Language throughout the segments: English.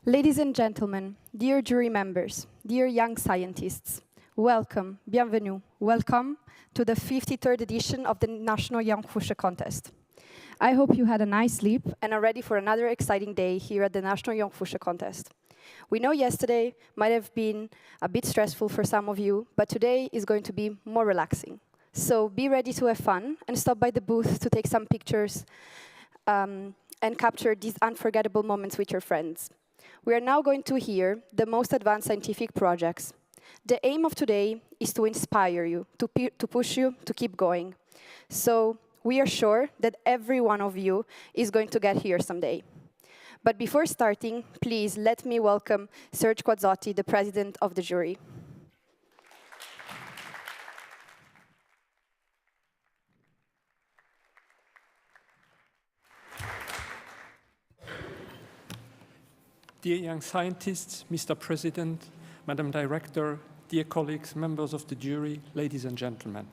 Ladies and gentlemen, dear jury members, dear young scientists, welcome, bienvenue, welcome to the 53rd edition of the National Jonk Fuerscher Contest. I hope you had a nice sleep and are ready for another exciting day here at the National Jonk Fuerscher Contest. We know yesterday might have been a bit stressful for some of you, but today is going to be more relaxing. So be ready to have fun and stop by the booth to take some pictures and capture these unforgettable moments with your friends. We are now going to hear the most advanced scientific projects. The aim of today is to inspire you, to push you to keep going. So we are sure that every one of you is going to get here someday. But before starting, please let me welcome Serge Quazzotti, the president of the jury. Dear young scientists, Mr. President, Madam Director, dear colleagues, members of the jury, ladies and gentlemen.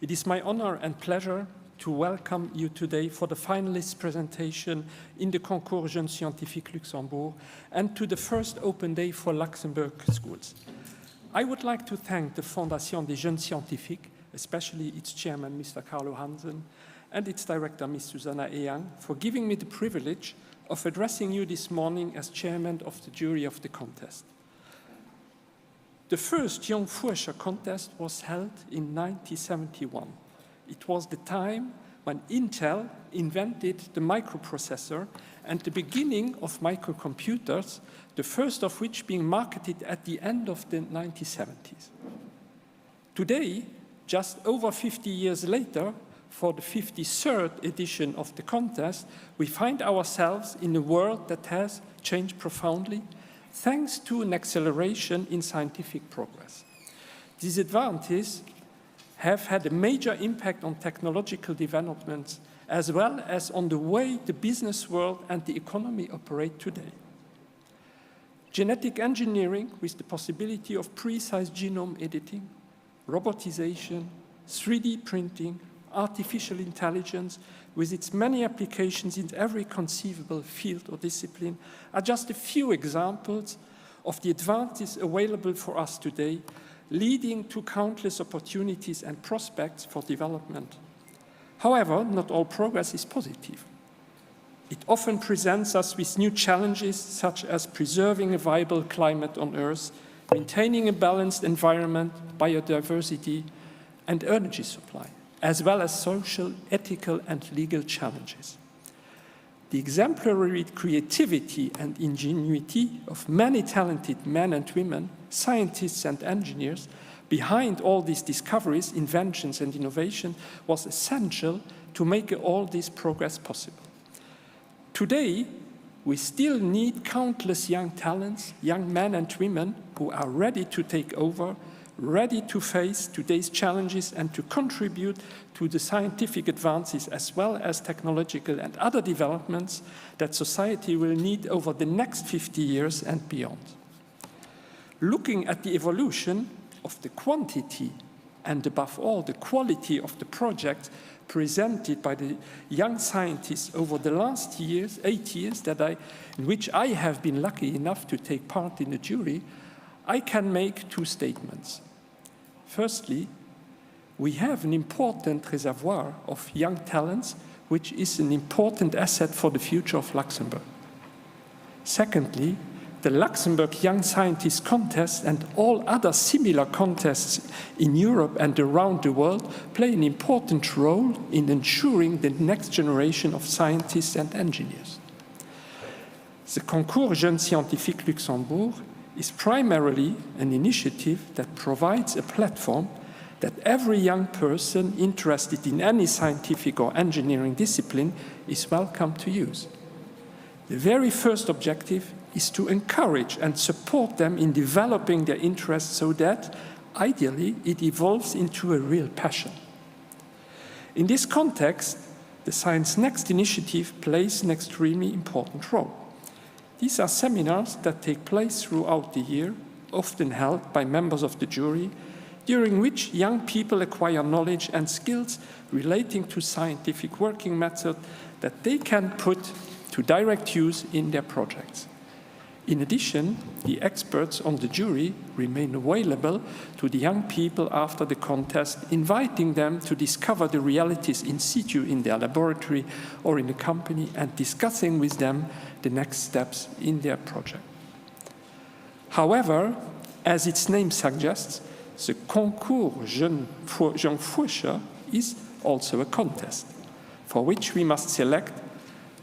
It is my honor and pleasure to welcome you today for the finalist presentation in the Concours Jeunes Scientifique Luxembourg and to the first open day for Luxembourg schools. I would like to thank the Fondation Jeunes Scientifique, especially its chairman, Mr. Carlo Hansen, and its director, Ms. Susanna Eyang, for giving me the privilege of addressing you this morning as chairman of the jury of the contest. The first Jonk Fuerscher contest was held in 1971. It was the time when Intel invented the microprocessor and the beginning of microcomputers, the first of which being marketed at the end of the 1970s. Today, just over 50 years later, for the 53rd edition of the contest, we find ourselves in a world that has changed profoundly thanks to an acceleration in scientific progress. These advances have had a major impact on technological developments as well as on the way the business world and the economy operate today. Genetic engineering with the possibility of precise genome editing, robotization, 3D printing, artificial intelligence, with its many applications in every conceivable field or discipline, are just a few examples of the advances available for us today, leading to countless opportunities and prospects for development. However, not all progress is positive. It often presents us with new challenges, such as preserving a viable climate on Earth, maintaining a balanced environment, biodiversity, and energy supply, as well as social, ethical, and legal challenges. The exemplary creativity and ingenuity of many talented men and women, scientists and engineers, behind all these discoveries, inventions, and innovation was essential to make all this progress possible. Today, we still need countless young talents, young men and women who are ready to take over, ready to face today's challenges and to contribute to the scientific advances as well as technological and other developments that society will need over the next 50 years and beyond. Looking at the evolution of the quantity and above all the quality of the projects presented by the young scientists over the last 8 years in which I have been lucky enough to take part in the jury, I can make two statements. Firstly, we have an important reservoir of young talents, which is an important asset for the future of Luxembourg. Secondly, the Luxembourg Young Scientist Contest and all other similar contests in Europe and around the world play an important role in ensuring the next generation of scientists and engineers. The Concours Jeunes Scientifique Luxembourg is primarily an initiative that provides a platform that every young person interested in any scientific or engineering discipline is welcome to use. The very first objective is to encourage and support them in developing their interests so that, ideally, it evolves into a real passion. In this context, the Science Next initiative plays an extremely important role. These are seminars that take place throughout the year, often held by members of the jury, during which young people acquire knowledge and skills relating to scientific working methods that they can put to direct use in their projects. In addition, the experts on the jury remain available to the young people after the contest, inviting them to discover the realities in situ in their laboratory or in a company and discussing with them the next steps in their project. However, as its name suggests, the Concours Jonk Fuerscher is also a contest, for which we must select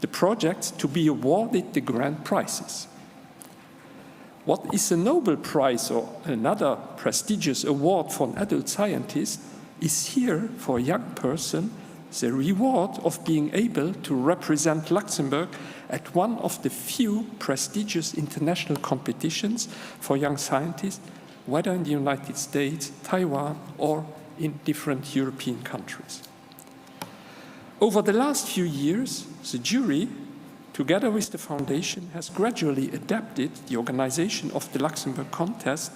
the projects to be awarded the grand prizes. What is a Nobel Prize or another prestigious award for an adult scientist is here for a young person the reward of being able to represent Luxembourg at one of the few prestigious international competitions for young scientists, whether in the United States, Taiwan, or in different European countries. Over the last few years, the jury, together with the Foundation, has gradually adapted the organization of the Luxembourg contest,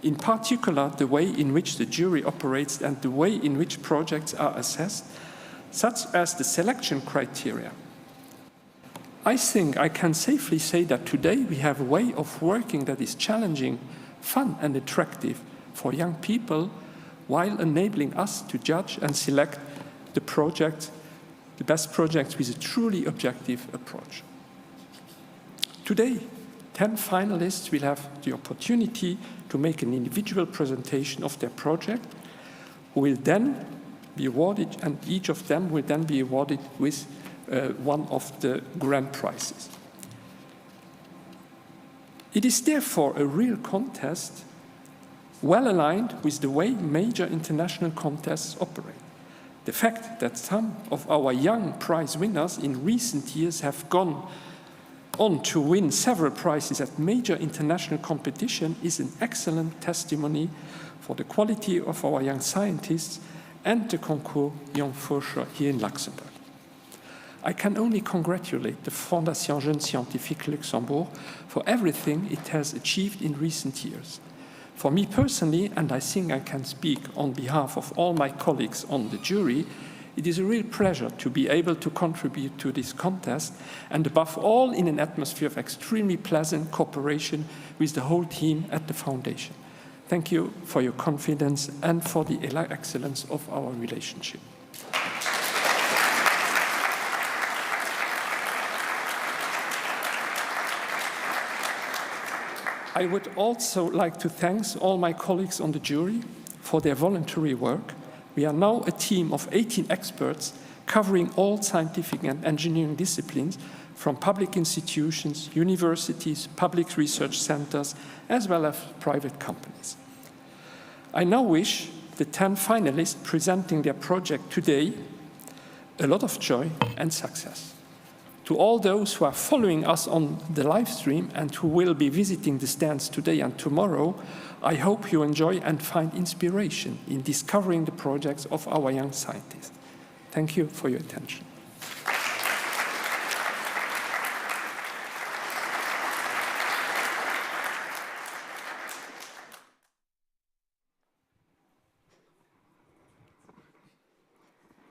in particular the way in which the jury operates and the way in which projects are assessed, such as the selection criteria. I think I can safely say that today we have a way of working that is challenging, fun and attractive for young people, while enabling us to judge and select the projects, the best projects with a truly objective approach. Today, 10 finalists will have the opportunity to make an individual presentation of their project, who will then be awarded, and each of them will then be awarded with one of the grand prizes. It is therefore a real contest, well aligned with the way major international contests operate. The fact that some of our young prize winners in recent years have gone on to win several prizes at major international competition is an excellent testimony for the quality of our young scientists and the Concours Jonk Fuerscher here in Luxembourg. I can only congratulate the Fondation Jeunes Scientifique Luxembourg for everything it has achieved in recent years. For me personally, and I think I can speak on behalf of all my colleagues on the jury, it is a real pleasure to be able to contribute to this contest, and above all in an atmosphere of extremely pleasant cooperation with the whole team at the Foundation. Thank you for your confidence and for the excellence of our relationship. I would also like to thank all my colleagues on the jury for their voluntary work. We are now a team of 18 experts covering all scientific and engineering disciplines from public institutions, universities, public research centers, as well as private companies. I now wish the 10 finalists presenting their project today a lot of joy and success. To all those who are following us on the live stream and who will be visiting the stands today and tomorrow, I hope you enjoy and find inspiration in discovering the projects of our young scientists. Thank you for your attention.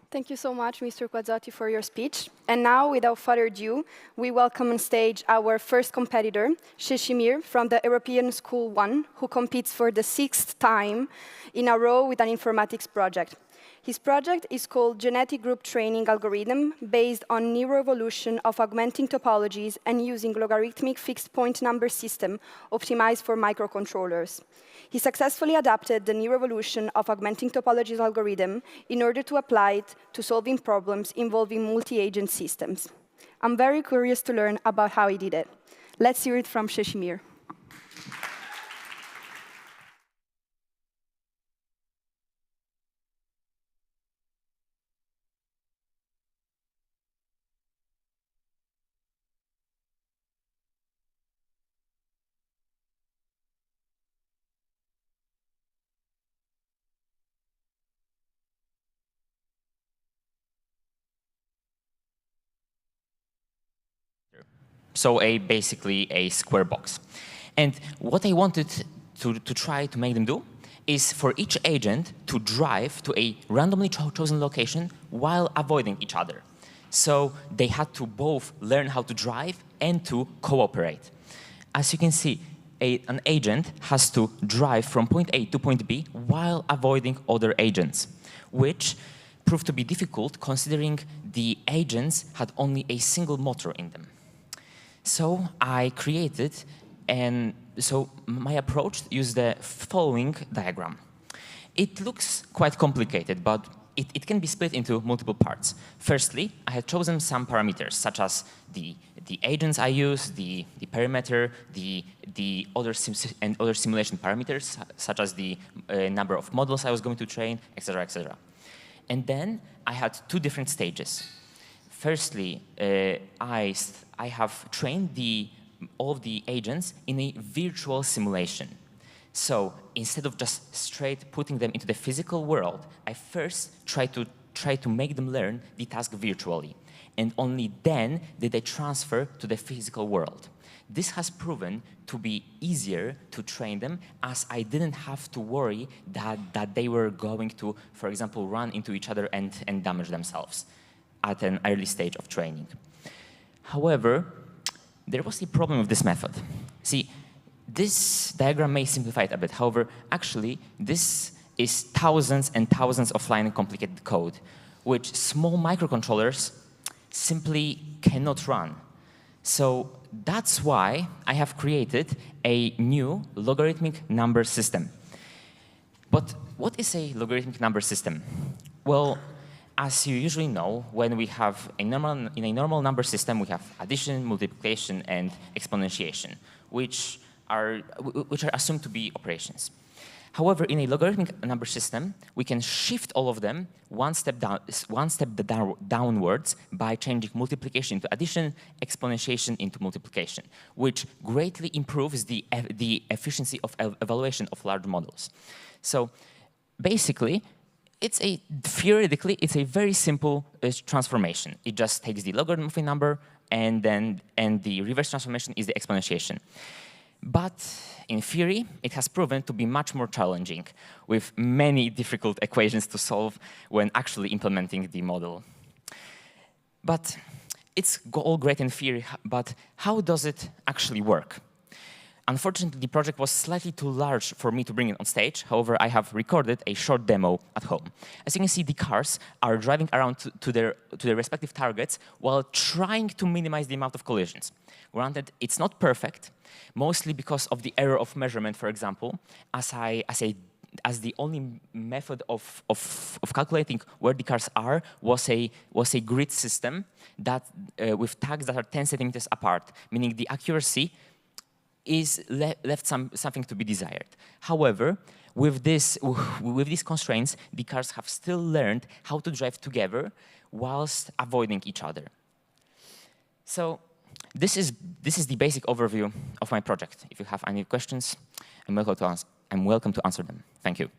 Thank you so much, Mr. Quazzotti, for your speech. And now, without further ado, we welcome on stage our first competitor, Sheshimir, from the European School 1, who competes for the 6th time in a row with an informatics project. His project is called Genetic Group Training Algorithm, based on neuroevolution of augmenting topologies and using logarithmic fixed point number system optimized for microcontrollers. He successfully adapted the neuroevolution of augmenting topologies algorithm in order to apply it to solving problems involving multi-agent systems. I'm very curious to learn about how he did it. Let's hear it from Sheshimir. So basically a square box. And what I wanted to try to make them do is for each agent to drive to a randomly chosen location while avoiding each other. So they had to both learn how to drive and to cooperate. as you can see, an agent has to drive from point A to point B while avoiding other agents, which proved to be difficult considering the agents had only a single motor in them. So I created, and so my approach used the following diagram. It looks quite complicated, but it can be split into multiple parts. Firstly, I had chosen some parameters, such as the agents I use, the perimeter, the other simulation parameters, such as the number of models I was going to train, etc., etc. And then I had two different stages. Firstly, I have trained all of the agents in a virtual simulation. So instead of just straight putting them into the physical world, I first try to make them learn the task virtually. And only then did they transfer to the physical world. This has proven to be easier to train them, as I didn't have to worry that they were going to, for example, run into each other and damage themselves at an early stage of training. However, there was a problem with this method. See, this diagram may simplify it a bit. However, actually, this is thousands and thousands of lines of complicated code, which small microcontrollers simply cannot run. So that's why I have created a new logarithmic number system. But what is a logarithmic number system? Well, as you usually know, when we have in a normal number system, we have addition, multiplication, and exponentiation, which are assumed to be operations. However, in a logarithmic number system, we can shift all of them one step downwards by changing multiplication into addition, exponentiation into multiplication, which greatly improves the efficiency of evaluation of large models. So basically, theoretically, it's a very simple transformation. It just takes the logarithm of a number, and the reverse transformation is the exponentiation. But in theory, it has proven to be much more challenging, with many difficult equations to solve when actually implementing the model. But it's all great in theory, but how does it actually work? Unfortunately, the project was slightly too large for me to bring it on stage. However, I have recorded a short demo at home. As you can see, the cars are driving around to their respective targets while trying to minimize the amount of collisions. Granted, it's not perfect, mostly because of the error of measurement, for example, as the only method of calculating where the cars are was a grid system that with tags that are 10 centimeters apart, meaning the accuracy is left something to be desired. However, with these constraints, the cars have still learned how to drive together whilst avoiding each other. So this is the basic overview of my project. If you have any questions, I'm welcome to answer them. Thank you.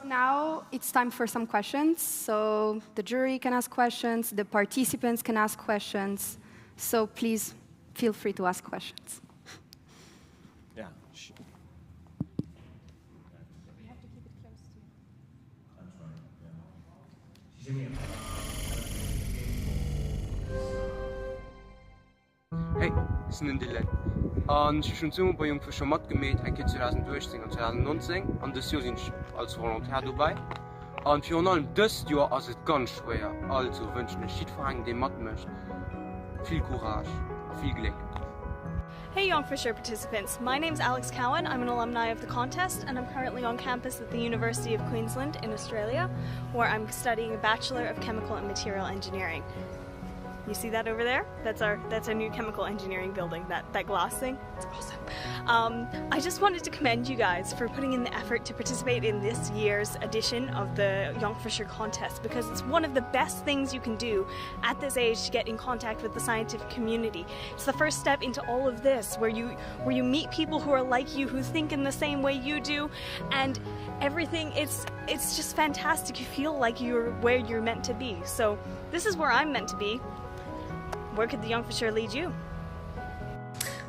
Now it's time for some questions. So the jury can ask questions, the participants can ask questions. So please feel free to ask questions. Yeah. We have to keep it close to you. Hey, ich bin Dylan. Und ich bin schon bei Jonk Fuerscher mitgemacht, 2018 und 2019. Und das Jahr sind ich als Volontär dabei. Und für allem das Jahr ist es ganz schwer. Also wünsche ich jedem Verein, der mitmacht, viel Courage, viel Glück. Hey Jonk Fuerscher participants, my name's Alex Cowan. I'm an alumni of the contest and I'm currently on campus at the University of Queensland in Australia, where I'm studying a Bachelor of Chemical and Material Engineering. You see that over there? That's our new chemical engineering building, that glass thing. It's awesome. I just wanted to commend you guys for putting in the effort to participate in this year's edition of the Jonk Fuerscher contest, because it's one of the best things you can do at this age to get in contact with the scientific community. It's the first step into all of this, where you meet people who are like you, who think in the same way you do, and everything. It's just fantastic. You feel like you're where you're meant to be. So this is where I'm meant to be. Where could the Jonk Fuerscher lead you?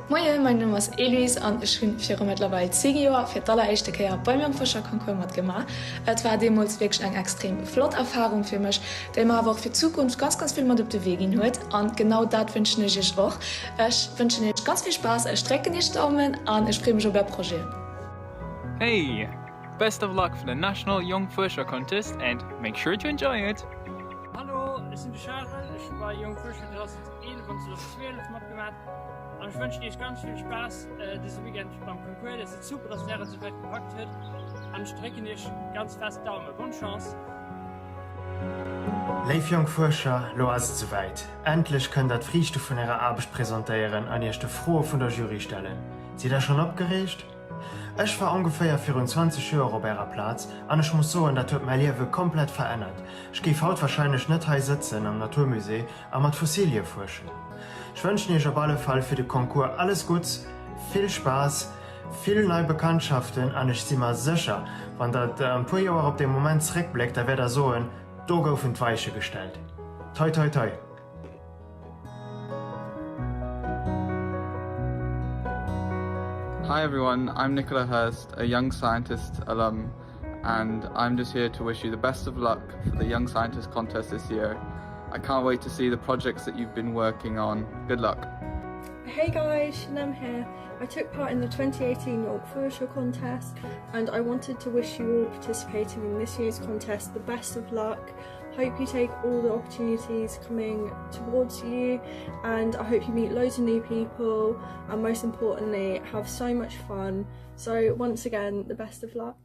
Moin, mein Name ist Elis und ich bin für mittlerweile 10 Jahre für die allererste Jahr beim Jonk Fuerscher Konkurs gemacht. Es war damals wirklich eine extrem flotte Erfahrung für mich, die mir aber auch für die Zukunft ganz viel mit auf den Weg gehen hat. Und genau das wünsche ich euch auch. Ich wünsche euch ganz viel Spaß, ich strecke nicht Daumen und ich freue mich auf das Projekt. Hey! Best of luck for the National Jonk Fuerscher Contest and make sure to enjoy it! Hallo, ich bin Charles, ich war Jonk Fuerscher 2011 und 2012 mitgemacht. Und ich wünsche dir ganz viel Spaß dieses Weekend beim Konkurs. Es ist super, dass der so weit gepackt hat. Und ich drücke dir ganz fest Daumen. Bonne Chance! Leif Jonk Fuerscher, lo as zu weit. Endlich könnt dat Frichte von ihrer Arbeit präsentieren an erste Frohe von der Jury stellen. Sie da schon abgeregt? Ich war ungefähr 24 Jahre auf ihrer Platz und ich muss sagen, das hat mein Leben komplett verändert. Ich gehe heute wahrscheinlich nicht hier sitzen am Naturmuseum, aber mit Fossilien forschen. Ich wünsche euch auf alle Fall für den Konkurs alles Gutes, viel Spaß, viele neue Bekanntschaften und ich bin mir sicher, wenn das ein paar Jahre auf den Moment zurückblickt, dann wird er so ein Doge auf die Weiche gestellt. Toi, toi, toi. Hi everyone, I'm Nicola Hurst, a Young Scientist alum, and I'm just here to wish you the best of luck for the Young Scientist contest this year. I can't wait to see the projects that you've been working on. Good luck. Hey guys, Shanam here. I took part in the 2018 Jonk Fuerscher contest and I wanted to wish you all participating in this year's contest the best of luck. Hope you take all the opportunities coming towards you and I hope you meet loads of new people and most importantly have so much fun. So once again, the best of luck.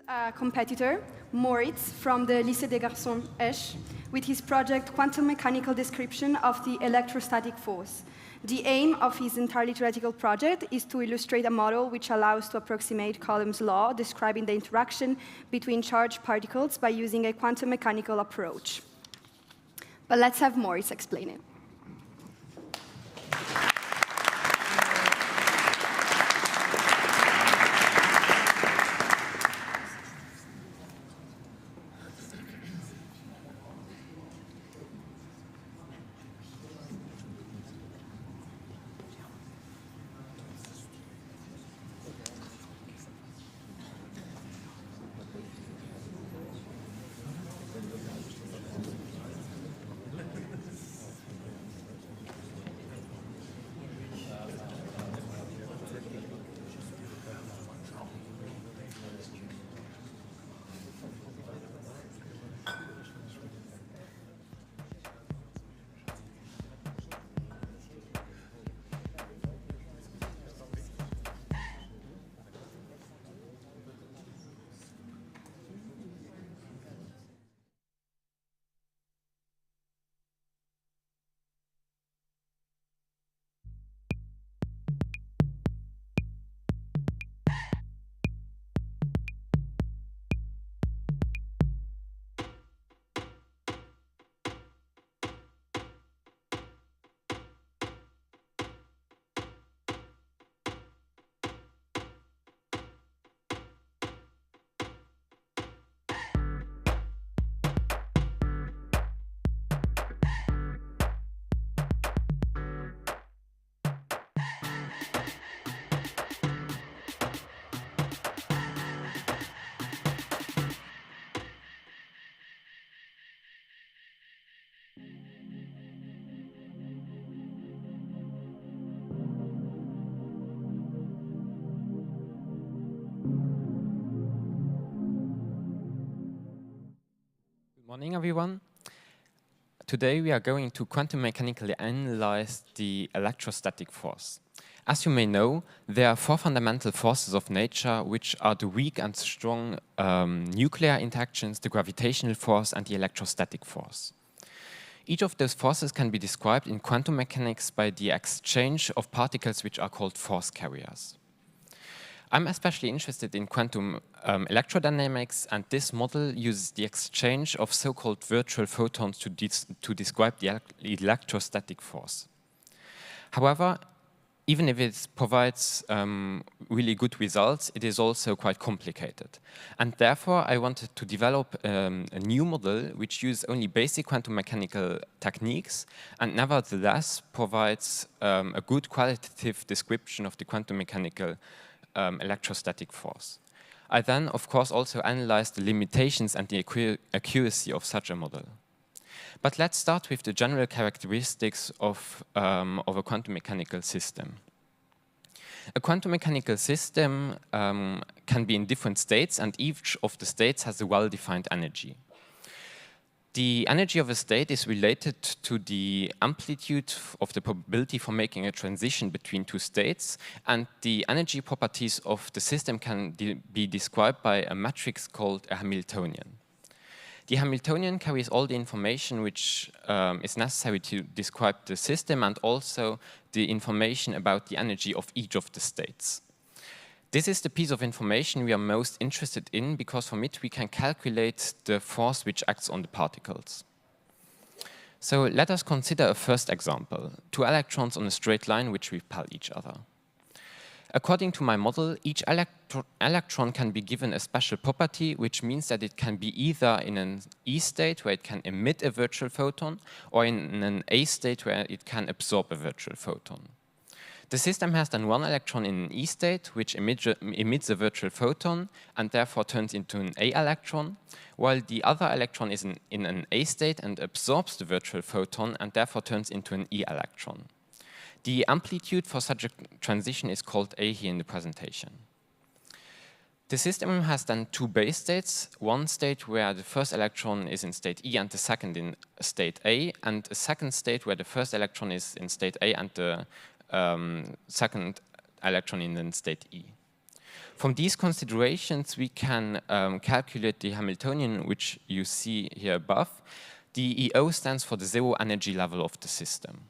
A competitor, Moritz, from the Lycée des Garçons Esch, with his project Quantum Mechanical Description of the Electrostatic Force. The aim of his entirely theoretical project is to illustrate a model which allows to approximate Coulomb's law, describing the interaction between charged particles by using a quantum mechanical approach. But let's have Moritz explain it. Good morning, everyone. Today we are going to quantum mechanically analyze the electrostatic force. As you may know, there are four fundamental forces of nature, which are the weak and strong nuclear interactions, the gravitational force, and the electrostatic force. Each of those forces can be described in quantum mechanics by the exchange of particles which are called force carriers. I'm especially interested in quantum electrodynamics, and this model uses the exchange of so-called virtual photons to describe the electrostatic force. However, even if it provides really good results, it is also quite complicated. And therefore, I wanted to develop a new model which uses only basic quantum mechanical techniques and nevertheless provides a good qualitative description of the quantum mechanical electrostatic force. I then, of course, also analyzed the limitations and the accuracy of such a model. But let's start with the general characteristics of a quantum mechanical system. A quantum mechanical system can be in different states, and each of the states has a well-defined energy. The energy of a state is related to the amplitude of the probability for making a transition between two states, and the energy properties of the system can be described by a matrix called a Hamiltonian. The Hamiltonian carries all the information which is necessary to describe the system and also the information about the energy of each of the states. This is the piece of information we are most interested in because from it we can calculate the force which acts on the particles. So let us consider a first example, two electrons on a straight line which repel each other. According to my model, each electron can be given a special property, which means that it can be either in an E state where it can emit a virtual photon or in an A state where it can absorb a virtual photon. The system has then one electron in an E state, which emits a virtual photon and therefore turns into an A electron, while the other electron is in an A state and absorbs the virtual photon and therefore turns into an E electron. The amplitude for such a transition is called A here in the presentation. The system has then two base states, one state where the first electron is in state E and the second in state A, and a second state where the first electron is in state A and the second electron in state E. From these considerations, we can calculate the Hamiltonian, which you see here above. The EO stands for the zero energy level of the system.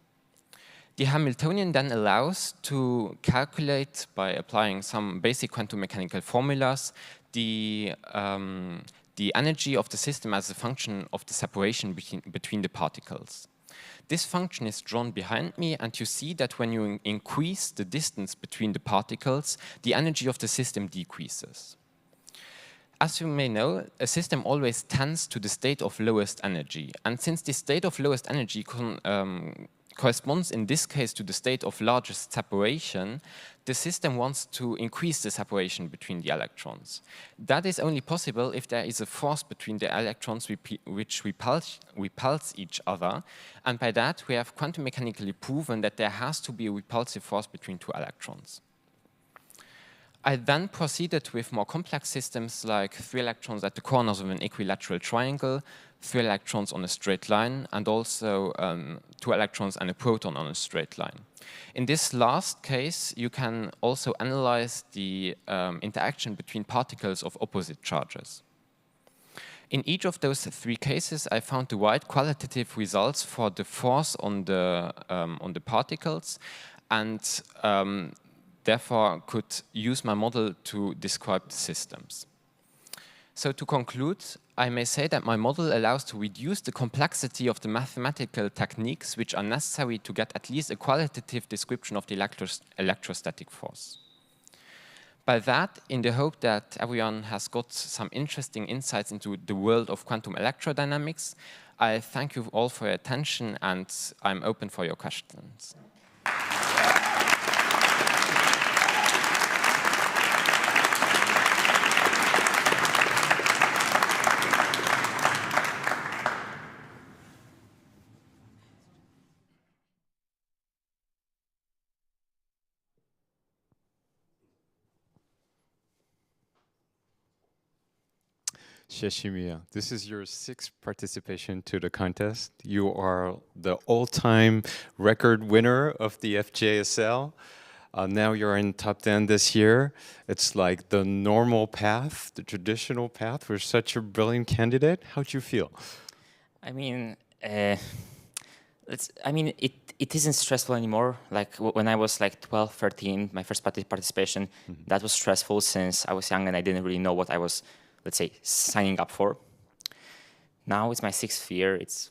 The Hamiltonian then allows to calculate, by applying some basic quantum mechanical formulas, the energy of the system as a function of the separation between the particles. This function is drawn behind me, and you see that when you increase the distance between the particles, the energy of the system decreases. As you may know, a system always tends to the state of lowest energy, and since the state of lowest energy corresponds in this case to the state of largest separation, the system wants to increase the separation between the electrons. That is only possible if there is a force between the electrons which repulse each other, and by that we have quantum mechanically proven that there has to be a repulsive force between two electrons. I then proceeded with more complex systems like 3 electrons at the corners of an equilateral triangle, 3 electrons on a straight line, and also 2 electrons and a proton on a straight line. In this last case, you can also analyze the interaction between particles of opposite charges. In each of those 3 cases, I found the right qualitative results for the force on the particles, and therefore could use my model to describe the systems. So to conclude, I may say that my model allows to reduce the complexity of the mathematical techniques which are necessary to get at least a qualitative description of the electrostatic force. By that, in the hope that everyone has got some interesting insights into the world of quantum electrodynamics, I thank you all for your attention, and I'm open for your questions. Sheshimiya, this is your 6th participation to the contest. You are the all-time record winner of the FJSL. Now you're in top 10 this year. It's like the normal path, the traditional path. We're such a brilliant candidate. How'd you feel? I mean, it isn't stressful anymore. Like when I was like 12, 13, my first participation, that was stressful since I was young and I didn't really know what I was, let's say, signing up for. Now it's my 6th year. It's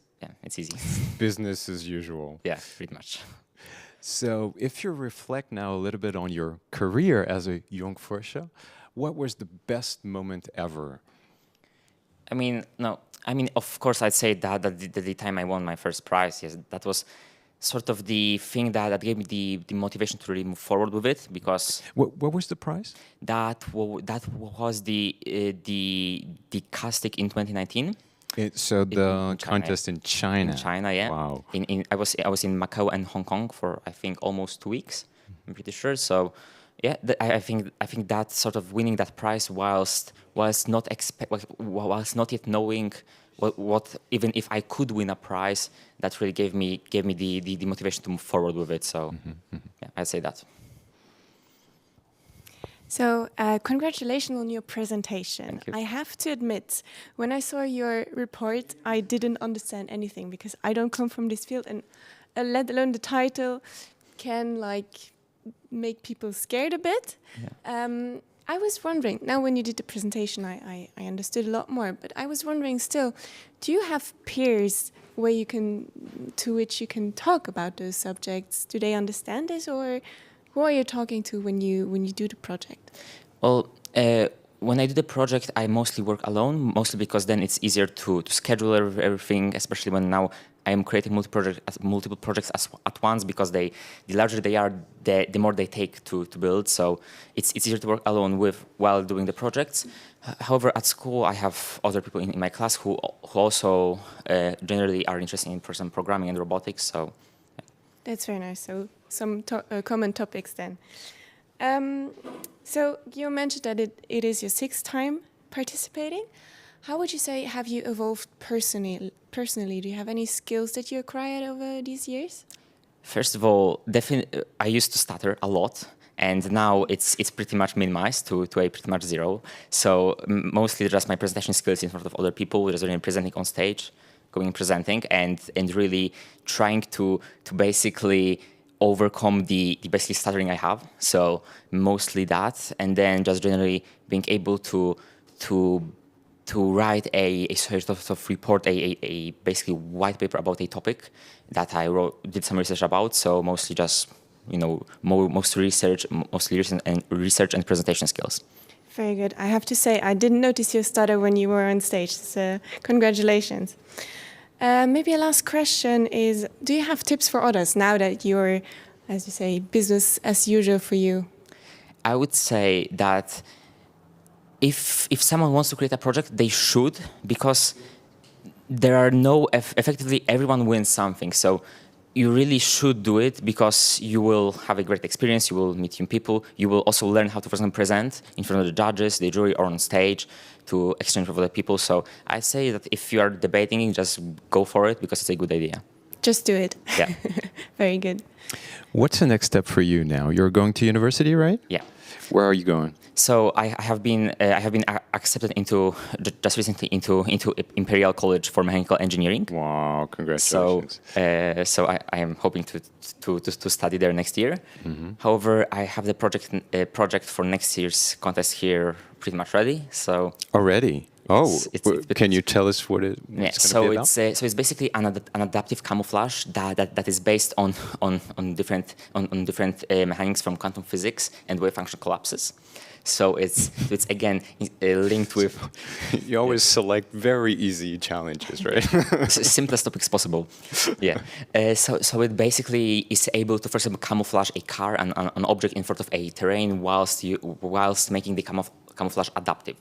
easy. Business as usual. Yeah, pretty much. So if you reflect now a little bit on your career as a Jonk Fuerscher, what was the best moment ever? Of course, I'd say that the time I won my first prize, yes, that was sort of the thing that gave me the motivation to really move forward with it, because... What was the prize? That was the Castic in 2019. So the contest in China. In China, yeah. Wow. I was in Macau and Hong Kong for I think almost 2 weeks. I'm pretty sure. So, yeah, I think that sort of winning that prize whilst not yet knowing what even if I could win a prize, that really gave me the motivation to move forward with it. So, yeah, I'd say that. So, congratulations on your presentation. Thank you. I have to admit, when I saw your report, I didn't understand anything because I don't come from this field, and let alone the title can make people scared a bit. Yeah. I was wondering, now when you did the presentation, I understood a lot more, but I was wondering still, do you have peers to which you can talk about those subjects? Do they understand this, or who are you talking to when you do the project? Well, when I do the project, I mostly work alone, mostly because then it's easier to schedule everything, especially when now I am creating multiple projects at once, because the larger they are, the more they take to build. So it's easier to work alone while doing the projects. However, at school, I have other people in my class who also generally are interested in, for example, programming and robotics. So yeah. That's very nice. So some common topics then. So you mentioned that it is your 6th time participating. How would you say have you evolved personally? Do you have any skills that you acquired over these years? First of all, I used to stutter a lot, And now it's pretty much minimized to a pretty much zero. So mostly just my presentation skills in front of other people, just really presenting on stage, going and presenting, and really trying to basically overcome the basically stuttering I have. So mostly that, and then just generally being able to write a sort of report, a basically white paper about a topic that I did some research about. So mostly just, you know, mostly research and presentation skills. Very good. I have to say, I didn't notice your stutter when you were on stage, so congratulations. Maybe a last question is, do you have tips for others now that you're, as you say, business as usual for you? I would say that if someone wants to create a project, they should, because there are effectively everyone wins something. So you really should do it, because you will have a great experience, you will meet new people, you will also learn how to, for example, present in front of the judges, the jury, or on stage to exchange with other people. So I say that if you are debating, just go for it, because it's a good idea. Just do it. Yeah. Very good. What's the next step for you now? You're going to university, right? Yeah. Where are you going? So I have been accepted just recently into Imperial College for Mechanical Engineering. Wow! Congratulations. So I am hoping to study there next year. Mm-hmm. However, I have the project for next year's contest here pretty much ready. So already. Oh, can you tell us what it's going to be about? So it's basically an adaptive camouflage that is based on different mechanics from quantum physics and wave function collapses. So it's again linked with. You always select very easy challenges, right? Simplest topics possible. Yeah. So it basically is able to, first of all, camouflage a car and an object in front of a terrain whilst making the camouflage adaptive.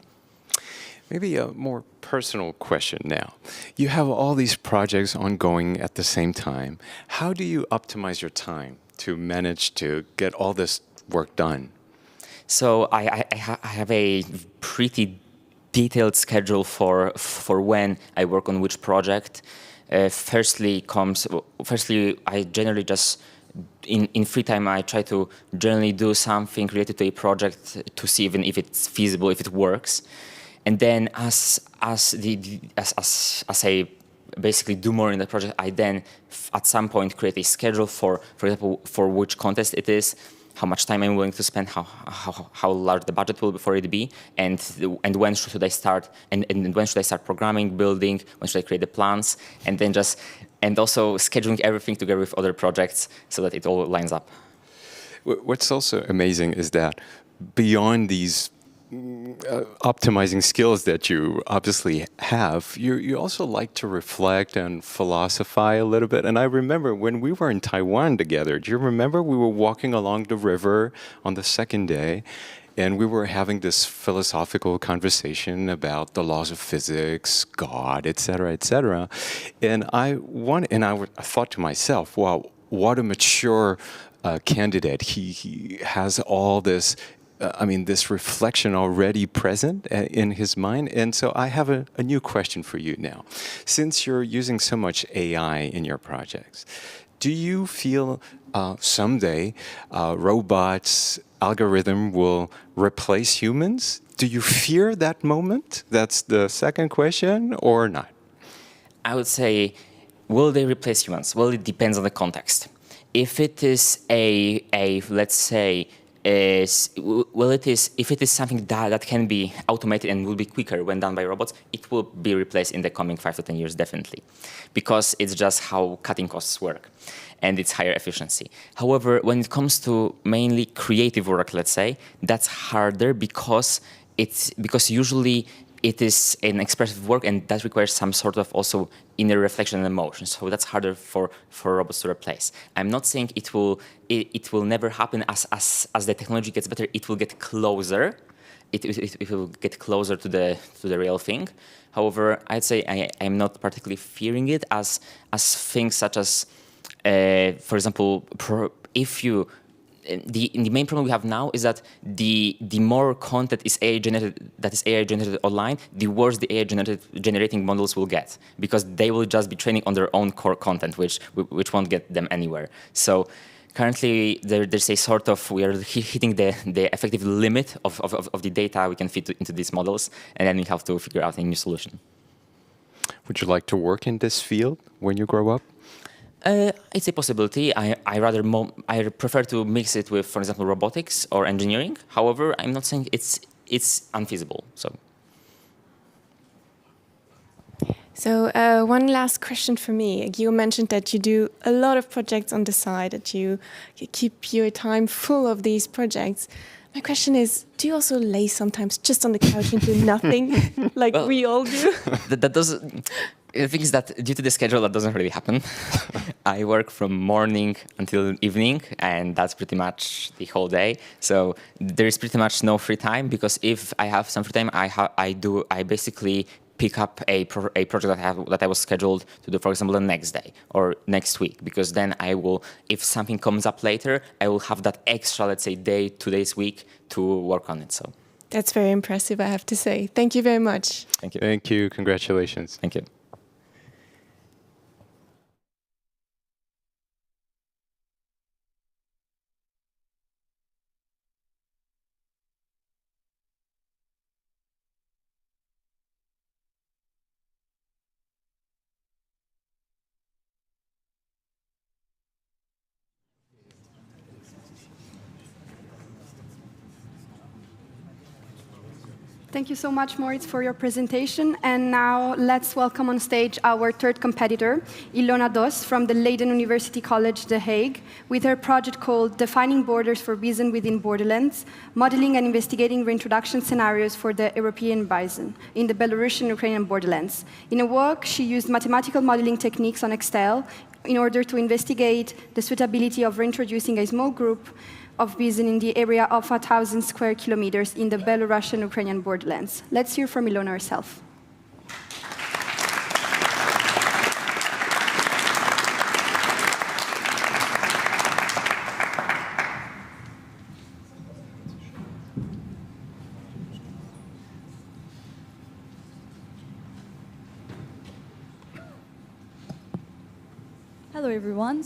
Maybe a more personal question now. You have all these projects ongoing at the same time. How do you optimize your time to manage to get all this work done? So I have a pretty detailed schedule for when I work on which project. Firstly, I generally just in free time I try to generally do something related to a project to see even if it's feasible, if it works. And then as I basically do more in the project, I then at some point create a schedule for example, for which contest it is, how much time I'm willing to spend, how large the budget will for it be, and when should I start, and when should I start programming, building, when should I create the plans, and then and also scheduling everything together with other projects so that it all lines up. What's also amazing is that beyond these optimizing skills that you obviously have, you also like to reflect and philosophize a little bit. And I remember when we were in Taiwan together, do you remember we were walking along the river on the second day, and we were having this philosophical conversation about the laws of physics, God, etc., etc. And I thought to myself, wow, what a mature candidate. He has all this this reflection already present in his mind. And so I have a new question for you now. Since you're using so much AI in your projects, do you feel someday robots, algorithm will replace humans? Do you fear that moment? That's the second question, or not? I would say, will they replace humans? Well, it depends on the context. If it is let's say, if it is something that can be automated and will be quicker when done by robots, it will be replaced in the coming 5 to 10 years, definitely, because it's just how cutting costs work, and it's higher efficiency. However, when it comes to mainly creative work, let's say, that's harder because usually it is an expressive work, and that requires some sort of also inner reflection and emotion. So that's harder for robots to replace. I'm not saying it will never happen. As the technology gets better, it will get closer. It will get closer to the real thing. However, I'd say I'm not particularly fearing it as things such as, for example, if you. The main problem we have now is that the more content is AI generated online, the worse the AI generating models will get, because they will just be training on their own core content, which won't get them anywhere. So currently there's a sort of, we are hitting the effective limit of the data we can fit into these models, and then we have to figure out a new solution. Would you like to work in this field when you grow up? It's a possibility. I prefer to mix it with, for example, robotics or engineering. However, I'm not saying it's unfeasible. So one last question for me. You mentioned that you do a lot of projects on the side, that you keep your time full of these projects. My question is, do you also lay sometimes just on the couch and do nothing, like well, we all do? That doesn't. The thing is that due to the schedule, that doesn't really happen. I work from morning until evening, and that's pretty much the whole day. So there is pretty much no free time, because if I have some free time, I basically pick up a project that I was scheduled to do, for example, the next day or next week, because then I will, if something comes up later, I will have that extra, let's say, day, 2 days, week to work on it. So that's very impressive, I have to say. Thank you very much. Thank you. Thank you. Congratulations. Thank you. Thank you so much, Moritz, for your presentation. And now let's welcome on stage our third competitor, Ilona Dos from the Leiden University College, The Hague, with her project called Defining Borders for Bison Within Borderlands, Modeling and Investigating Reintroduction Scenarios for the European Bison in the Belarusian Ukrainian borderlands. In a work, she used mathematical modeling techniques on Excel in order to investigate the suitability of reintroducing a small group of bison in the area of 1,000 square kilometers in the Belarusian-Ukrainian borderlands. Let's hear from Ilona herself. Hello, everyone.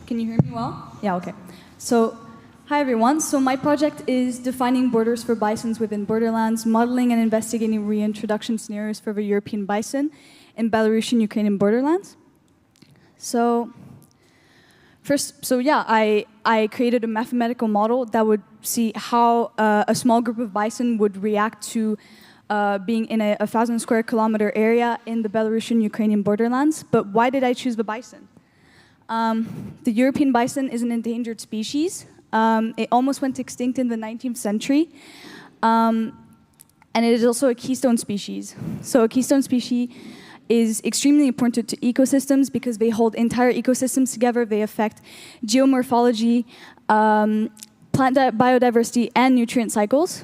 Can you hear me well? Yeah, okay. So, hi everyone. So my project is defining borders for bisons within borderlands, modeling and investigating reintroduction scenarios for the European bison in Belarusian Ukrainian borderlands. So, I created a mathematical model that would see how a small group of bison would react to being in a 1,000 square kilometer area in the Belarusian Ukrainian borderlands. But why did I choose the bison? The European bison is an endangered species. It almost went extinct in the 19th century. And it is also a keystone species. So a keystone species is extremely important to ecosystems because they hold entire ecosystems together. They affect geomorphology, plant biodiversity, and nutrient cycles.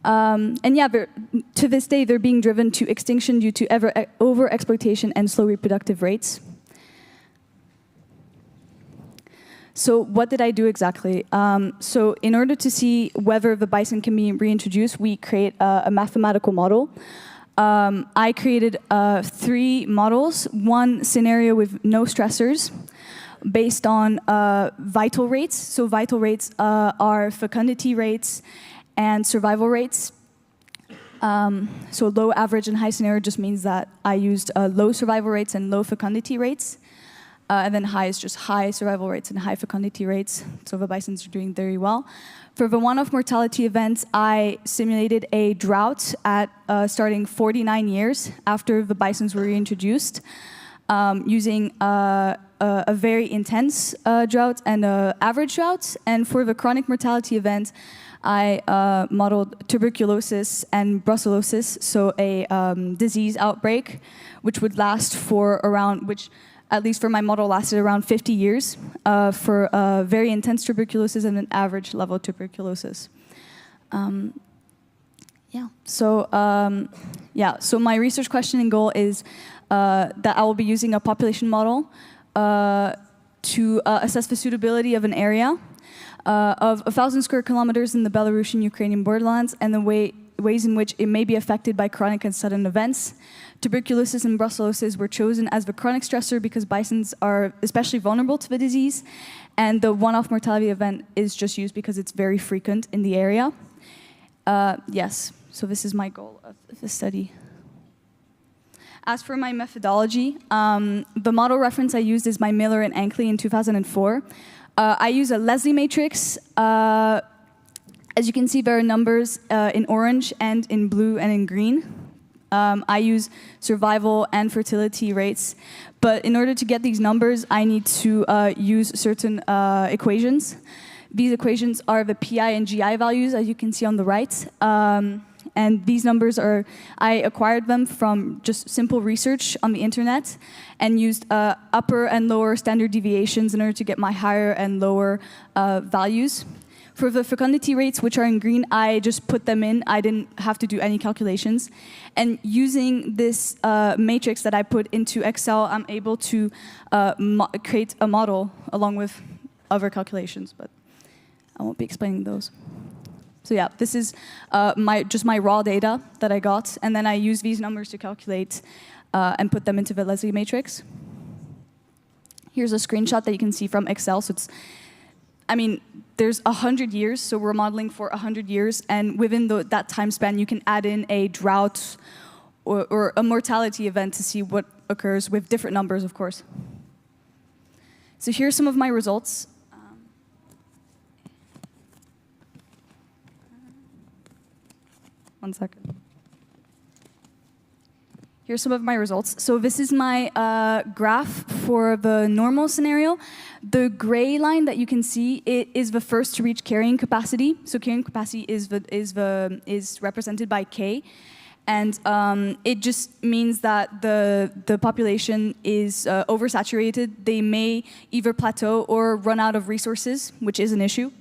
To this day, they're being driven to extinction due to overexploitation and slow reproductive rates. So what did I do exactly? So in order to see whether the bison can be reintroduced, we create a mathematical model. I created 3 models, one scenario with no stressors based on vital rates. So vital rates are fecundity rates and survival rates. So low, average, and high scenario just means that I used low survival rates and low fecundity rates. And then high is just high survival rates and high fecundity rates. So the bisons are doing very well. For the one-off mortality events, I simulated a drought at starting 49 years after the bisons were reintroduced, using a very intense drought and an average drought. And for the chronic mortality event, I modeled tuberculosis and brucellosis, so a disease outbreak, which would last for around, at least for my model, lasted around 50 years for very intense tuberculosis and an average level tuberculosis. So my research question and goal is that I will be using a population model to assess the suitability of an area of 1,000 square kilometers in the Belarusian Ukrainian borderlands, and the way ways in which it may be affected by chronic and sudden events. Tuberculosis and brucellosis were chosen as the chronic stressor because bisons are especially vulnerable to the disease, and the one-off mortality event is just used because it's very frequent in the area. Yes, so this is my goal of the study. As for my methodology, the model reference I used is by Miller and Ankley in 2004. I use a Leslie matrix. As you can see, there are numbers in orange and in blue and in green. I use survival and fertility rates. But in order to get these numbers, I need to use certain equations. These equations are the PI and GI values, as you can see on the right. And these numbers I acquired them from just simple research on the internet and used upper and lower standard deviations in order to get my higher and lower values. For the fecundity rates, which are in green, I just put them in. I didn't have to do any calculations. And using this matrix that I put into Excel, I'm able to create a model along with other calculations, but I won't be explaining those. So yeah, this is just my raw data that I got, and then I use these numbers to calculate and put them into the Leslie matrix. Here's a screenshot that you can see from Excel. So there's 100 years, so we're modeling for 100 years, and within that time span, you can add in a drought or a mortality event to see what occurs with different numbers, of course. So here's some of my results. One second. Here's some of my results. So this is my graph for the normal scenario. The gray line that you can see is the first to reach carrying capacity. So carrying capacity is represented by K, and it just means that the population is oversaturated. They may either plateau or run out of resources, which is an issue.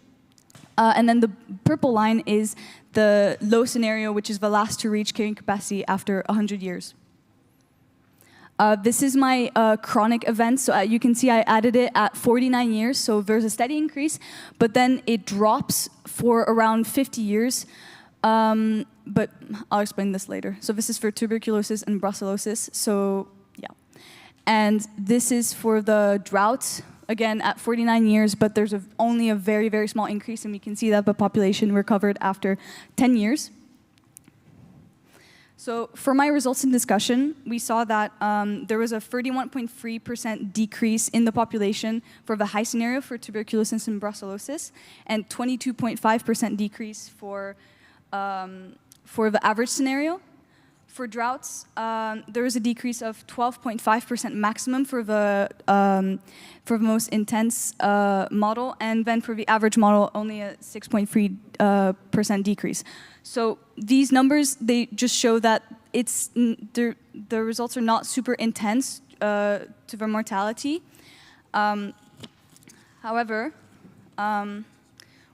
And then the purple line is the low scenario, which is the last to reach carrying capacity after 100 years. This is my chronic event. So you can see I added it at 49 years. So there's a steady increase, but then it drops for around 50 years. But I'll explain this later. So this is for tuberculosis and brucellosis. So yeah. And this is for the drought. Again, at 49 years, but there's only a very, very small increase, and we can see that the population recovered after 10 years. So for my results in discussion, we saw that there was a 31.3% decrease in the population for the high scenario for tuberculosis and brucellosis, and 22.5% decrease for the average scenario. For droughts, there was a decrease of 12.5% maximum for the most intense model, and then for the average model, only a 6.3% decrease. So these numbers, they just show that the results are not super intense to the mortality. However,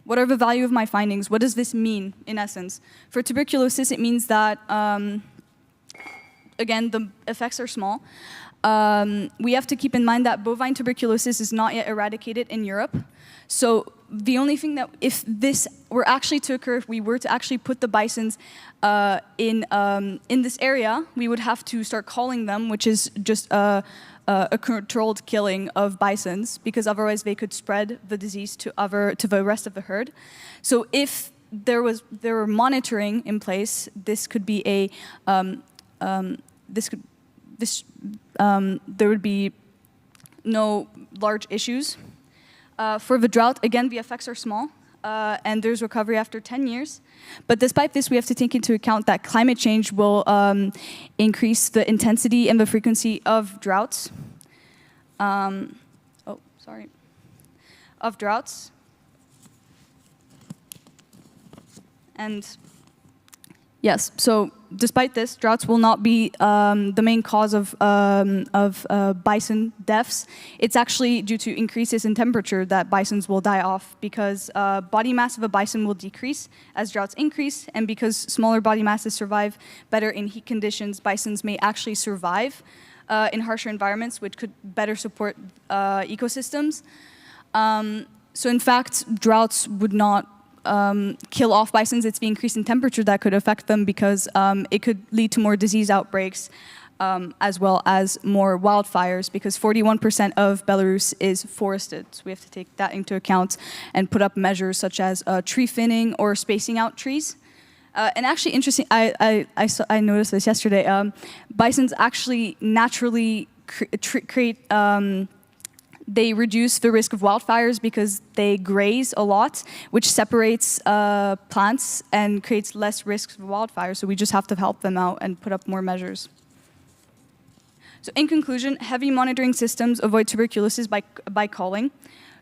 what are the value of my findings? What does this mean, in essence? For tuberculosis, it means that again, the effects are small. We have to keep in mind that bovine tuberculosis is not yet eradicated in Europe. So the only thing that, if this were actually to occur, if we were to actually put the bisons in this area, we would have to start calling them, which is just a controlled killing of bisons, because otherwise they could spread the disease to the rest of the herd. So if there were monitoring in place, this could be there would be no large issues. For the drought, again, the effects are small, and there's recovery after 10 years. But despite this, we have to take into account that climate change will increase the intensity and the frequency of droughts. Of droughts. And yes, so despite this, droughts will not be the main cause of bison deaths. It's actually due to increases in temperature that bisons will die off, because body mass of a bison will decrease as droughts increase, and because smaller body masses survive better in heat conditions, bisons may actually survive in harsher environments, which could better support ecosystems. So in fact, droughts would not kill off bisons, it's the increase in temperature that could affect them, because it could lead to more disease outbreaks, as well as more wildfires, because 41% of Belarus is forested. So we have to take that into account and put up measures such as tree thinning or spacing out trees. And actually, interesting, I noticed this yesterday. Bisons actually naturally create, they reduce the risk of wildfires because they graze a lot, which separates plants and creates less risk of wildfires. So we just have to help them out and put up more measures. So in conclusion, heavy monitoring systems avoid tuberculosis by culling.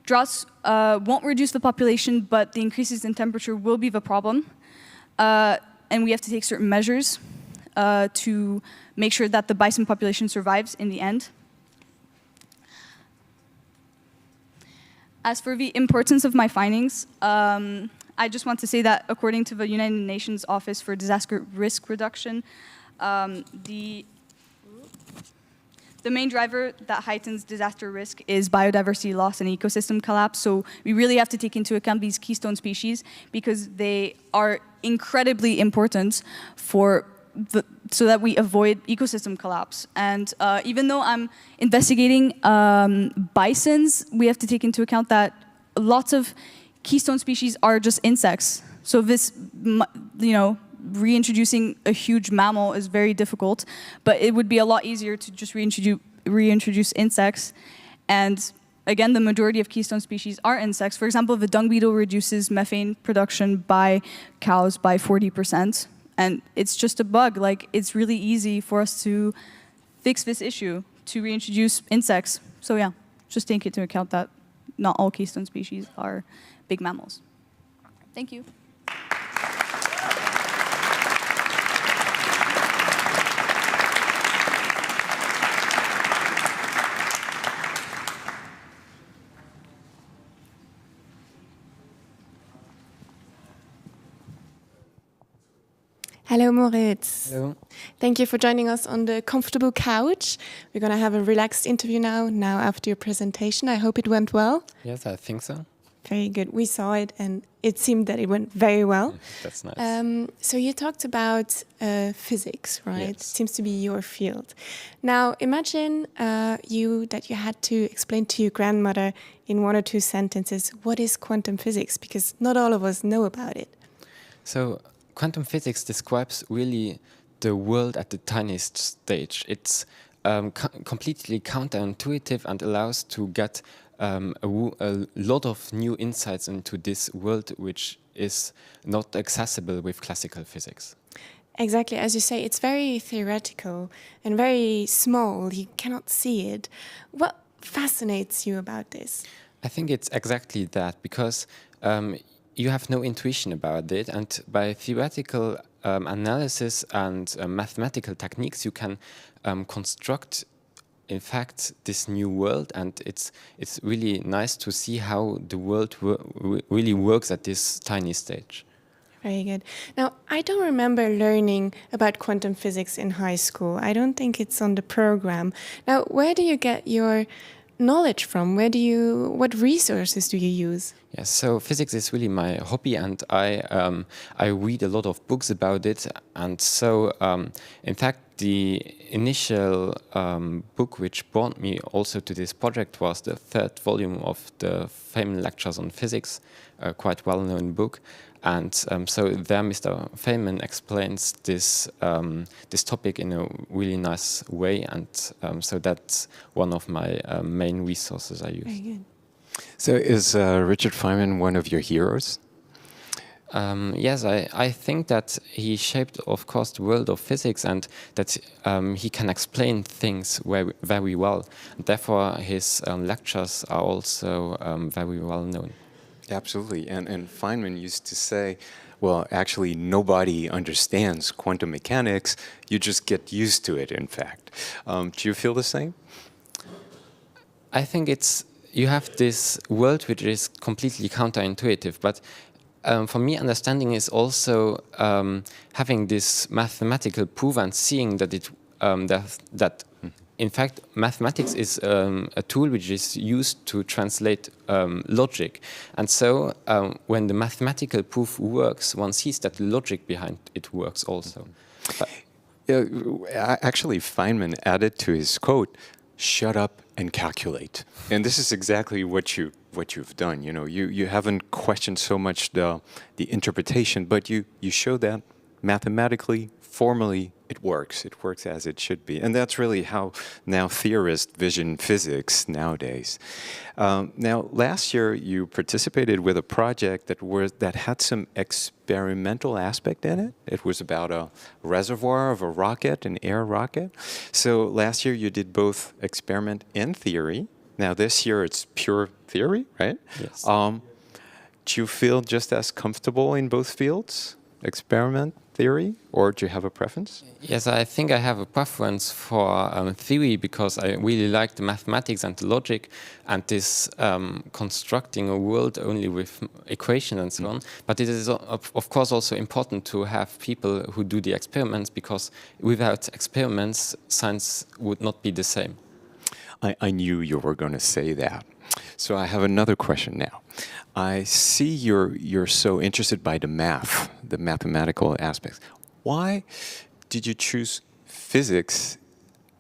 Droughts won't reduce the population, but the increases in temperature will be the problem. And we have to take certain measures to make sure that the bison population survives in the end. As for the importance of my findings, I just want to say that according to the United Nations Office for Disaster Risk Reduction, the main driver that heightens disaster risk is biodiversity loss and ecosystem collapse. So we really have to take into account these keystone species because they are incredibly important so that we avoid ecosystem collapse. And even though I'm investigating bisons, we have to take into account that lots of keystone species are just insects. So this, reintroducing a huge mammal is very difficult, but it would be a lot easier to just reintroduce insects. And again, the majority of keystone species are insects. For example, the dung beetle reduces methane production by cows by 40%. And it's just a bug. Like, it's really easy for us to fix this issue, to reintroduce insects. So yeah, just take into account that not all keystone species are big mammals. Thank you. Hello, Moritz. Hello. Thank you for joining us on the comfortable couch. We're going to have a relaxed interview now after your presentation. I hope it went well. Yes, I think so. Very good. We saw it and it seemed that it went very well. That's nice. So you talked about physics, right? Yes. It seems to be your field. Now, imagine that you had to explain to your grandmother in 1 or 2 sentences, what is quantum physics? Because not all of us know about it. So quantum physics describes really the world at the tiniest stage. It's completely counterintuitive and allows to get a lot of new insights into this world, which is not accessible with classical physics. Exactly. As you say, it's very theoretical and very small. You cannot see it. What fascinates you about this? I think it's exactly that, because you have no intuition about it, and by theoretical analysis and mathematical techniques, you can construct, in fact, this new world, and it's really nice to see how the world really works at this tiny stage. Very good. Now, I don't remember learning about quantum physics in high school. I don't think it's on the program. Now, where do you get your knowledge from? What resources do you use? Yes, so physics is really my hobby, and I read a lot of books about it. And so, in fact, the initial book which brought me also to this project was the 3rd volume of the Feynman Lectures on Physics, a quite well-known book. And so there Mr. Feynman explains this topic in a really nice way, and so that's one of my main resources I use. Very good. So is Richard Feynman one of your heroes? Yes, I think that he shaped, of course, the world of physics, and that he can explain things very well. Therefore, his lectures are also very well known. Absolutely, and Feynman used to say, well, actually, nobody understands quantum mechanics. You just get used to it, in fact. Do you feel the same? I think you have this world which is completely counterintuitive, but for me, understanding is also having this mathematical proof and seeing that in fact, mathematics is a tool which is used to translate logic. And so when the mathematical proof works, one sees that the logic behind it works also. Yeah, actually, Feynman added to his quote, "Shut up and calculate." And this is exactly what you've done. You know, you haven't questioned so much the interpretation, but you show that mathematically, formally, it works. It works as it should be. And that's really how now theorists vision physics nowadays. Now, last year, you participated with a project that had some experimental aspect in it. It was about a reservoir of a rocket, an air rocket. So last year, you did both experiment and theory. Now, this year, it's pure theory, right? Yes. Do you feel just as comfortable in both fields, experiment, theory, or do you have a preference? Yes, I think I have a preference for theory because I really like the mathematics and the logic and this constructing a world only with equations and so on. But it is, of course, also important to have people who do the experiments because without experiments, science would not be the same. I knew you were going to say that. So I have another question now. I see you're so interested by the math, the mathematical aspects. Why did you choose physics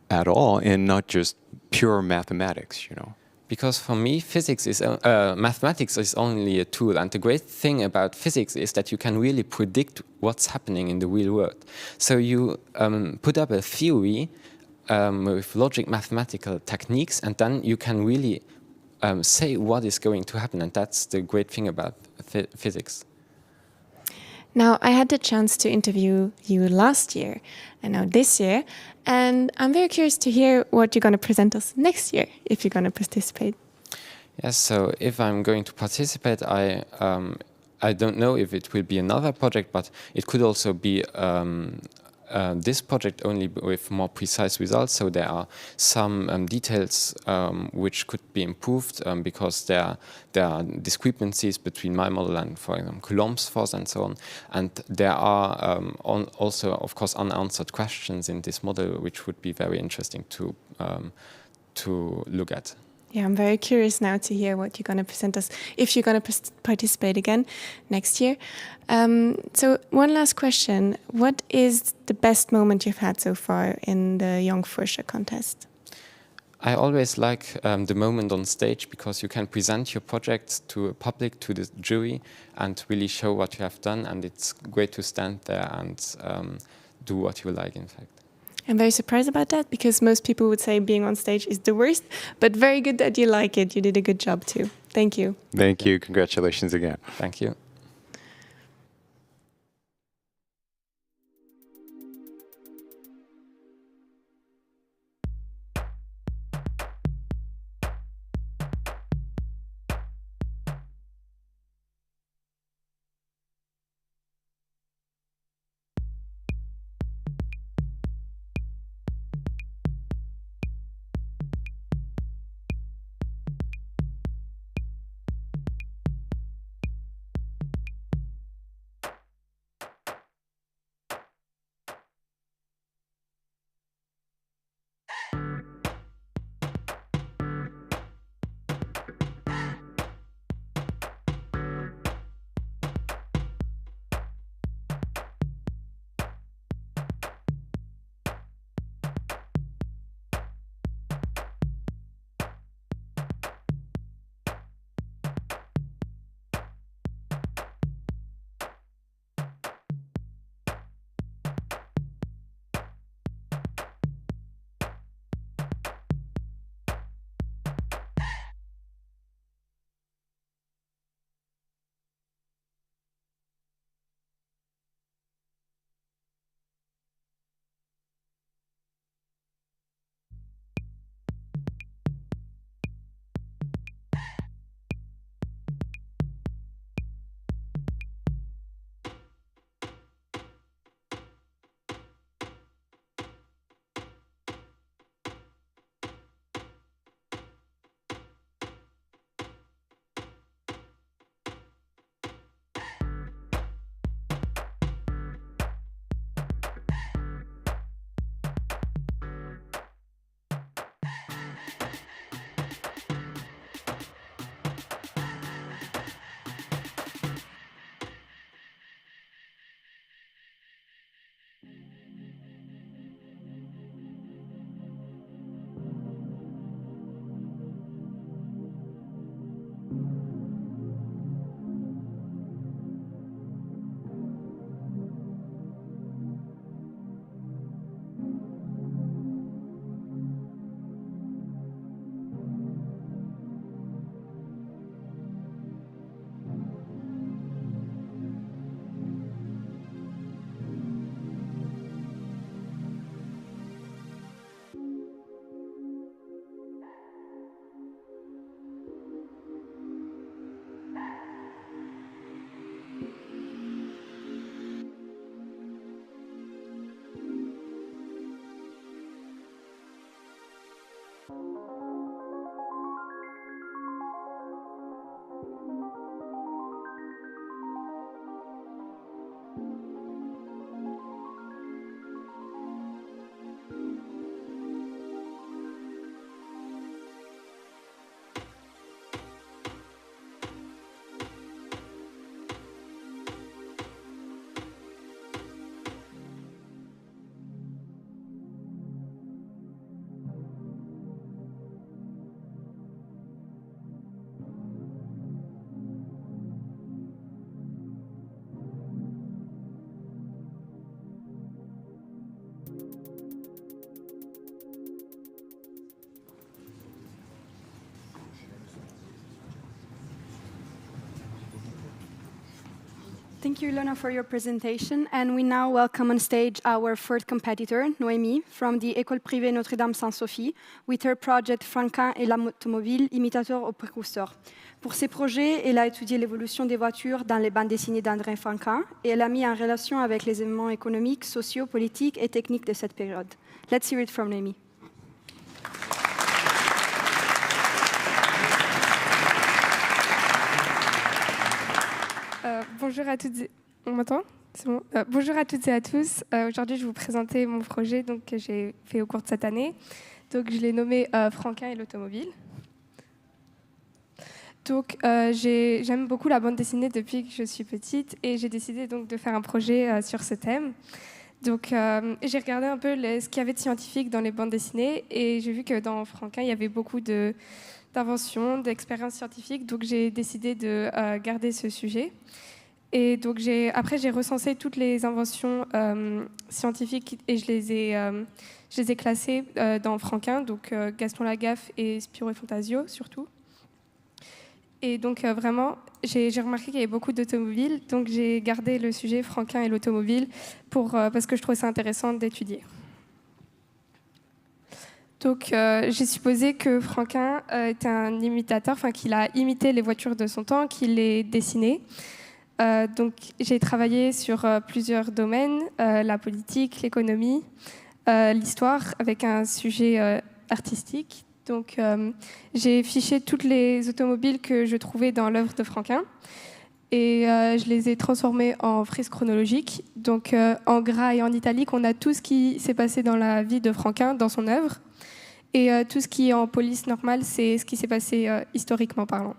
at all and not just pure mathematics, you know? Because for me, mathematics is only a tool. And the great thing about physics is that you can really predict what's happening in the real world. So you put up a theory with logic mathematical techniques, and then you can really say what is going to happen, and that's the great thing about physics. Now, I had the chance to interview you last year and now this year, and I'm very curious to hear what you're going to present us next year, if you're going to participate. Yes, so if I'm going to participate, I don't know if it will be another project, but it could also be this project only with more precise results. So there are some details which could be improved because there are discrepancies between my model and, for example, Coulomb's force and so on. And there are also, of course, unanswered questions in this model, which would be very interesting to look at. Yeah, I'm very curious now to hear what you're going to present us, if you're going to participate again next year. So one last question. What is the best moment you've had so far in the Jonk Fuerscher contest? I always like the moment on stage because you can present your project to a public, to the jury, and really show what you have done. And it's great to stand there and do what you like, in fact. I'm very surprised about that because most people would say being on stage is the worst, but very good that you like it. You did a good job too. Thank you. Thank you. Congratulations again. Thank you. Thank you, Ilona, for your presentation. And we now welcome on stage our third competitor, Noémie, from the École privée Notre-Dame Sainte-Sophie, with her project Franquin et l'automobile, imitateur au précurseur. Pour ses projets, elle a étudié l'évolution des voitures dans les bandes dessinées d'André Franquin et elle a mis en relation avec les événements économiques, sociaux, politiques et techniques de cette période. Let's hear it from Noémie. Bonjour à toutes et... On m'entend ? C'est bon. Bonjour à toutes et à tous. Aujourd'hui, je vais vous présenter mon projet que j'ai fait au cours de cette année. Donc, je l'ai nommé Franquin et l'automobile. Donc, j'aime beaucoup la bande dessinée depuis que je suis petite et j'ai décidé donc de faire un projet sur ce thème. Donc, j'ai regardé un peu ce qu'il y avait de scientifique dans les bandes dessinées et j'ai vu que dans Franquin, il y avait beaucoup d'inventions, d'expériences scientifiques. Donc, j'ai décidé de garder ce sujet. Et donc, après, j'ai recensé toutes les inventions scientifiques et je les ai classées dans Franquin, donc Gaston Lagaffe et Spirou et Fantasio surtout. Et donc, vraiment, j'ai remarqué qu'il y avait beaucoup d'automobiles, donc j'ai gardé le sujet Franquin et l'automobile parce que je trouvais ça intéressant d'étudier. Donc, j'ai supposé que Franquin était un imitateur, enfin qu'il a imité les voitures de son temps, qu'il les dessinait. Donc, j'ai travaillé sur plusieurs domaines, la politique, l'économie, l'histoire, avec un sujet artistique. Donc, j'ai fiché toutes les automobiles que je trouvais dans l'œuvre de Franquin et je les ai transformées en frises chronologiques. Donc, en gras et en italique, on a tout ce qui s'est passé dans la vie de Franquin, dans son œuvre. Et tout ce qui est en police normale, c'est ce qui s'est passé historiquement parlant.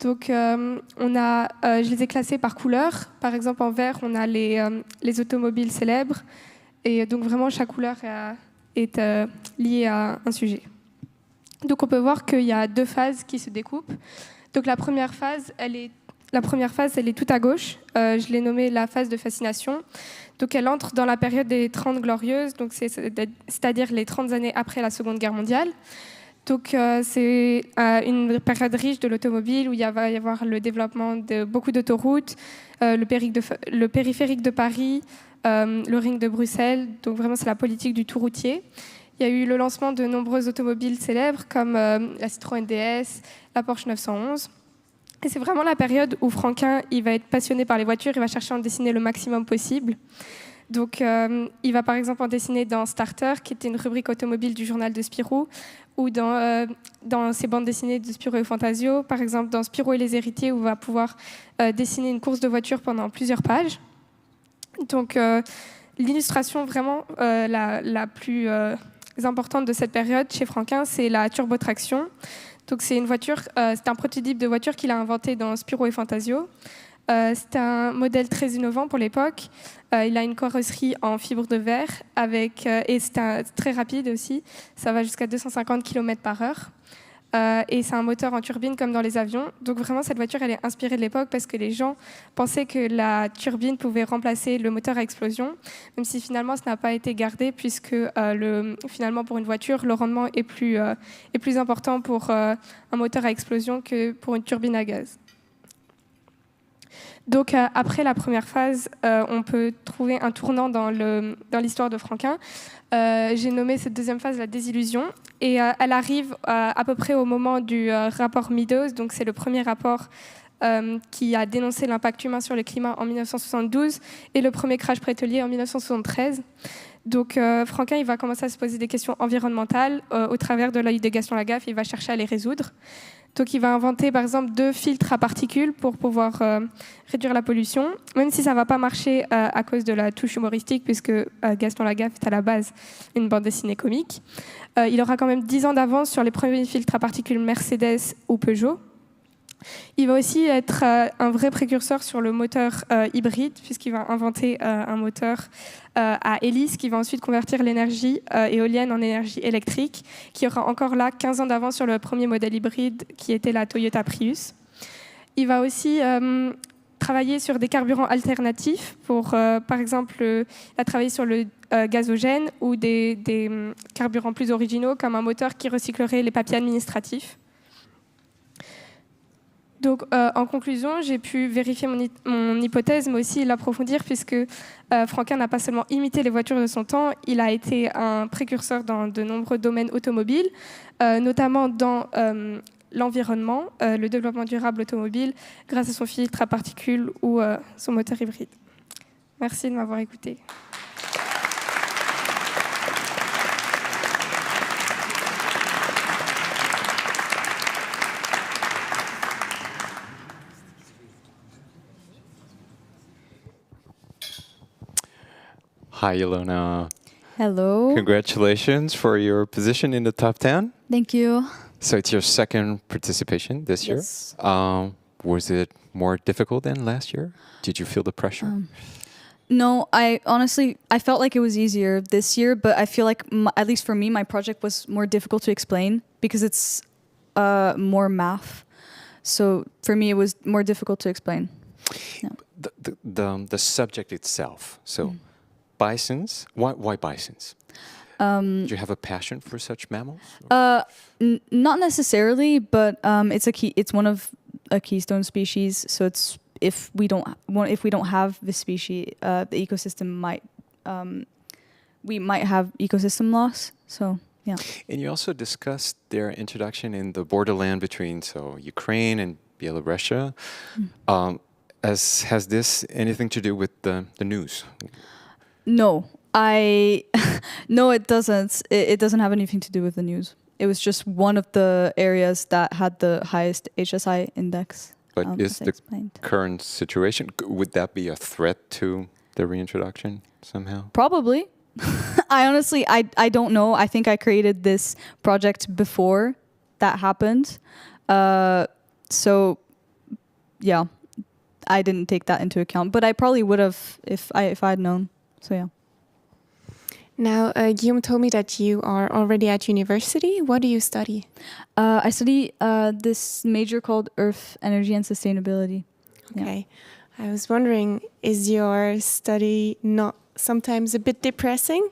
Donc, je les ai classés par couleur. Par exemple, en vert, on a les automobiles célèbres. Et donc, vraiment, chaque couleur est liée à un sujet. Donc, on peut voir qu'il y a deux phases qui se découpent. Donc, la première phase, elle est tout à gauche. Je l'ai nommée la phase de fascination. Donc, elle entre dans la période des 30 glorieuses, donc c'est-à-dire les 30 années après la Seconde Guerre mondiale. Donc, c'est une période riche de l'automobile où il va y avoir le développement de beaucoup d'autoroutes, le périphérique de Paris, le ring de Bruxelles. Donc, vraiment, c'est la politique du tout routier. Il y a eu le lancement de nombreuses automobiles célèbres comme la Citroën DS, la Porsche 911. Et c'est vraiment la période où Franquin il va être passionné par les voitures, il va chercher à en dessiner le maximum possible. Donc, il va par exemple en dessiner dans Starter, qui était une rubrique automobile du journal de Spirou, ou dans ses bandes dessinées de Spirou et Fantasio, par exemple dans Spirou et les héritiers, où on va pouvoir dessiner une course de voiture pendant plusieurs pages. Donc, l'illustration vraiment la plus importante de cette période chez Franquin, c'est la turbotraction. Donc, c'est une voiture, c'est un prototype de voiture qu'il a inventé dans Spirou et Fantasio. C'est un modèle très innovant pour l'époque. Il a une carrosserie en fibre de verre et c'est très rapide aussi. Ça va jusqu'à 250 km/h. Et c'est un moteur en turbine comme dans les avions. Donc vraiment, cette voiture, elle est inspirée de l'époque parce que les gens pensaient que la turbine pouvait remplacer le moteur à explosion, même si finalement, ça n'a pas été gardé puisque finalement, pour une voiture, le rendement est plus important pour un moteur à explosion que pour une turbine à gaz. Donc, après la première phase, on peut trouver un tournant dans l'histoire de Franquin. J'ai nommé cette deuxième phase la désillusion. Et elle arrive à peu près au moment du rapport Meadows. Donc, c'est le premier rapport qui a dénoncé l'impact humain sur le climat en 1972 et le premier crash pétrolier en 1973. Donc, Franquin il va commencer à se poser des questions environnementales au travers de l'œil de Gaston Lagaffe. Il va chercher à les résoudre. Donc, il va inventer, par exemple, 2 filtres à particules pour pouvoir réduire la pollution, même si ça ne va pas marcher à cause de la touche humoristique, puisque Gaston Lagaffe est à la base une bande dessinée comique. Il aura quand même 10 ans d'avance sur les premiers filtres à particules Mercedes ou Peugeot. Il va aussi être un vrai précurseur sur le moteur hybride, puisqu'il va inventer un moteur à hélice qui va ensuite convertir l'énergie éolienne en énergie électrique, qui aura encore là 15 ans d'avance sur le premier modèle hybride qui était la Toyota Prius. Il va aussi travailler sur des carburants alternatifs pour, par exemple, il a travaillé sur le gazogène ou des carburants plus originaux comme un moteur qui recyclerait les papiers administratifs. Donc, en conclusion, j'ai pu vérifier mon hypothèse, mais aussi l'approfondir, puisque Franquin n'a pas seulement imité les voitures de son temps, il a été un précurseur dans de nombreux domaines automobiles, notamment dans l'environnement, le développement durable automobile, grâce à son filtre à particules ou son moteur hybride. Merci de m'avoir écouté. Hi, Ilona. Hello. Congratulations for your position in the top 10. Thank you. So it's your second participation this Yes. year. Was it more difficult than last year? Did you feel the pressure? No, I felt like it was easier this year, but I feel like, at least for me, my project was more difficult to explain because it's more math. So for me, it was more difficult to explain. Yeah. The subject itself. So bisons, why bisons? Do you have a passion for such mammals? Not necessarily, but it's one of a keystone species. So it's if we don't have this species, the ecosystem we might have ecosystem loss. So yeah. And you also discussed their introduction in the borderland between Ukraine and Belarus. Has this anything to do with the news? No, no, it doesn't. It doesn't have anything to do with the news. It was just one of the areas that had the highest HSI index. But is the current situation, would that be a threat to the reintroduction somehow? Probably. I honestly, I don't know. I think I created this project before that happened. So, yeah, I didn't take that into account. But I probably would have if I had known. So, yeah. Now, Guillaume told me that you are already at university. What do you study? I study this major called Earth, Energy and Sustainability. Okay. Yeah. I was wondering, is your study not sometimes a bit depressing?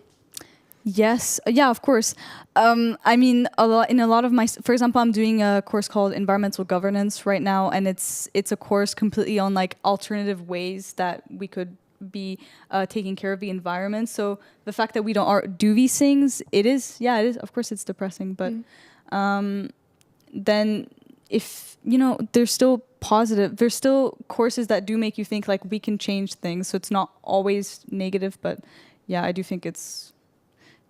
Yes. Yeah, of course. I mean, in a lot of my... For example, I'm doing a course called Environmental Governance right now, and it's a course completely on like alternative ways that we could be taking care of the environment. So the fact that we don't do these things, it is, of course it's depressing, but then if, there's still positive, there's still courses that do make you think like we can change things. So it's not always negative, but yeah, I do think it's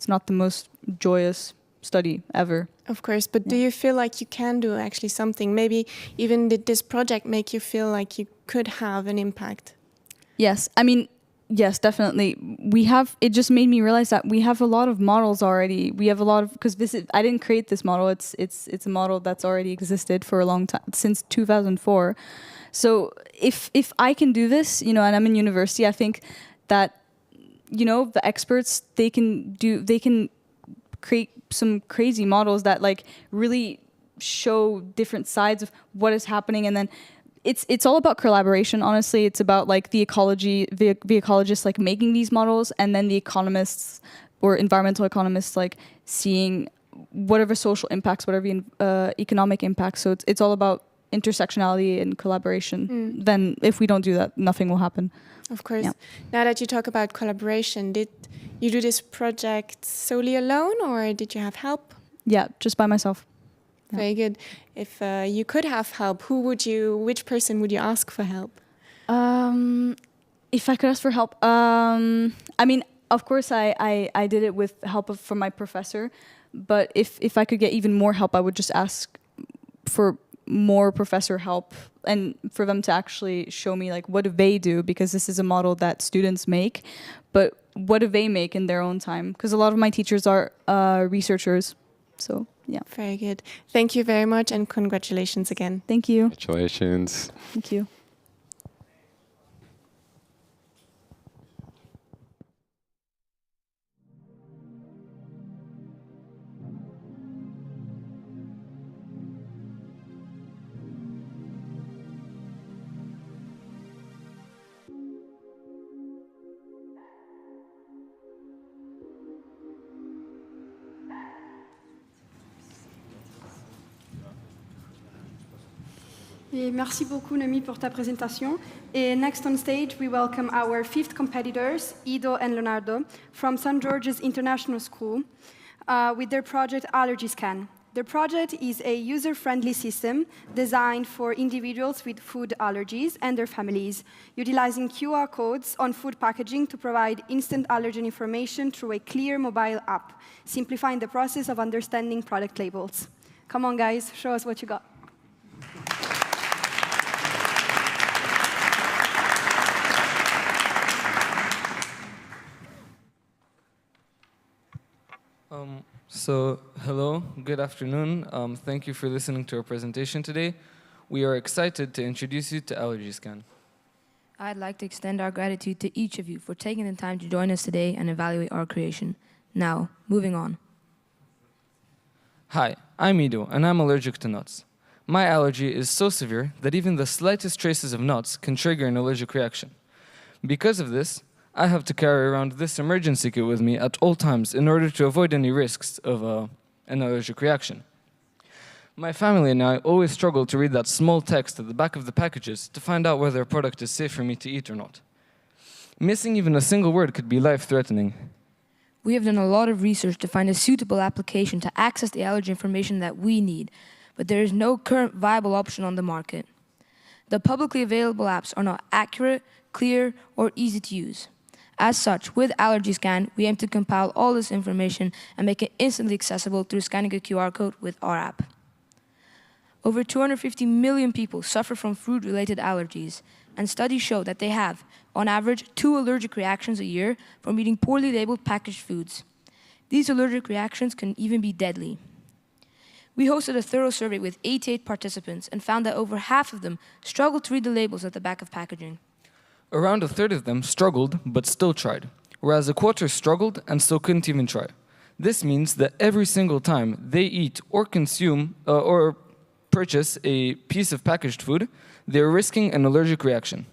not the most joyous study ever. Of course, but do you feel like you can do actually something? Maybe even did this project make you feel like you could have an impact? Yes, I mean, yes, definitely. It just made me realize that we have a lot of models already. We have a lot of, because I didn't create this model. It's a model that's already existed for a long time, since 2004. So if I can do this, and I'm in university, I think that, the experts, they can create some crazy models that like really show different sides of what is happening, and then it's all about collaboration. Honestly, it's about like the ecologists like making these models, and then the economists or environmental economists like seeing whatever social impacts, whatever economic impacts. So it's all about intersectionality and collaboration. Then if we don't do that, nothing will happen. Of course. Yeah. Now that you talk about collaboration, did you do this project solely alone, or did you have help? Yeah, just by myself. Yeah. Very good. If you could have help, which person would you ask for help? If I could ask for help, I mean, of course, I did it with help from my professor. But if I could get even more help, I would just ask for more professor help and for them to actually show me like what do they do, because this is a model that students make, but what do they make in their own time? Because a lot of my teachers are researchers. So, yeah. Very good. Thank you very much, and congratulations again. Thank you. Congratulations. Thank you. Et merci beaucoup, Noémie, pour ta présentation. Et next on stage, we welcome our 5th competitors, Ido and Leonardo, from St. George's International School, with their project Allergy Scan. Their project is a user-friendly system designed for individuals with food allergies and their families, utilizing QR codes on food packaging to provide instant allergen information through a clear mobile app, simplifying the process of understanding product labels. Come on, guys, show us what you got. Hello, good afternoon. Thank you for listening to our presentation today. We are excited to introduce you to Allergy Scan. I'd like to extend our gratitude to each of you for taking the time to join us today and evaluate our creation. Now, moving on. Hi, I'm Ido, and I'm allergic to nuts. My allergy is so severe that even the slightest traces of nuts can trigger an allergic reaction. Because of this, I have to carry around this emergency kit with me at all times in order to avoid any risks of an allergic reaction. My family and I always struggle to read that small text at the back of the packages to find out whether a product is safe for me to eat or not. Missing even a single word could be life-threatening. We have done a lot of research to find a suitable application to access the allergy information that we need, but there is no current viable option on the market. The publicly available apps are not accurate, clear, or easy to use. As such, with Allergy Scan, we aim to compile all this information and make it instantly accessible through scanning a QR code with our app. Over 250 million people suffer from food-related allergies, and studies show that they have, on average, 2 allergic reactions a year from eating poorly labeled packaged foods. These allergic reactions can even be deadly. We hosted a thorough survey with 88 participants and found that over half of them struggled to read the labels at the back of packaging. Around a third of them struggled, but still tried, whereas a quarter struggled and still couldn't even try. This means that every single time they eat or consume or purchase a piece of packaged food, they're risking an allergic reaction.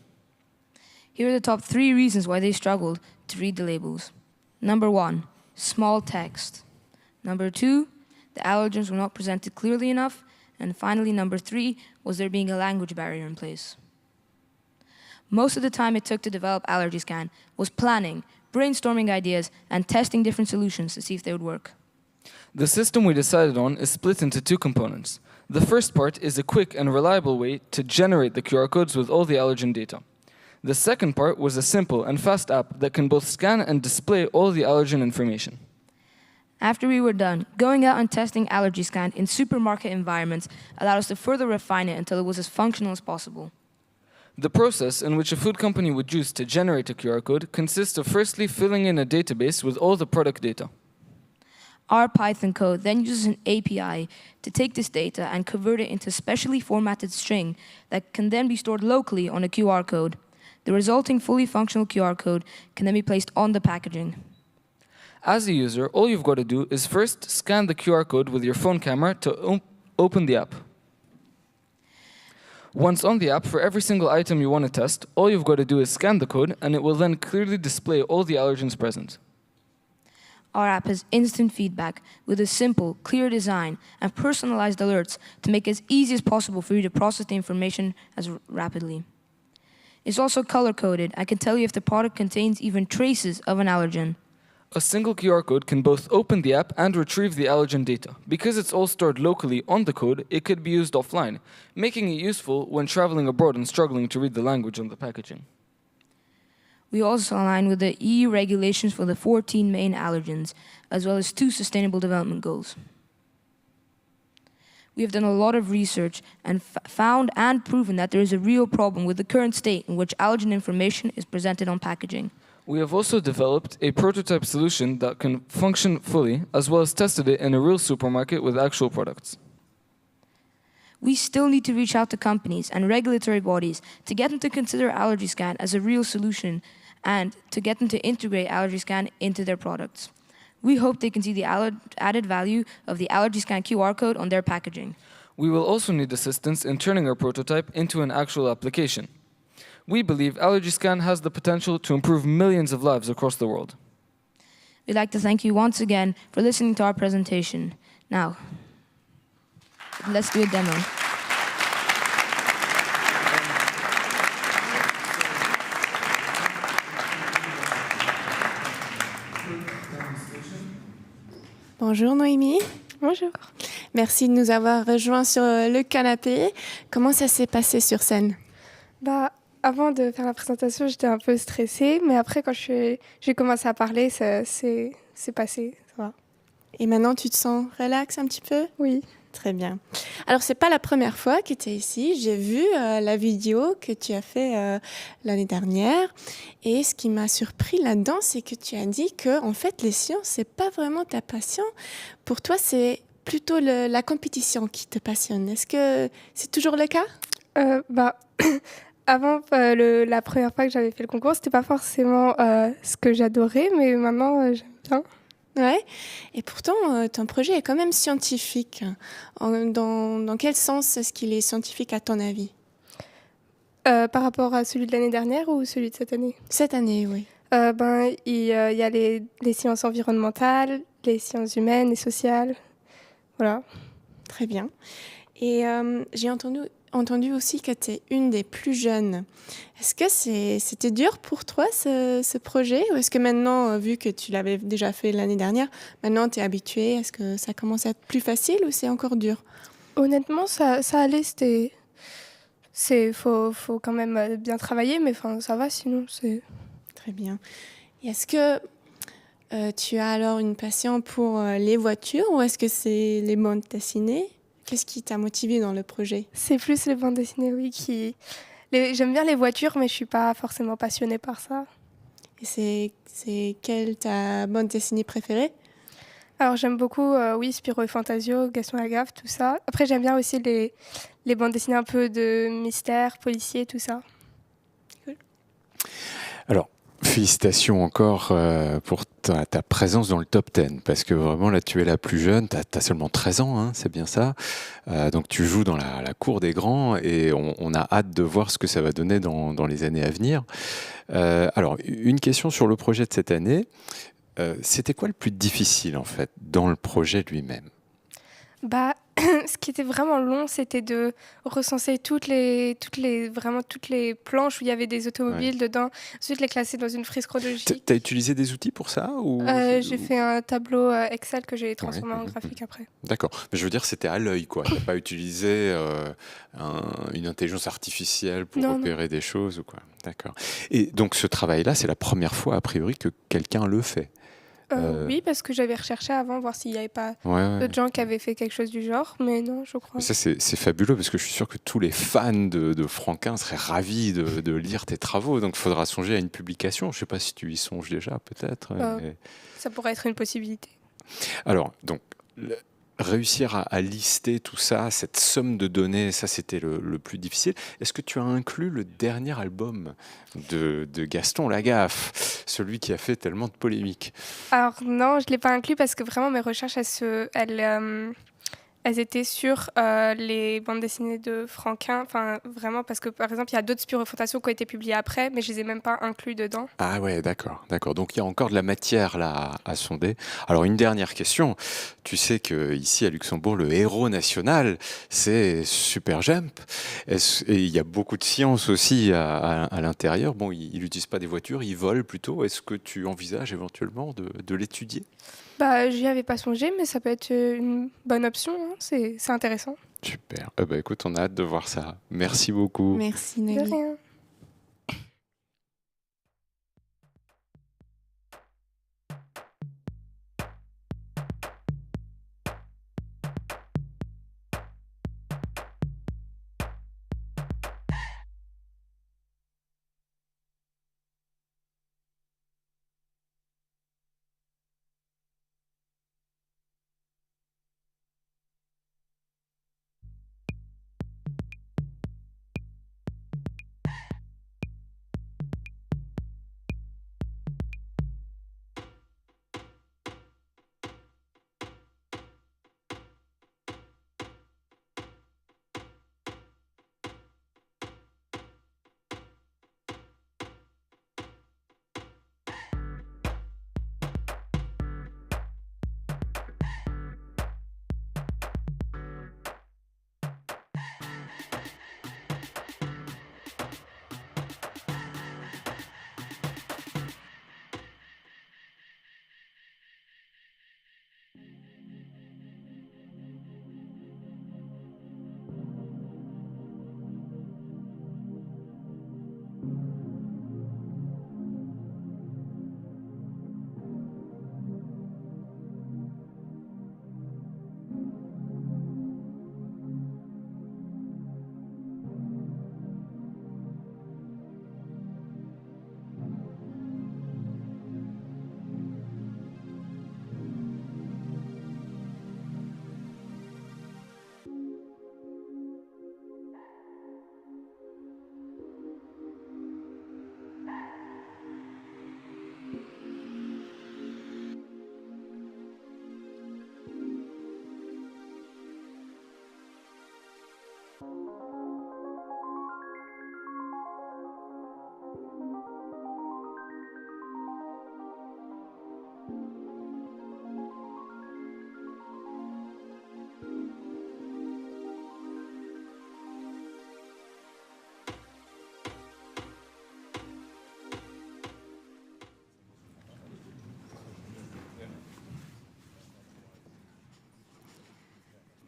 Here are the top 3 reasons why they struggled to read the labels. Number 1, small text. Number 2, the allergens were not presented clearly enough. And finally, number 3, was there being a language barrier in place. Most of the time it took to develop Allergy Scan was planning, brainstorming ideas, and testing different solutions to see if they would work. The system we decided on is split into 2 components. The first part is a quick and reliable way to generate the QR codes with all the allergen data. The second part was a simple and fast app that can both scan and display all the allergen information. After we were done, going out and testing Allergy Scan in supermarket environments allowed us to further refine it until it was as functional as possible. The process in which a food company would use to generate a QR code consists of firstly filling in a database with all the product data. Our Python code then uses an API to take this data and convert it into a specially formatted string that can then be stored locally on a QR code. The resulting fully functional QR code can then be placed on the packaging. As a user, all you've got to do is first scan the QR code with your phone camera to open the app. Once on the app, for every single item you want to test, all you've got to do is scan the code, and it will then clearly display all the allergens present. Our app has instant feedback with a simple, clear design and personalized alerts to make it as easy as possible for you to process the information as rapidly. It's also color-coded and can tell you if the product contains even traces of an allergen. A single QR code can both open the app and retrieve the allergen data. Because it's all stored locally on the code, it could be used offline, making it useful when traveling abroad and struggling to read the language on the packaging. We also align with the EU regulations for the 14 main allergens, as well as 2 sustainable development goals. We have done a lot of research and found and proven that there is a real problem with the current state in which allergen information is presented on packaging. We have also developed a prototype solution that can function fully, as well as tested it in a real supermarket with actual products. We still need to reach out to companies and regulatory bodies to get them to consider Allergy Scan as a real solution and to get them to integrate Allergy Scan into their products. We hope they can see the added value of the Allergy Scan QR code on their packaging. We will also need assistance in turning our prototype into an actual application. We believe Allergy Scan has the potential to improve millions of lives across the world. We'd like to thank you once again for listening to our presentation. Now, let's do a demo. Bonjour Noémie. Bonjour. Merci de nous avoir rejoints sur le canapé. Comment ça s'est passé sur scène? Avant de faire la présentation, j'étais un peu stressée, mais après, quand j'ai commencé à parler, c'est passé, ça va. Et maintenant, tu te sens relax un petit peu? Oui. Très bien. Alors, c'est pas la première fois que tu es ici. J'ai vu la vidéo que tu as fait l'année dernière. Et ce qui m'a surpris là-dedans, c'est que tu as dit que, en fait, les sciences, c'est pas vraiment ta passion. Pour toi, c'est plutôt la compétition qui te passionne. Est-ce que c'est toujours le cas? Avant, la première fois que j'avais fait le concours, c'était pas forcément ce que j'adorais, mais maintenant, j'aime bien. Ouais. Et pourtant, ton projet est quand même scientifique. Dans quel sens est-ce qu'il est scientifique à ton avis? Par rapport à celui de l'année dernière ou celui de cette année? Cette année, oui. Il y a les sciences environnementales, les sciences humaines et sociales. Voilà. Très bien. Et j'ai entendu aussi que tu es une des plus jeunes. Est-ce que c'était dur pour toi, ce projet? Ou est-ce que maintenant, vu que tu l'avais déjà fait l'année dernière, maintenant tu es habituée? Est-ce que ça commence à être plus facile ou c'est encore dur? Honnêtement, ça allait. Faut quand même bien travailler, mais ça va sinon. C'est très bien. Et est-ce que tu as alors une passion pour les voitures ou est-ce que c'est les bandes dessinées? Qu'est-ce qui t'a motivé dans le projet? C'est plus les bandes dessinées, oui. J'aime bien les voitures, mais je suis pas forcément passionnée par ça. Et c'est quelle ta bande dessinée préférée? Alors j'aime beaucoup, Spirou et Fantasio, Gaston Lagaffe, tout ça. Après j'aime bien aussi les bandes dessinées un peu de mystère, policier, tout ça. Cool. Alors, félicitations encore pour ta présence dans le top 10, parce que vraiment là tu es la plus jeune, tu as seulement 13 ans, hein, c'est bien ça. Donc tu joues dans la cour des grands et on a hâte de voir ce que ça va donner dans les années à venir. Alors, une question sur le projet de cette année. C'était quoi le plus difficile en fait dans le projet lui-même? Ce qui était vraiment long, c'était de recenser toutes les planches où il y avait des automobiles dedans, ensuite les classer dans une frise chronologique. T'as utilisé des outils pour ça ou... J'ai fait un tableau Excel que j'ai transformé en graphique après. D'accord, mais je veux dire c'était à l'œil quoi. T'as pas utilisé une intelligence artificielle pour repérer des choses ou quoi. D'accord. Et donc ce travail-là, c'est la première fois a priori que quelqu'un le fait. Oui, parce que j'avais recherché avant, voir s'il n'y avait pas d'autres gens qui avaient fait quelque chose du genre, mais non, je crois. Mais ça, c'est fabuleux, parce que je suis sûr que tous les fans de Franquin seraient ravis de lire tes travaux, donc il faudra songer à une publication. Je ne sais pas si tu y songes déjà, peut-être. Ça pourrait être une possibilité. Alors, donc, réussir à lister tout ça, cette somme de données, ça c'était le plus difficile. Est-ce que tu as inclus le dernier album de Gaston Lagaffe, celui qui a fait tellement de polémiques? Alors non, je ne l'ai pas inclus parce que vraiment mes recherches, elles étaient sur les bandes dessinées de Franquin, enfin vraiment parce que par exemple il y a d'autres Spirou et Fantasio qui ont été publiés après, mais je les ai même pas inclus dedans. Ah ouais, d'accord. Donc il y a encore de la matière là à sonder. Alors une dernière question. Tu sais que ici à Luxembourg, le héros national, c'est Super Jump. Et il y a beaucoup de science aussi à l'intérieur. Bon, il n'utilise pas des voitures, il vole plutôt. Est-ce que tu envisages éventuellement de l'étudier? J'y avais pas songé, mais ça peut être une bonne option, hein. C'est intéressant. Super. Écoute, on a hâte de voir ça. Merci beaucoup. Merci, De Nelly. rien.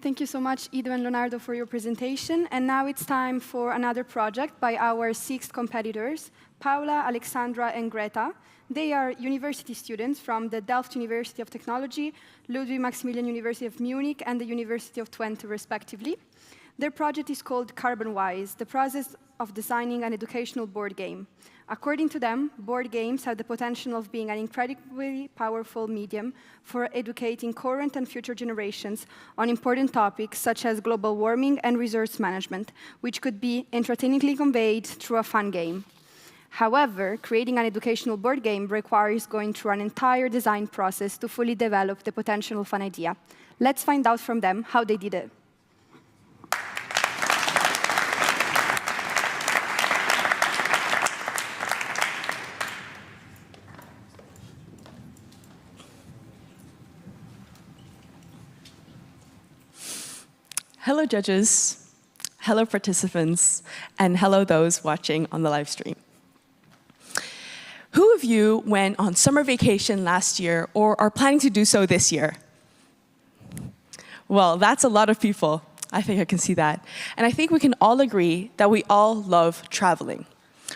Thank you so much, Ido and Leonardo, for your presentation. And now it's time for another project by our 6 competitors, Paula, Alexandra, and Greta. They are university students from the Delft University of Technology, Ludwig Maximilian University of Munich, and the University of Twente, respectively. Their project is called Carbon-Wise, the process of designing an educational board game. According to them, board games have the potential of being an incredibly powerful medium for educating current and future generations on important topics such as global warming and resource management, which could be entertainingly conveyed through a fun game. However, creating an educational board game requires going through an entire design process to fully develop the potential fun idea. Let's find out from them how they did it. Hello judges, hello participants, and hello those watching on the live stream. Who of you went on summer vacation last year or are planning to do so this year? Well, that's a lot of people. I think I can see that. And I think we can all agree that we all love traveling,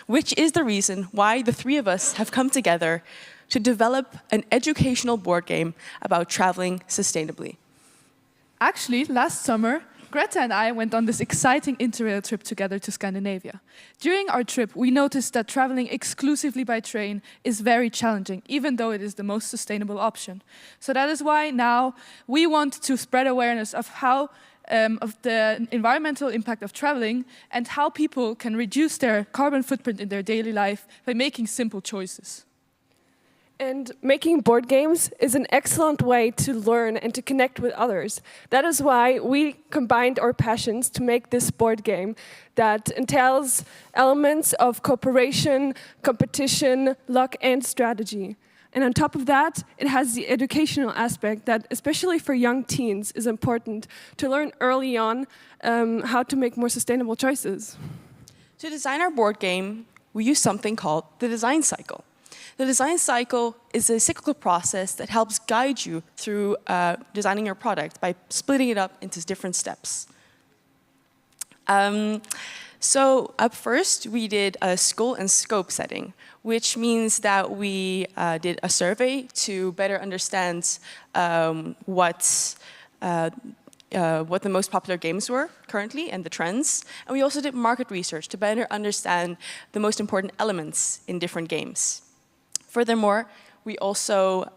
which is the reason why the 3 of us have come together to develop an educational board game about traveling sustainably. Actually, last summer, Greta and I went on this exciting interrail trip together to Scandinavia. During our trip, we noticed that traveling exclusively by train is very challenging, even though it is the most sustainable option. So that is why now we want to spread awareness of of the environmental impact of traveling and how people can reduce their carbon footprint in their daily life by making simple choices. And making board games is an excellent way to learn and to connect with others. That is why we combined our passions to make this board game that entails elements of cooperation, competition, luck, and strategy. And on top of that, it has the educational aspect that, especially for young teens, is important to learn early on how to make more sustainable choices. To design our board game, we use something called the design cycle. The design cycle is a cyclical process that helps guide you through designing your product by splitting it up into different steps. So up first, we did a goal and scope setting, which means that we did a survey to better understand what the most popular games were currently and the trends. And we also did market research to better understand the most important elements in different games. Furthermore, we also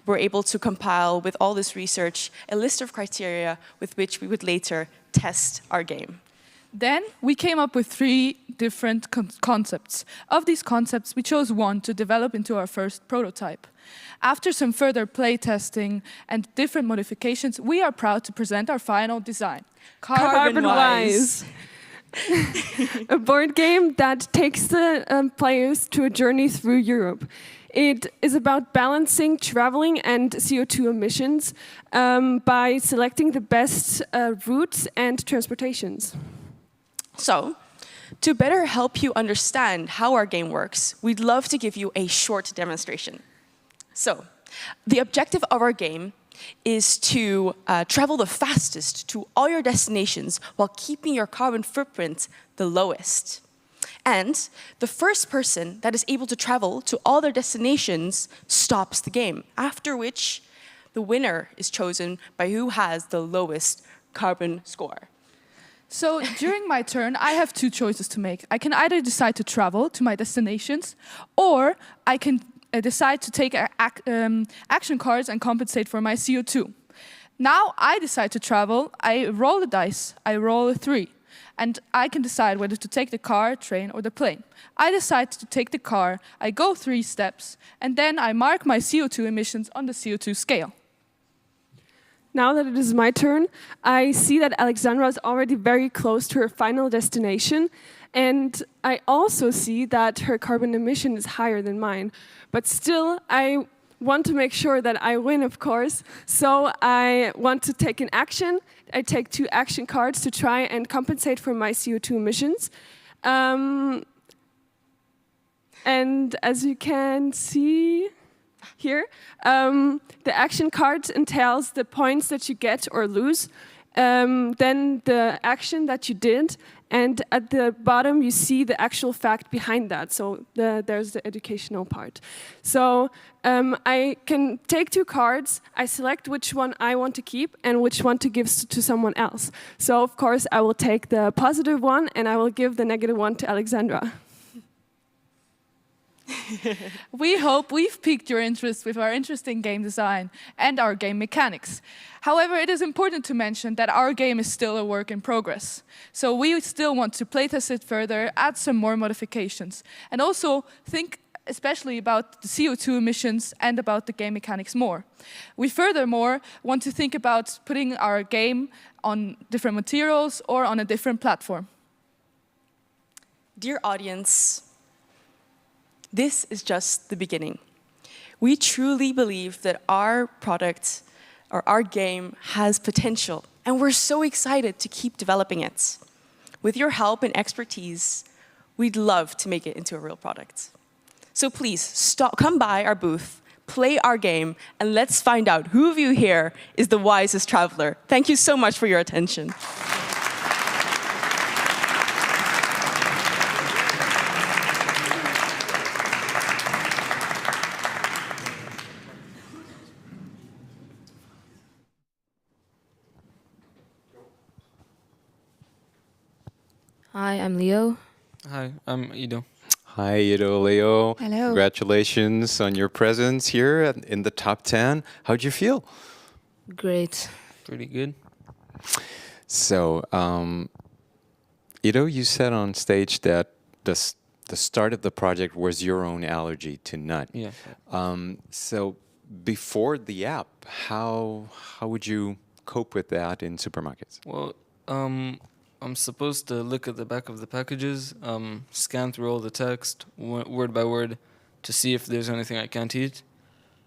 were able to compile, with all this research, a list of criteria with which we would later test our game. Then we came up with 3 different concepts. Of these concepts, we chose one to develop into our first prototype. After some further play testing and different modifications, we are proud to present our final design. Carbon-Wise. A board game that takes the players to a journey through Europe. It is about balancing traveling and CO2 emissions by selecting the best routes and transportations. So, to better help you understand how our game works, we'd love to give you a short demonstration. So, the objective of our game is to travel the fastest to all your destinations while keeping your carbon footprint the lowest. And the first person that is able to travel to all their destinations stops the game, after which the winner is chosen by who has the lowest carbon score. So during my turn, I have 2 choices to make. I can either decide to travel to my destinations, or I can decide to take action cards and compensate for my CO2. Now I decide to travel, I roll the dice, I roll a 3, and I can decide whether to take the car, train, or the plane. I decide to take the car, I go 3 steps, and then I mark my CO2 emissions on the CO2 scale. Now that it is my turn, I see that Alexandra is already very close to her final destination, and I also see that her carbon emission is higher than mine. But still, I want to make sure that I win, of course, so I want to take an action. I take 2 action cards to try and compensate for my CO2 emissions. And as you can see, here. The action card entails the points that you get or lose, then the action that you did, and at the bottom you see the actual fact behind that. So there's the educational part. So I can take 2 cards, I select which one I want to keep and which one to give to someone else. So of course I will take the positive one and I will give the negative one to Alexandra. We hope we've piqued your interest with our interesting game design and our game mechanics. However, it is important to mention that our game is still a work in progress. So we still want to playtest it further, add some more modifications, and also think especially about the CO2 emissions and about the game mechanics more. We furthermore want to think about putting our game on different materials or on a different platform. Dear audience, this is just the beginning. We truly believe that our product or our game has potential, and we're so excited to keep developing it. With your help and expertise, we'd love to make it into a real product. So please, come by our booth, play our game, and let's find out who of you here is the wisest traveler. Thank you so much for your attention. Hi, I'm Leo. Hi, I'm Ido. Hi, Ido, Leo. Hello. Congratulations on your presence here in the top 10. How'd you feel? Great. Pretty good. So, Ido, you said on stage that the start of the project was your own allergy to nut. Yeah. So, before the app, how would you cope with that in supermarkets? Well, I'm supposed to look at the back of the packages, scan through all the text, word by word, to see if there's anything I can't eat.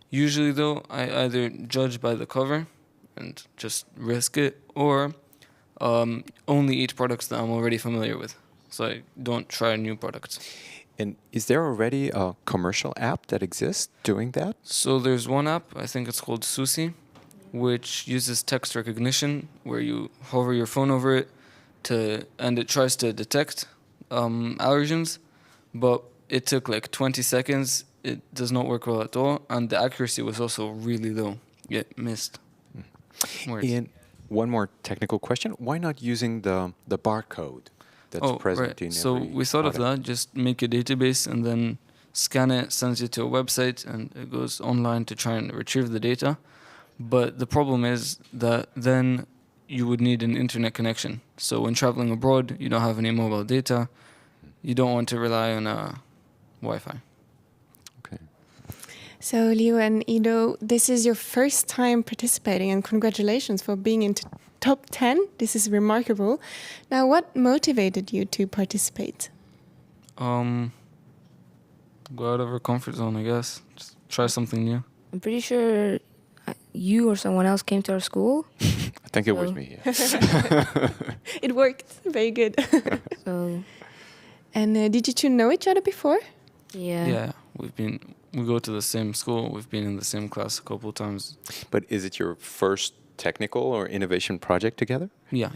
Usually, though, I either judge by the cover and just risk it, or only eat products that I'm already familiar with. So I don't try new products. And is there already a commercial app that exists doing that? So there's one app, I think it's called Susi, which uses text recognition, where you hover your phone over it, and it tries to detect allergens, but it took like 20 seconds. It does not work well at all, and the accuracy was also really low. It missed words. And one more technical question: why not using the barcode that's present in So every we thought of product? that, just make a database and then scan it, sends it to a website, and it goes online to try and retrieve the data. But the problem is that then you would need an internet connection. So when traveling abroad, you don't have any mobile data. You don't want to rely on Wi-Fi. Okay. So Leo and Ido, this is your first time participating, and congratulations for being into top 10. This is remarkable. Now, what motivated you to participate? Go out of our comfort zone, I guess. Just try something new. I'm pretty sure you or someone else came to our school. I think it was me. It worked. Very good. And did you two know each other before? Yeah. Yeah, we go to the same school. We've been in the same class a couple of times. But is it your first technical or innovation project together? Yeah.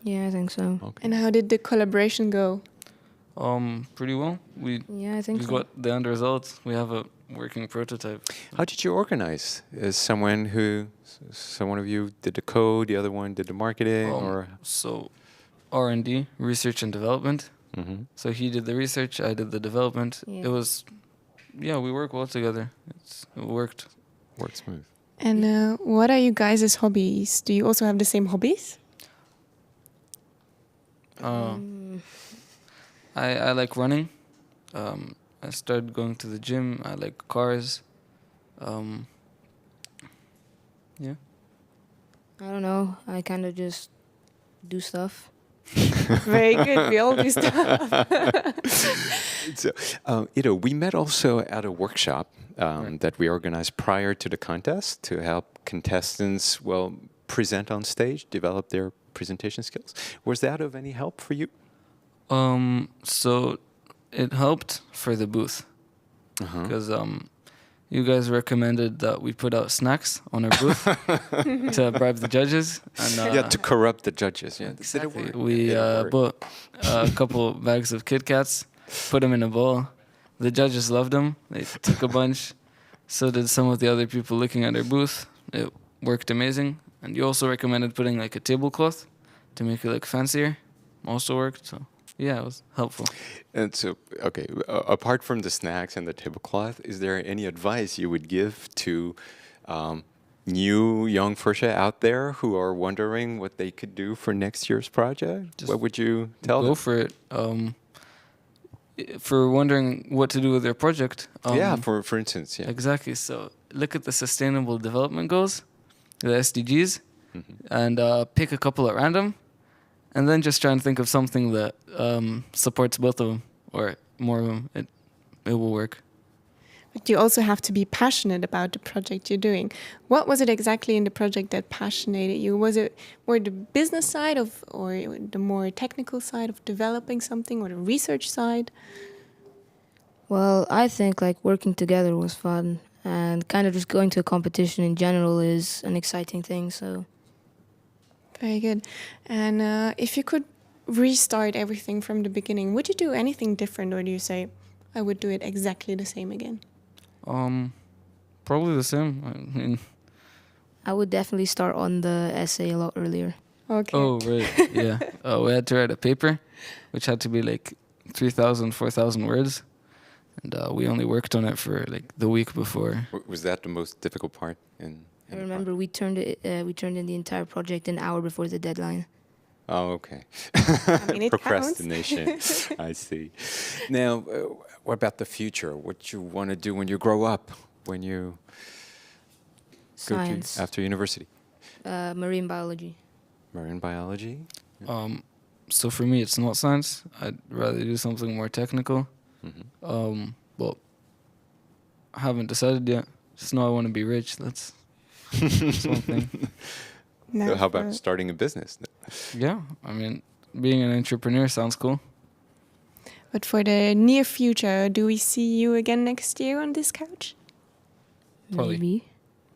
Yeah, I think so. Okay. And how did the collaboration go? Pretty well. I think we so. got the end results. We have a working prototype. How did you organize? Is someone of you did the code, the other one did the marketing, or? So, R&D, research and development. Mm-hmm. So he did the research, I did the development. Yeah. It was, we work well together. It worked. Worked smooth. And what are you guys' hobbies? Do you also have the same hobbies? I like running. I started going to the gym. I like cars. Yeah. I don't know. I kind of just do stuff. Very good. We all do stuff. So, Ido, we met also at a workshop that we organized prior to the contest to help contestants, present on stage, develop their presentation skills. Was that of any help for you? So it helped for the booth because you guys recommended that we put out snacks on our booth to bribe the judges. And, yeah, to corrupt the judges. Yeah, exactly. We bought a couple bags of Kit Kats, put them in a bowl. The judges loved them. They took a bunch. So did some of the other people looking at our booth. It worked amazing. And you also recommended putting like a tablecloth to make it look fancier. Also worked. So yeah, it was helpful. And so, okay, apart from the snacks and the tablecloth, is there any advice you would give to new young Fuerscher out there who are wondering what they could do for next year's project? What would you tell them? Go for it. For wondering what to do with their project. Yeah, for instance, yeah. Exactly. So look at the Sustainable Development Goals, the SDGs, and pick a couple at random, and then just try and think of something that supports both of them, or more of them. It will work. But you also have to be passionate about the project you're doing. What was it exactly in the project that passionated you? Was it more the business side of, or the more technical side of developing something, or the research side? Well, I think like working together was fun, and kind of just going to a competition in general is an exciting thing. So very good. And if you could restart everything from the beginning, would you do anything different, or do you say, I would do it exactly the same again? Probably the same. I mean, I would definitely start on the essay a lot earlier. Okay. Oh, right. Yeah. We had to write a paper, which had to be like 3,000, 4,000 words. And we only worked on it for like the week before. Was that the most difficult part? I remember we turned in the entire project an hour before the deadline. Oh, okay. I mean, it Procrastination. I see. Now, what about the future? What you want to do when you grow up? When you Science. go to after university? Marine biology. Marine biology? So for me, it's not science. I'd rather do something more technical. Well, I haven't decided yet. Just know I want to be rich. That's one thing. So how about starting a business? Yeah, I mean, being an entrepreneur sounds cool. But for the near future, do we see you again next year on this couch? Probably. Maybe.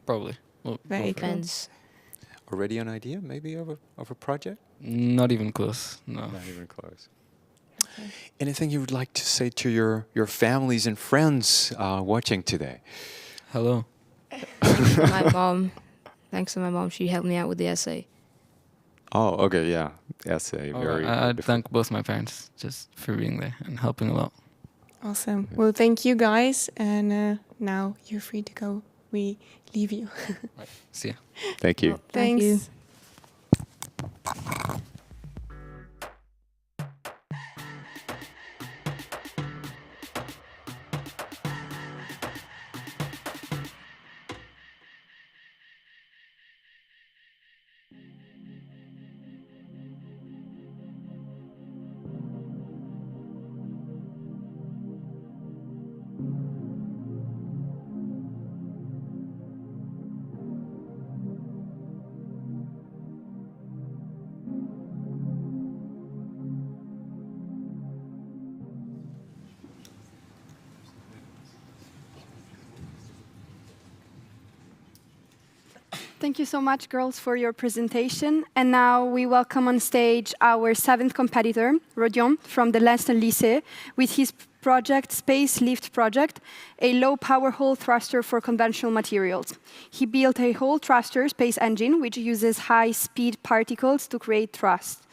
Probably. Well, Very cool. Depends. Already an idea, maybe, of a project? Not even close, no. Not even close. Okay. Anything you would like to say to your families and friends watching today? Hello. My mom. Thanks to my mom, she helped me out with the essay. Oh, okay, yeah. Essay, very... I'd thank both my parents just for being there and helping a lot. Awesome. Well, thank you guys. And now you're free to go. We leave you. Right. See ya. Thank you. Well, thanks. Thank you. Thank you so much, girls, for your presentation. And now we welcome on stage our 7th competitor, Rodion, from the Leston Lycée, with his project, Space Lift Project, a low-power Hall thruster for conventional materials. He built a Hall thruster space engine, which uses high-speed particles to create thrust.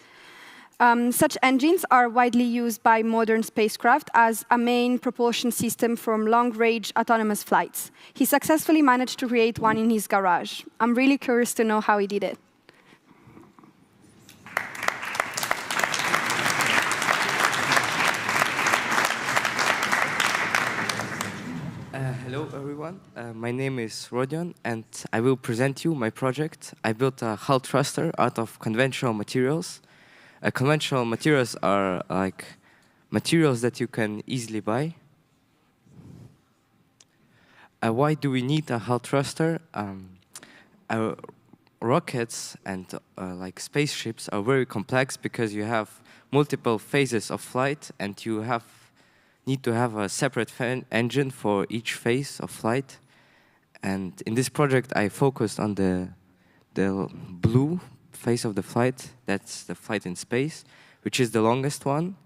Such engines are widely used by modern spacecraft as a main propulsion system from long-range autonomous flights. He successfully managed to create one in his garage. I'm really curious to know how he did it. Hello everyone, my name is Rodion and I will present you my project. I built a hull thruster out of conventional materials. Conventional materials are like materials that you can easily buy. Why do we need a hull thruster? Rockets and like spaceships are very complex because you have multiple phases of flight and you need to have a separate engine for each phase of flight. And in this project, I focused on the blue phase of the flight. That's the flight in space, which is the longest time,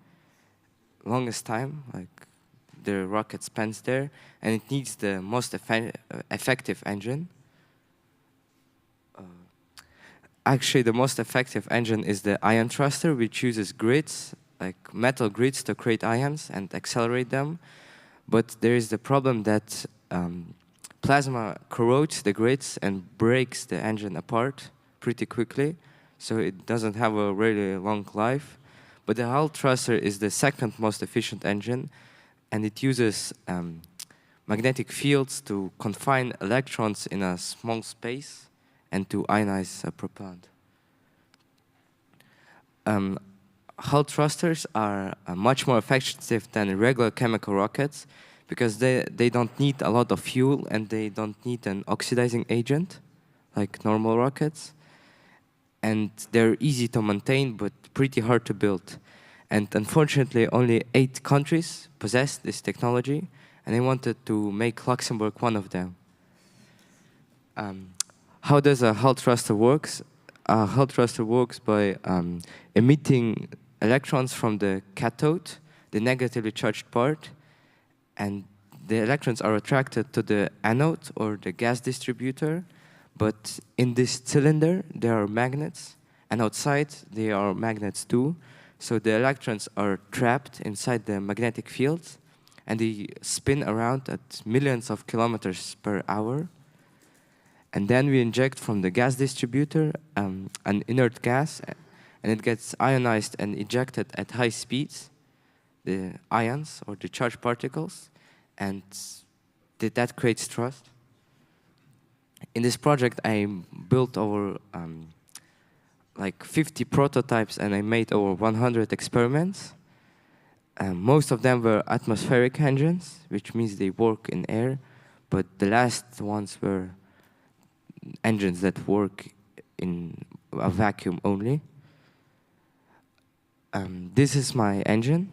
like the rocket spends there, and it needs the most effective engine. Actually, the most effective engine is the ion thruster, which uses grids, like metal grids, to create ions and accelerate them. But there is the problem that plasma corrodes the grids and breaks the engine apart pretty quickly, so it doesn't have a really long life. But the hull thruster is the second most efficient engine, and it uses magnetic fields to confine electrons in a small space and to ionize a propellant. Hull thrusters are much more effective than regular chemical rockets because they don't need a lot of fuel and they don't need an oxidizing agent like normal rockets. And they're easy to maintain but pretty hard to build. And unfortunately, only 8 countries possess this technology, and I wanted to make Luxembourg one of them. How does a hull thruster work? A hull thruster works by emitting electrons from the cathode, the negatively charged part, and the electrons are attracted to the anode or the gas distributor. But in this cylinder, there are magnets, and outside, there are magnets too. So the electrons are trapped inside the magnetic field, and they spin around at millions of kilometers per hour. And then we inject from the gas distributor an inert gas, and it gets ionized and ejected at high speeds, the ions or the charged particles, and that creates thrust. In this project, I built over like 50 prototypes, and I made over 100 experiments. Most of them were atmospheric engines, which means they work in air, but the last ones were engines that work in a vacuum only. This is my engine.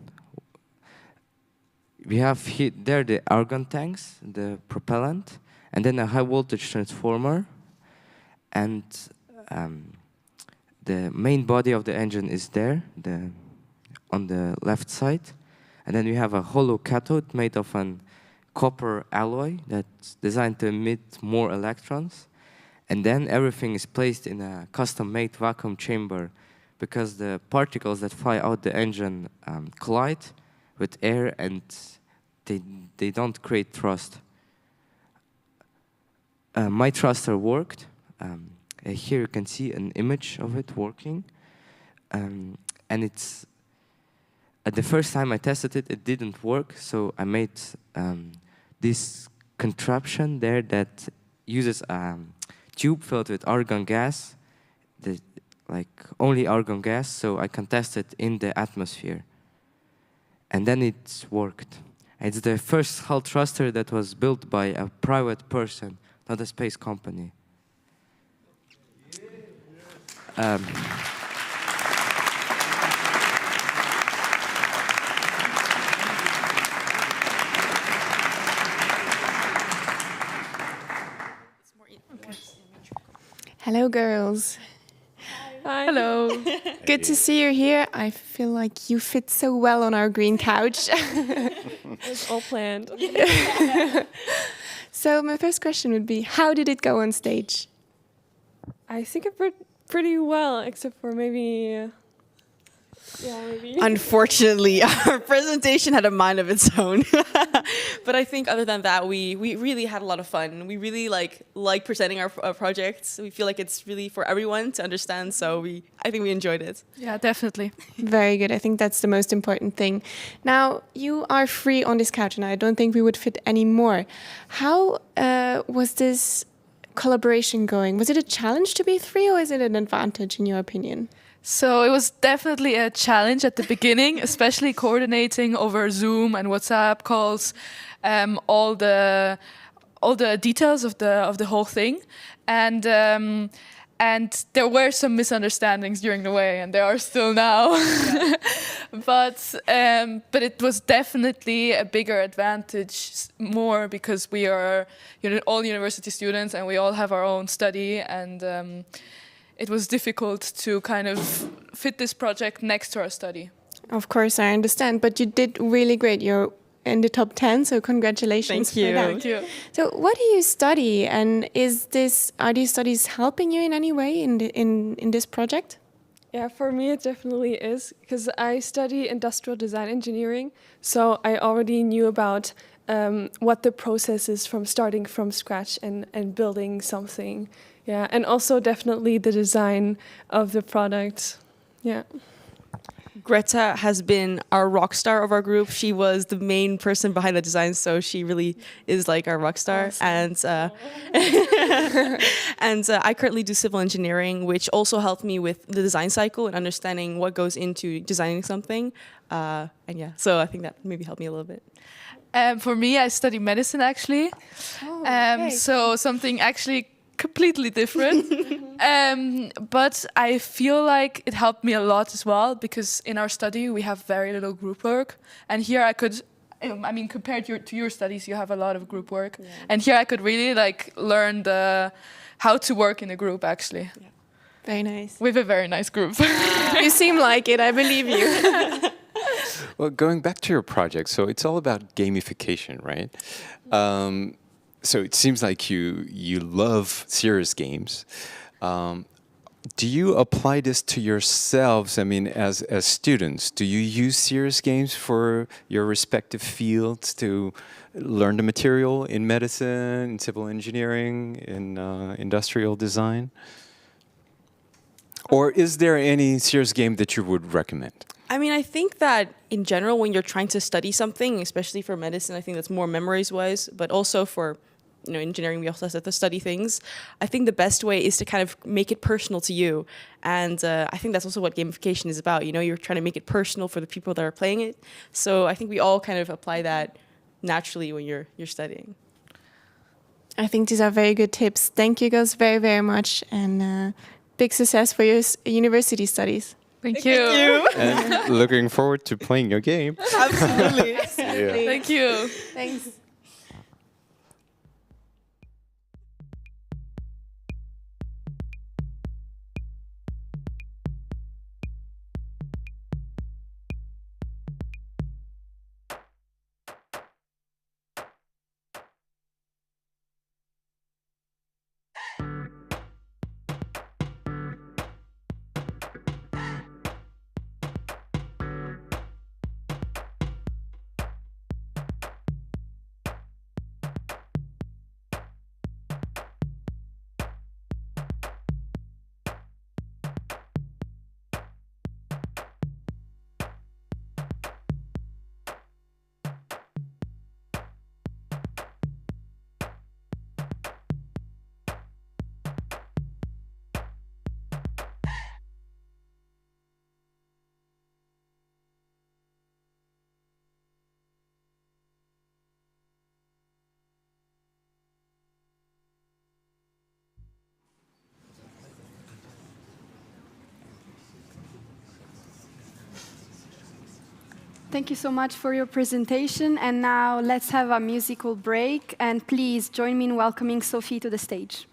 We have there the argon tanks, the propellant, and then a high voltage transformer. And the main body of the engine is there, on the left side. And then we have a hollow cathode made of an copper alloy that's designed to emit more electrons. And then everything is placed in a custom-made vacuum chamber because the particles that fly out the engine collide with air and they don't create thrust. My thruster worked. Here you can see an image of it working. And it's the first time I tested it, it didn't work. So I made this contraption there that uses tube filled with argon gas, like only argon gas, so I can test it in the atmosphere. And then it worked. It's the first hull thruster that was built by a private person, not a space company. Hello, girls. Hi. Hello. Good to see you here. I feel like you fit so well on our green couch. It's all planned. So my first question would be, how did it go on stage? I think it went pretty well, except for maybe... maybe. Unfortunately, our presentation had a mind of its own. But I think other than that, we really had a lot of fun. We really like presenting our projects. We feel like it's really for everyone to understand. So I think we enjoyed it. Yeah, definitely. Very good. I think that's the most important thing. Now, you are free on this couch, and I don't think we would fit any more. How was this collaboration going? Was it a challenge to be three, or is it an advantage in your opinion? So it was definitely a challenge at the beginning, especially coordinating over Zoom and WhatsApp calls, all the details of the whole thing, and there were some misunderstandings during the way, and there are still now. but it was definitely a bigger advantage more because we are all university students and we all have our own study, and it was difficult to kind of fit this project next to our study. Of course, I understand, but you did really great. You're in the top 10, so congratulations. Thank you. For that. Thank you. So what do you study, and are these studies helping you in any way in this project? Yeah, for me it definitely is, because I study industrial design engineering, so I already knew about what the process is from starting from scratch and building something. Yeah, and also definitely the design of the product. Yeah. Greta has been our rock star of our group. She was the main person behind the design, so she really is like our rock star. Awesome. And I currently do civil engineering, which also helped me with the design cycle and understanding what goes into designing something. And yeah, so I think that maybe helped me a little bit. For me, I study medicine actually. So something actually completely different. But I feel like it helped me a lot as well, because in our study we have very little group work, and here I could, compared to your studies, you have a lot of group work, and here I could really learn how to work in a group actually. Yeah. Very nice. With a very nice group. You seem like it, I believe you. Well, going back to your project, so it's all about gamification, right? So it seems like you love serious games. Do you apply this to yourselves? I mean, as students, do you use serious games for your respective fields to learn the material in medicine, in civil engineering, in industrial design? Or is there any serious game that you would recommend? I mean, I think that in general, when you're trying to study something, especially for medicine, I think that's more memories-wise, but also for engineering, we also have to study things. I think the best way is to kind of make it personal to you. And I think that's also what gamification is about. You're trying to make it personal for the people that are playing it. So I think we all kind of apply that naturally when you're studying. I think these are very good tips. Thank you guys very, very much. And big success for your university studies. Thank you. And looking forward to playing your game. Absolutely. Yeah. Thank you. Thanks. Thank you so much for your presentation. And now let's have a musical break. And please join me in welcoming Sophie to the stage.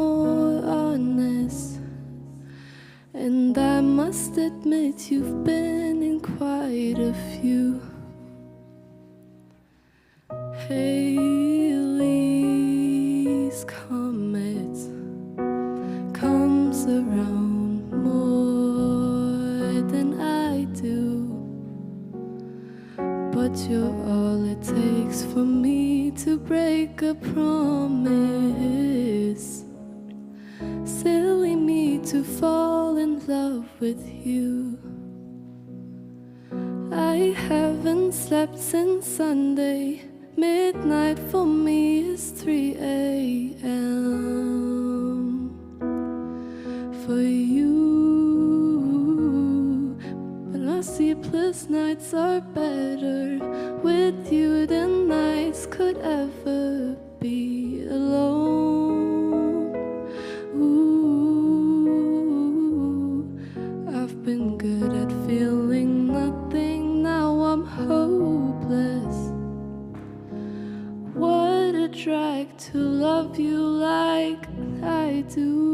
more honest. And I must admit you've been in quite a few. Halley's Comet comes around more than I do, but you're all it takes for me to break a promise. Silly me to fall in love with you. I haven't slept since Sunday. Midnight for me is 3 a.m. for you, but my sleepless nights are better with you than nights could ever be alone. Ooh, I've been good at feeling nothing, now I'm hopeless. What a drag to love you like I do.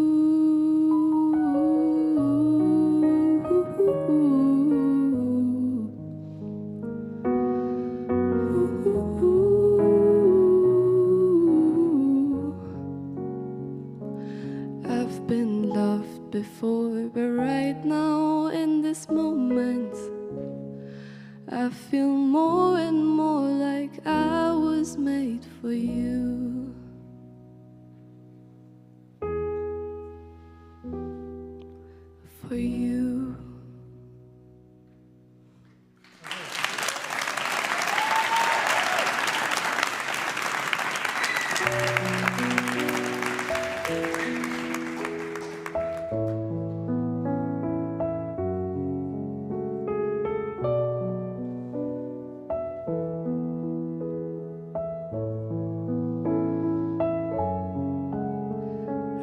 I've been loved before, but right now in this moment I feel more and more like I was made for you. For you.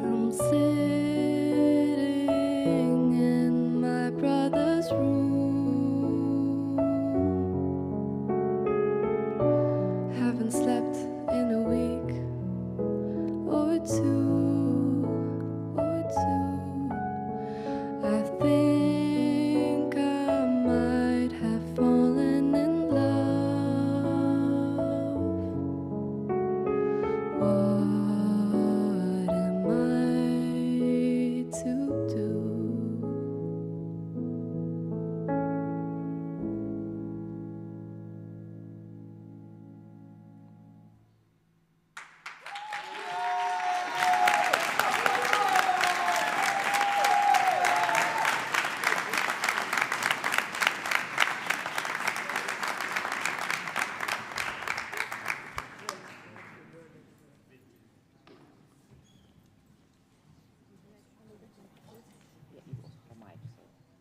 I'm sitting in my brother's room. Haven't slept in a week or two. I think I might have fallen in love. What am I to do?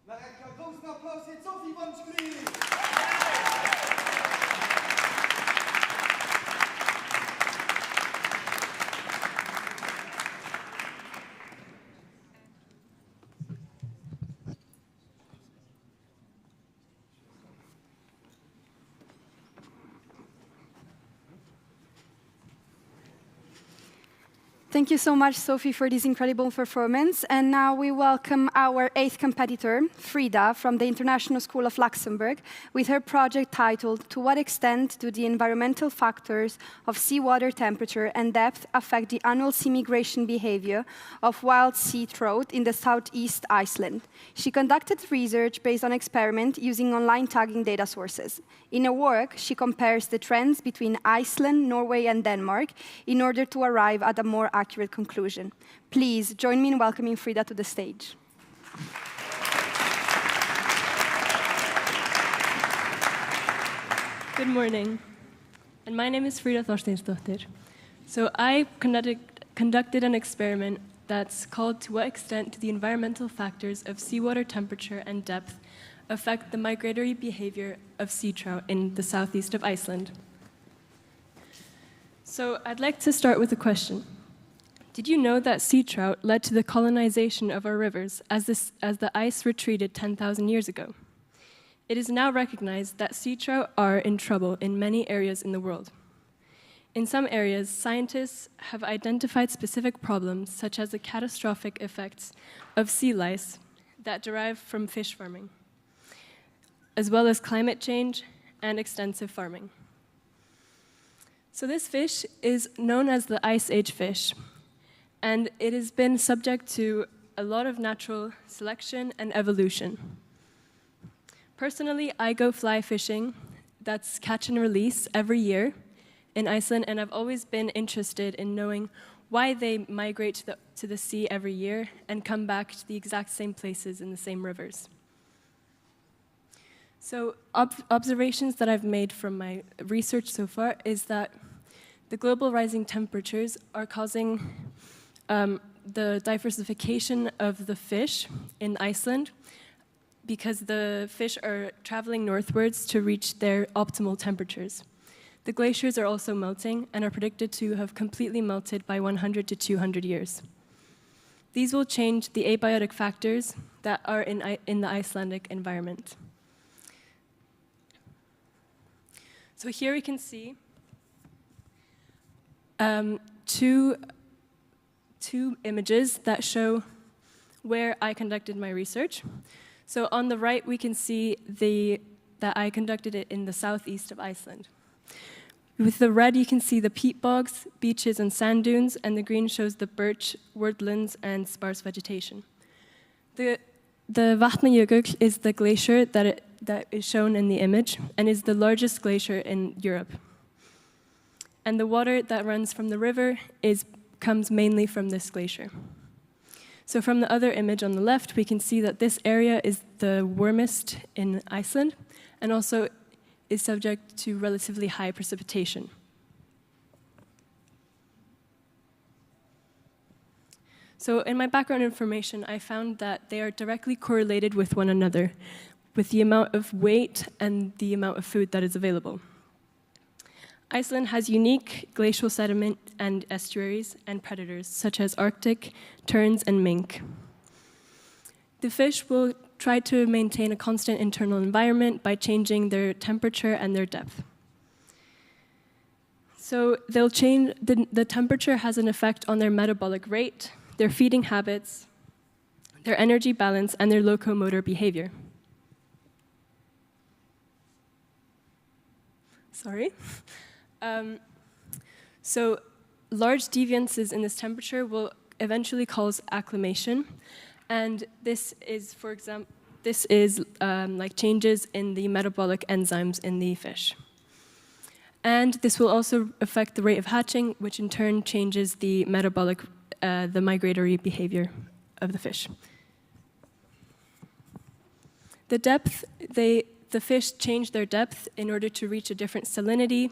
Mag ik een groot applaus voor Sophie van Schlier. Thank you so much, Sophie, for this incredible performance. And now we welcome our 8th competitor, Frida, from the International School of Luxembourg, with her project titled, "To what extent do the environmental factors of seawater temperature and depth affect the annual sea migration behavior of wild sea trout in the southeast Iceland?" She conducted research based on experiment using online tagging data sources. In her work, she compares the trends between Iceland, Norway, and Denmark in order to arrive at a more accurate conclusion. Please join me in welcoming Frida to the stage. Good morning, and my name is Frida Thorsteinsdottir. So I conducted an experiment that's called "To what extent do the environmental factors of seawater temperature and depth affect the migratory behavior of sea trout in the southeast of Iceland?" So I'd like to start with a question. Did you know that sea trout led to the colonization of our rivers as the ice retreated 10,000 years ago? It is now recognized that sea trout are in trouble in many areas in the world. In some areas, scientists have identified specific problems, such as the catastrophic effects of sea lice that derive from fish farming, as well as climate change and extensive farming. So this fish is known as the Ice Age fish, and it has been subject to a lot of natural selection and evolution. Personally, I go fly fishing, that's catch and release, every year in Iceland, and I've always been interested in knowing why they migrate to the sea every year and come back to the exact same places in the same rivers. So observations that I've made from my research so far is that the global rising temperatures are causing the diversification of the fish in Iceland, because the fish are traveling northwards to reach their optimal temperatures. The glaciers are also melting and are predicted to have completely melted by 100 to 200 years. These will change the abiotic factors that are in the Icelandic environment. So here we can see two images that show where I conducted my research. So on the right, we can see that I conducted it in the southeast of Iceland. With the red, you can see the peat bogs, beaches, and sand dunes, and the green shows the birch, woodlands, and sparse vegetation. The Vatnajökull is the glacier that is shown in the image, and is the largest glacier in Europe. And the water that runs from the river comes mainly from this glacier. So from the other image on the left, we can see that this area is the warmest in Iceland, and also is subject to relatively high precipitation. So in my background information, I found that they are directly correlated with one another, with the amount of weight and the amount of food that is available. Iceland has unique glacial sediment and estuaries and predators, such as Arctic terns and mink. The fish will try to maintain a constant internal environment by changing their temperature and their depth. So they'll change, the temperature has an effect on their metabolic rate, their feeding habits, their energy balance, and their locomotor behavior. Sorry. So large deviances in this temperature will eventually cause acclimation, and this is, for example, like changes in the metabolic enzymes in the fish. And this will also affect the rate of hatching, which in turn changes the metabolic, the migratory behavior of the fish. The depth, the fish change their depth in order to reach a different salinity,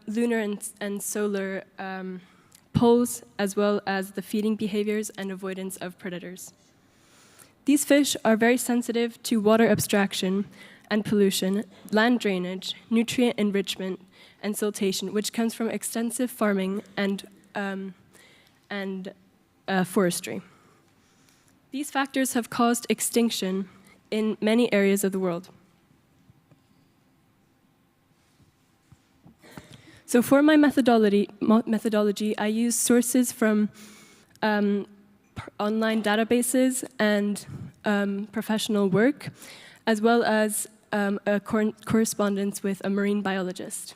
lunar and solar poles, as well as the feeding behaviors and avoidance of predators. These fish are very sensitive to water abstraction and pollution, land drainage, nutrient enrichment, and siltation, which comes from extensive farming and forestry. These factors have caused extinction in many areas of the world. So for my methodology, I use sources from online databases and professional work, as well as a correspondence with a marine biologist.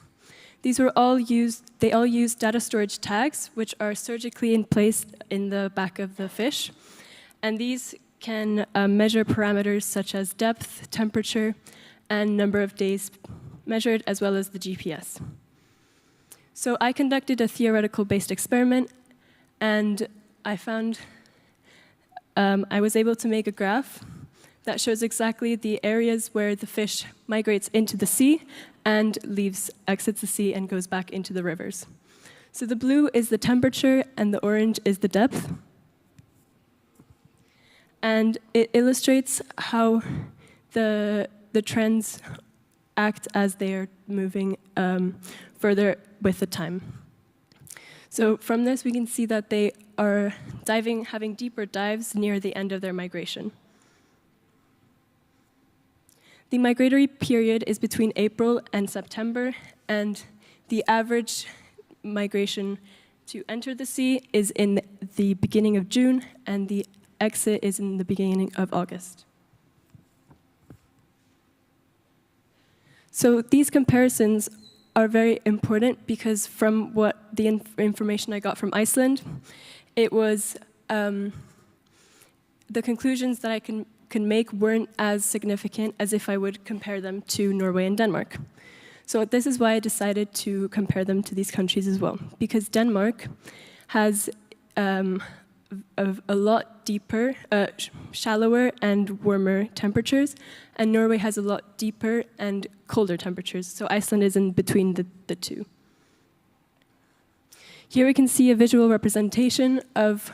They all use data storage tags, which are surgically placed in the back of the fish, and these can measure parameters such as depth, temperature, and number of days measured, as well as the GPS. So I conducted a theoretical-based experiment, and I found I was able to make a graph that shows exactly the areas where the fish migrates into the sea and exits the sea and goes back into the rivers. So the blue is the temperature and the orange is the depth. And it illustrates how the trends act as they are moving further with the time. So from this, we can see that they are having deeper dives near the end of their migration. The migratory period is between April and September, and the average migration to enter the sea is in the beginning of June, and the exit is in the beginning of August. So these comparisons are very important because from what the information I got from Iceland, it was the conclusions that I can make weren't as significant as if I would compare them to Norway and Denmark. So this is why I decided to compare them to these countries as well, because Denmark has a lot deeper, shallower and warmer temperatures, and Norway has a lot deeper and colder temperatures. So Iceland is in between the two. Here we can see a visual representation of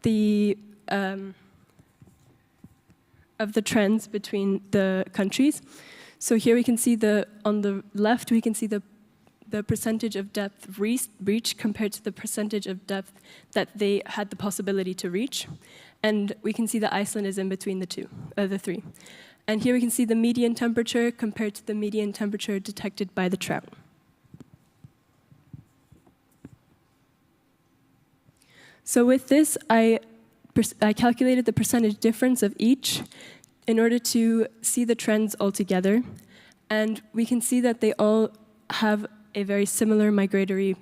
the trends between the countries. So here we can see on the left we can see the percentage of depth reached compared to the percentage of depth that they had the possibility to reach. And we can see that Iceland is in between the three. And here we can see the median temperature compared to the median temperature detected by the trout. So with this, I calculated the percentage difference of each in order to see the trends all together. And we can see that they all have a very similar migratory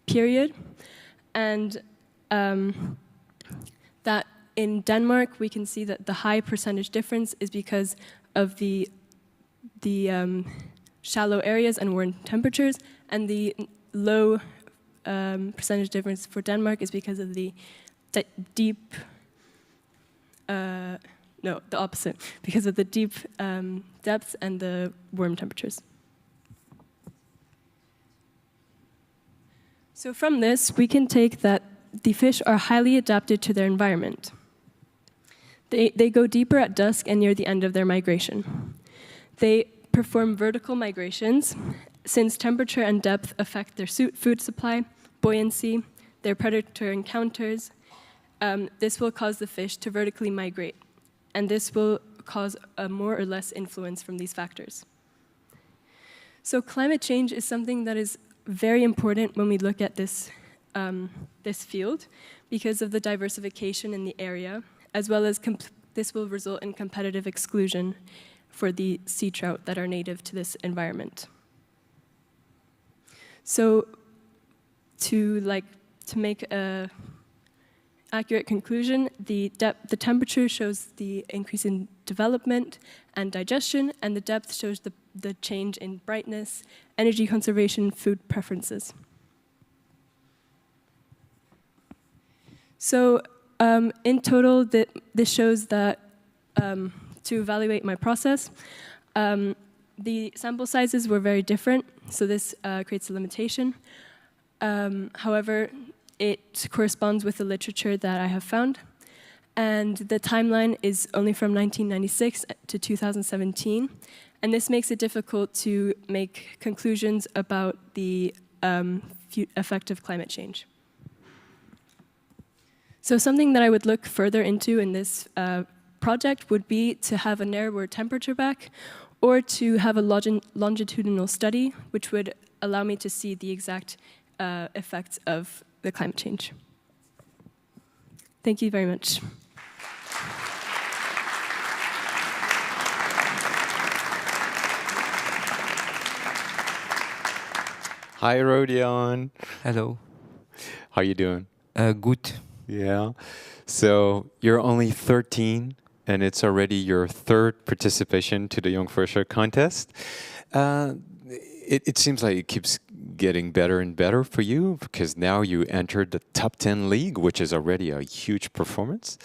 period. And that in Denmark, we can see that the high percentage difference is because of the shallow areas and warm temperatures, and the low percentage difference for Denmark is because of the deep, no, the opposite, because of the deep depths and the warm temperatures. So from this, we can take that the fish are highly adapted to their environment. They go deeper at dusk and near the end of their migration. They perform vertical migrations, since temperature and depth affect their food supply, buoyancy, their predator encounters. This will cause the fish to vertically migrate, and this will cause a more or less influence from these factors. So climate change is something that is very important when we look at this field, because of the diversification in the area, as well as this will result in competitive exclusion for the sea trout that are native to this environment. So to make a accurate conclusion, the temperature shows the increase in development and digestion, and the depth shows the change in brightness, energy conservation, food preferences. So in total, this shows that to evaluate my process, the sample sizes were very different, so this creates a limitation. However, it corresponds with the literature that I have found, and the timeline is only from 1996 to 2017, and this makes it difficult to make conclusions about the effect of climate change. So something that I would look further into in this project would be to have a narrower temperature back, or to have a longitudinal study, which would allow me to see the exact effects of the climate change. Thank you very much. Hi, Rodion. Hello. How you doing? Good. Yeah. So you're only 13, and it's already your third participation to the Jonk Fuerscher contest. It seems like it keeps getting better and better for you, because now you entered the top 10 league, which is already a huge performance.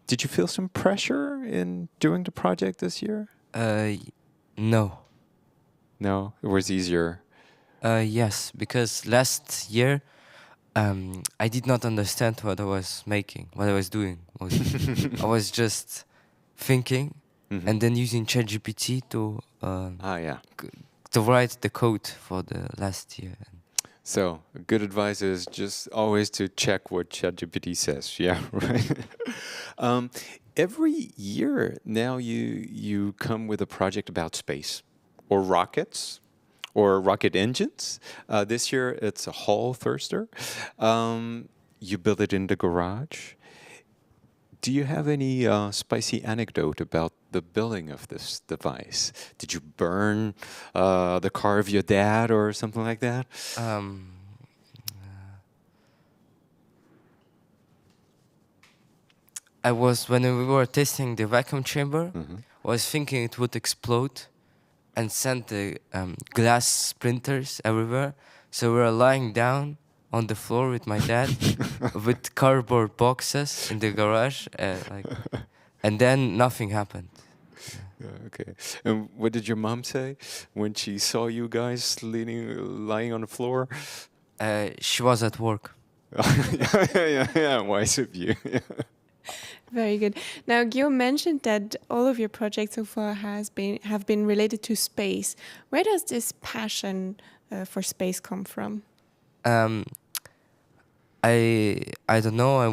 Did you feel some pressure in doing the project this year? No. No, it was easier. Yes, because last year I did not understand what I was making, what I was doing. I was just thinking, and then using ChatGPT to to write the code for the last year. So good advice is just always to check what ChatGPT says. Yeah, right. Every year now you come with a project about space, or rockets, or rocket engines. This year it's a hall thruster. You build it in the garage. Do you have any spicy anecdote about the building of this device? Did you burn the car of your dad or something like that? When we were testing the vacuum chamber, I was thinking it would explode and send the glass splinters everywhere. So we were lying down on the floor with my dad with cardboard boxes in the garage, and then nothing happened. Okay. And what did your mom say when she saw you guys lying on the floor? She was at work. Yeah, wise of you. Very good. Now, Guillaume mentioned that all of your projects so far have been related to space. Where does this passion for space come from? I don't know. I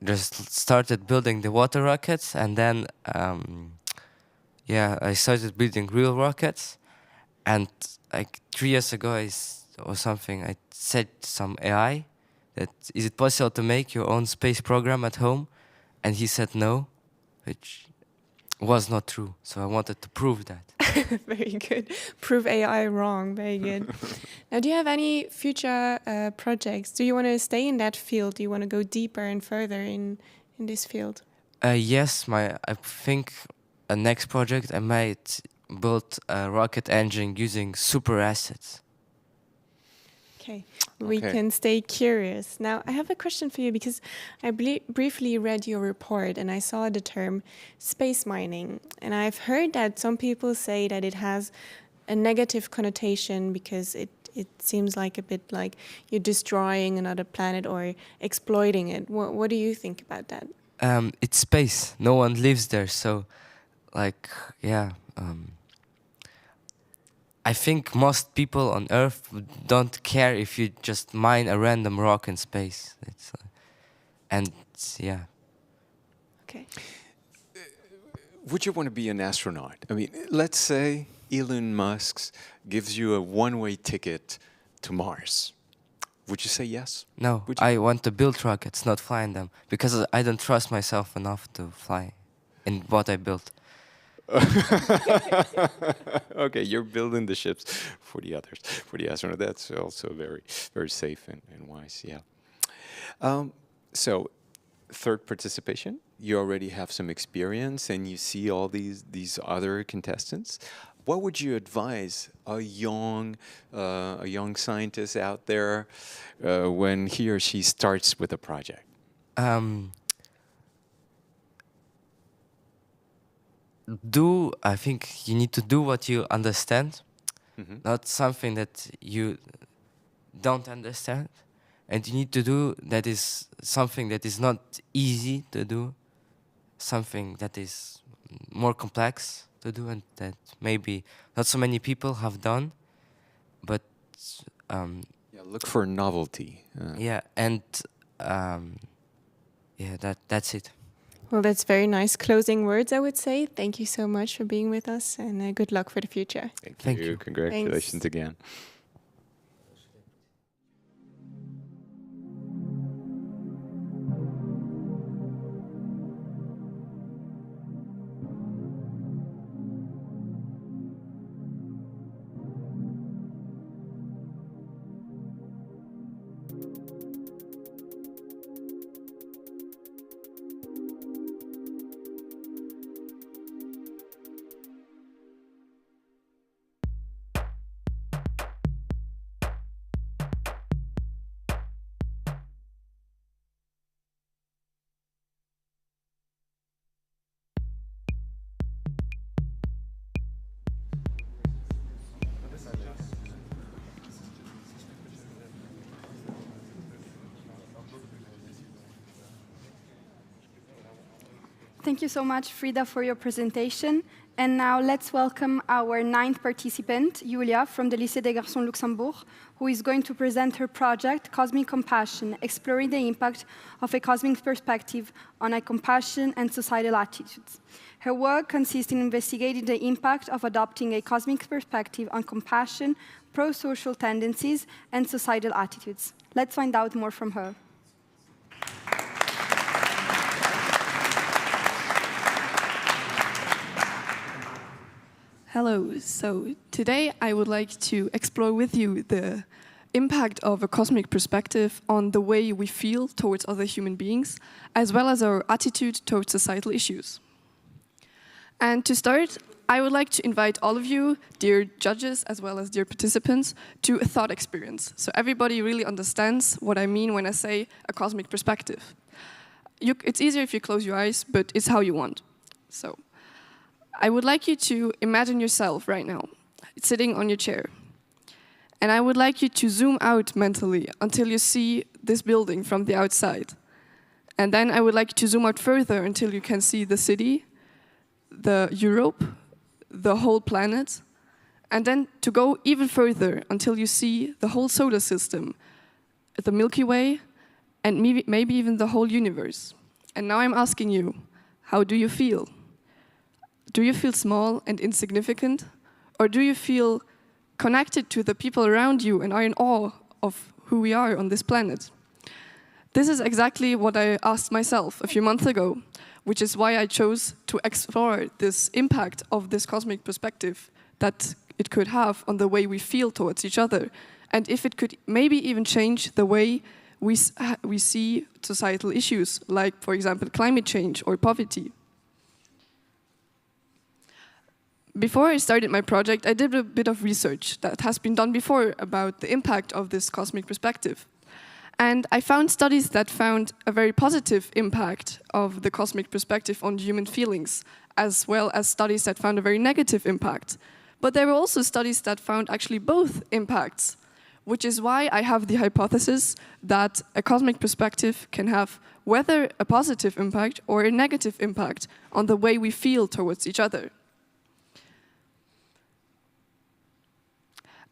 just started building the water rockets, and then I started building real rockets. And like 3 years ago, I said to some AI that is it possible to make your own space program at home, and he said no, which was not true. So I wanted to prove that. Very good. Prove AI wrong. Very good. Now, do you have any future projects? Do you want to stay in that field? Do you want to go deeper and further in this field? Yes, I think a next project I might build a rocket engine using super acids. Okay, we can stay curious. Now, I have a question for you because I briefly read your report and I saw the term space mining. And I've heard that some people say that it has a negative connotation because it seems like a bit like you're destroying another planet or exploiting it. What do you think about that? It's space. No one lives there. So, I think most people on Earth don't care if you just mine a random rock in space. Okay. Would you want to be an astronaut? I mean, let's say Elon Musk gives you a one-way ticket to Mars. Would you say yes? No, I want to build rockets, not flying them, because I don't trust myself enough to fly in what I built. Okay, you're building the ships for the others, for the astronaut. That's also very, very safe and wise, yeah. So, third participation, you already have some experience and you see all these other contestants. What would you advise a young scientist out there when he or she starts with a project? I think you need to do what you understand, not something that you don't understand. And you need to do that is something that is not easy to do, something that is more complex to do and that maybe not so many people have done, but... look for novelty. That's it. Well, that's very nice closing words, I would say. Thank you so much for being with us, and good luck for the future. Thank you. Congratulations again. Thank you so much, Frida, for your presentation. And now let's welcome our 9th participant, Julia, from the Lycée des Garçons Luxembourg, who is going to present her project, Cosmic Compassion, exploring the impact of a cosmic perspective on a compassion and societal attitudes. Her work consists in investigating the impact of adopting a cosmic perspective on compassion, pro-social tendencies, and societal attitudes. Let's find out more from her. Hello, so today I would like to explore with you the impact of a cosmic perspective on the way we feel towards other human beings, as well as our attitude towards societal issues. And to start, I would like to invite all of you, dear judges, as well as dear participants, to a thought experience. So everybody really understands what I mean when I say a cosmic perspective. It's easier if you close your eyes, but it's how you want. So I would like you to imagine yourself right now, sitting on your chair. And I would like you to zoom out mentally until you see this building from the outside. And then I would like you to zoom out further until you can see the city, the Europe, the whole planet. And then to go even further until you see the whole solar system, the Milky Way, and maybe even the whole universe. And now I'm asking you, how do you feel? Do you feel small and insignificant? Or do you feel connected to the people around you and are in awe of who we are on this planet? This is exactly what I asked myself a few months ago, which is why I chose to explore this impact of this cosmic perspective that it could have on the way we feel towards each other, and if it could maybe even change the way we see societal issues, like, for example, climate change or poverty. Before I started my project, I did a bit of research that has been done before about the impact of this cosmic perspective. And I found studies that found a very positive impact of the cosmic perspective on human feelings, as well as studies that found a very negative impact. But there were also studies that found actually both impacts, which is why I have the hypothesis that a cosmic perspective can have whether a positive impact or a negative impact on the way we feel towards each other.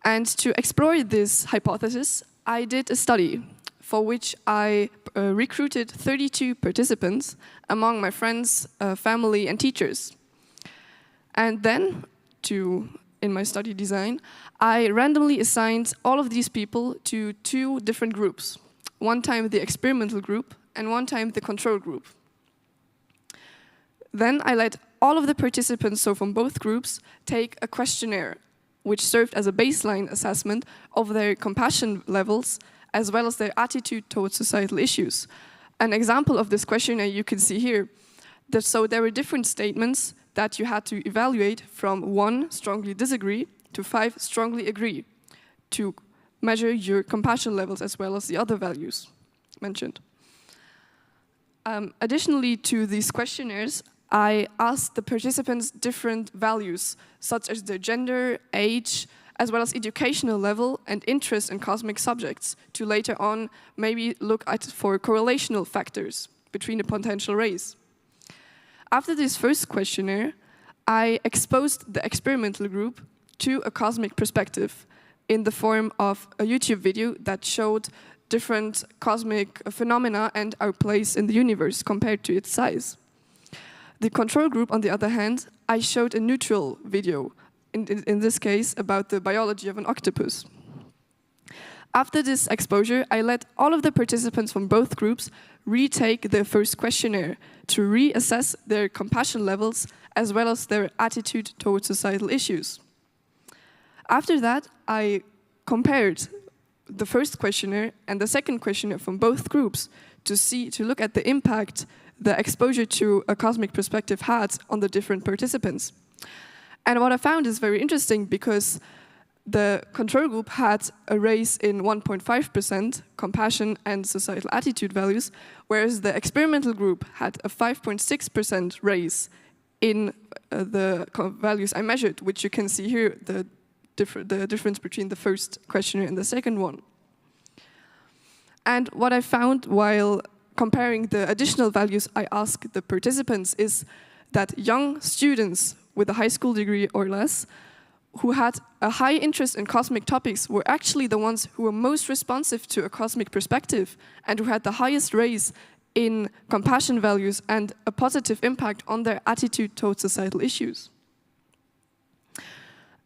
And to explore this hypothesis, I did a study for which I recruited 32 participants among my friends, family, and teachers. And then, in my study design, I randomly assigned all of these people to 2 different groups. One time the experimental group, and one time the control group. Then I let all of the participants, so from both groups, take a questionnaire, which served as a baseline assessment of their compassion levels, as well as their attitude towards societal issues. An example of this questionnaire you can see here. So there were different statements that you had to evaluate from 1, strongly disagree, to 5, strongly agree, to measure your compassion levels as well as the other values mentioned. Additionally to these questionnaires, I asked the participants different values, such as their gender, age, as well as educational level and interest in cosmic subjects, to later on maybe look at for correlational factors between the potential rays. After this first questionnaire, I exposed the experimental group to a cosmic perspective in the form of a YouTube video that showed different cosmic phenomena and our place in the universe compared to its size. The control group, on the other hand, I showed a neutral video, in this case about the biology of an octopus. After this exposure, I let all of the participants from both groups retake their first questionnaire to reassess their compassion levels as well as their attitude towards societal issues. After that, I compared the first questionnaire and the second questionnaire from both groups to look at the impact the exposure to a cosmic perspective had on the different participants. And what I found is very interesting because the control group had a raise in 1.5% compassion and societal attitude values, whereas the experimental group had a 5.6% raise in the values I measured, which you can see here, the difference between the first questionnaire and the second one. And what I found while comparing the additional values I asked the participants is that young students with a high school degree or less who had a high interest in cosmic topics were actually the ones who were most responsive to a cosmic perspective and who had the highest raise in compassion values and a positive impact on their attitude towards societal issues.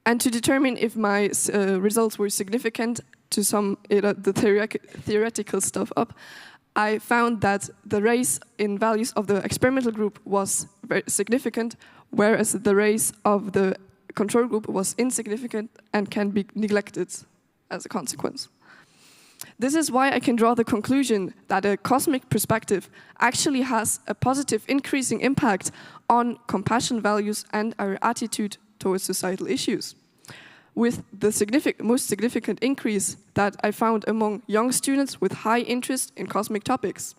And to determine if my results were significant to sum the theoretical stuff up, I found that the raise in values of the experimental group was very significant, whereas the raise of the control group was insignificant and can be neglected as a consequence. This is why I can draw the conclusion that a cosmic perspective actually has a positive increasing impact on compassion values and our attitude towards societal issues, with the most significant increase that I found among young students with high interest in cosmic topics.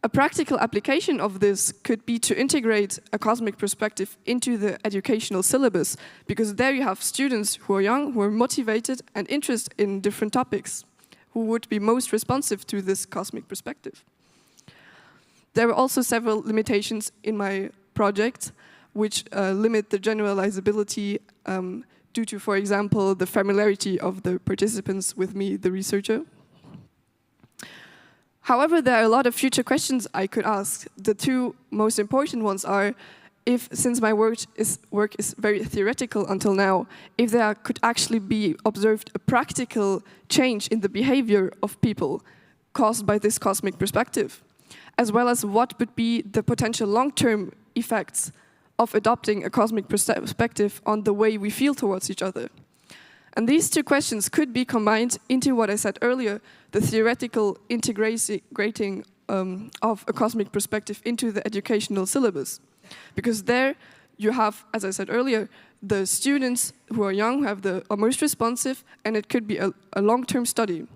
A practical application of this could be to integrate a cosmic perspective into the educational syllabus, because there you have students who are young, who are motivated and interested in different topics, who would be most responsive to this cosmic perspective. There were also several limitations in my project, which limit the generalizability due to, for example, the familiarity of the participants with me, the researcher. However, there are a lot of future questions I could ask. The two most important ones are, since my work is very theoretical until now, if there could actually be observed a practical change in the behavior of people caused by this cosmic perspective, as well as what would be the potential long-term effects of adopting a cosmic perspective on the way we feel towards each other. And these two questions could be combined into what I said earlier, the theoretical integrating of a cosmic perspective into the educational syllabus. Because there you have, as I said earlier, the students who are young, who are most responsive, and it could be a long-term study.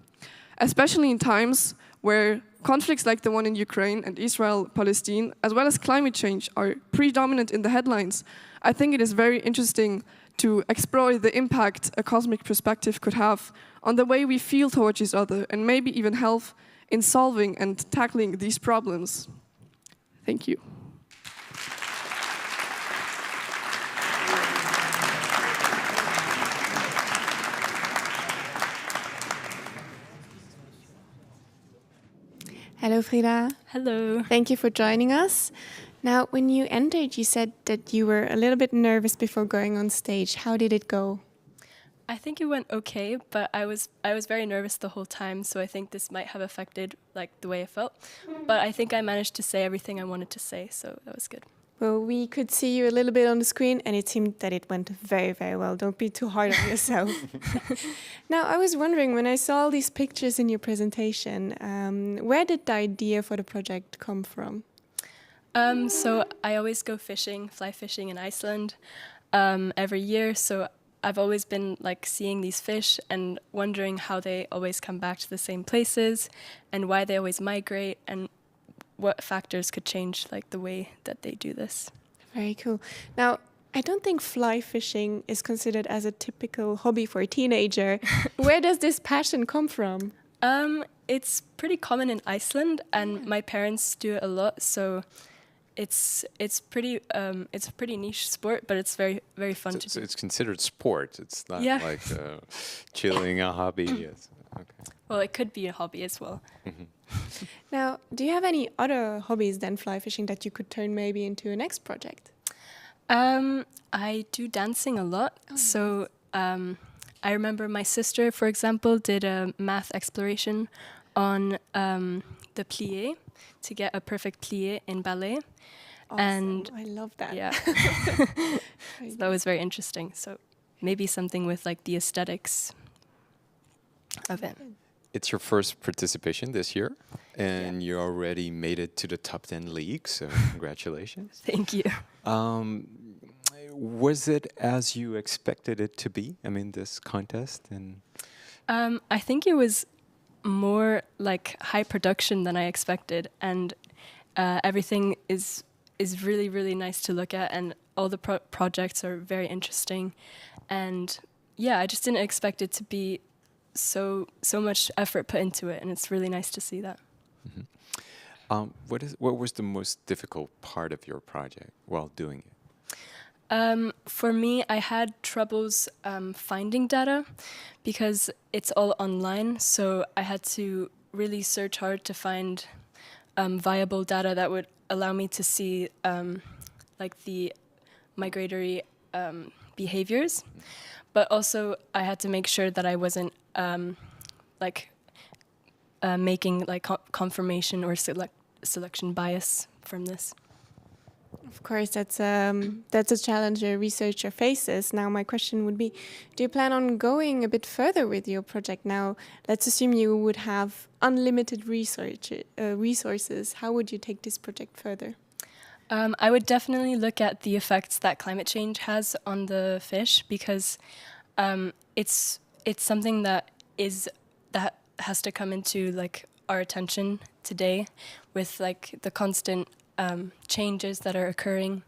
Especially in times where conflicts like the one in Ukraine and Israel-Palestine, as well as climate change, are predominant in the headlines, I think it is very interesting to explore the impact a cosmic perspective could have on the way we feel towards each other, and maybe even help in solving and tackling these problems. Thank you. Hello, Frida. Hello. Thank you for joining us. Now, when you entered, you said that you were a little bit nervous before going on stage. How did it go? I think it went okay, but I was very nervous the whole time, so I think this might have affected the way I felt. But I think I managed to say everything I wanted to say, so that was good. Well, we could see you a little bit on the screen, and it seemed that it went very, very well. Don't be too hard on yourself. Now, I was wondering, when I saw all these pictures in your presentation, where did the idea for the project come from? So I always go fishing, fly fishing in Iceland every year. So I've always been seeing these fish and wondering how they always come back to the same places and why they always migrate and what factors could change the way that they do this. Very cool. Now, I don't think fly fishing is considered as a typical hobby for a teenager. Where does this passion come from? It's pretty common in Iceland, and my parents do it a lot. So it's a pretty niche sport, but it's very, very fun to do. So it's considered sport. It's not like chilling a hobby. Yes. Okay. Well, it could be a hobby as well. Mm-hmm. Now, do you have any other hobbies than fly fishing that you could turn maybe into a next project? I do dancing a lot. Oh, so I remember my sister, for example, did a math exploration on the plié to get a perfect plié in ballet. Awesome. And I love that. Yeah. So that was very interesting. So maybe something with the aesthetics of it. It's your first participation this year, and you already made it to the top 10 league, so congratulations. Thank you. Was it as you expected it to be? I mean, this contest? And I think it was more high production than I expected, and everything is really, really nice to look at, and all the projects are very interesting. And yeah, I just didn't expect it to be so much effort put into it, and it's really nice to see that. Mm-hmm. What was the most difficult part of your project while doing it? For me, I had troubles finding data because it's all online. So I had to really search hard to find viable data that would allow me to see like the migratory behaviors. But also I had to make sure that I wasn't making like confirmation or selection bias from this. Of course, that's a challenge a researcher faces. Now, my question would be, do you plan on going a bit further with your project now? Let's assume you would have unlimited resources. How would you take this project further? I would definitely look at the effects that climate change has on the fish because it's something that has to come into like our attention today with like the constant changes that are occurring,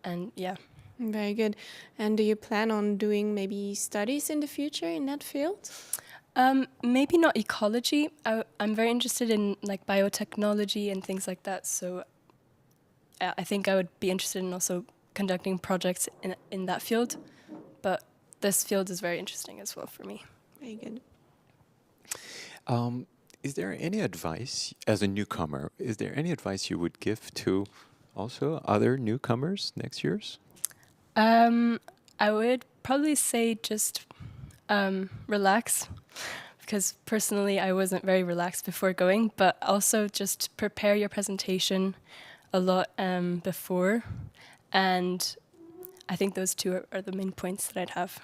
and yeah. Very good. And do you plan on doing maybe studies in the future in that field? Maybe not ecology. I'm very interested in like biotechnology and things like that. So I think I would be interested in also conducting projects in that field. But this field is very interesting as well for me. Very good. Is there any advice, as a newcomer, is there any advice you would give to also other newcomers next year's? I would probably say just relax, because personally I wasn't very relaxed before going, but also just prepare your presentation a lot before, and I think those two are the main points that I'd have.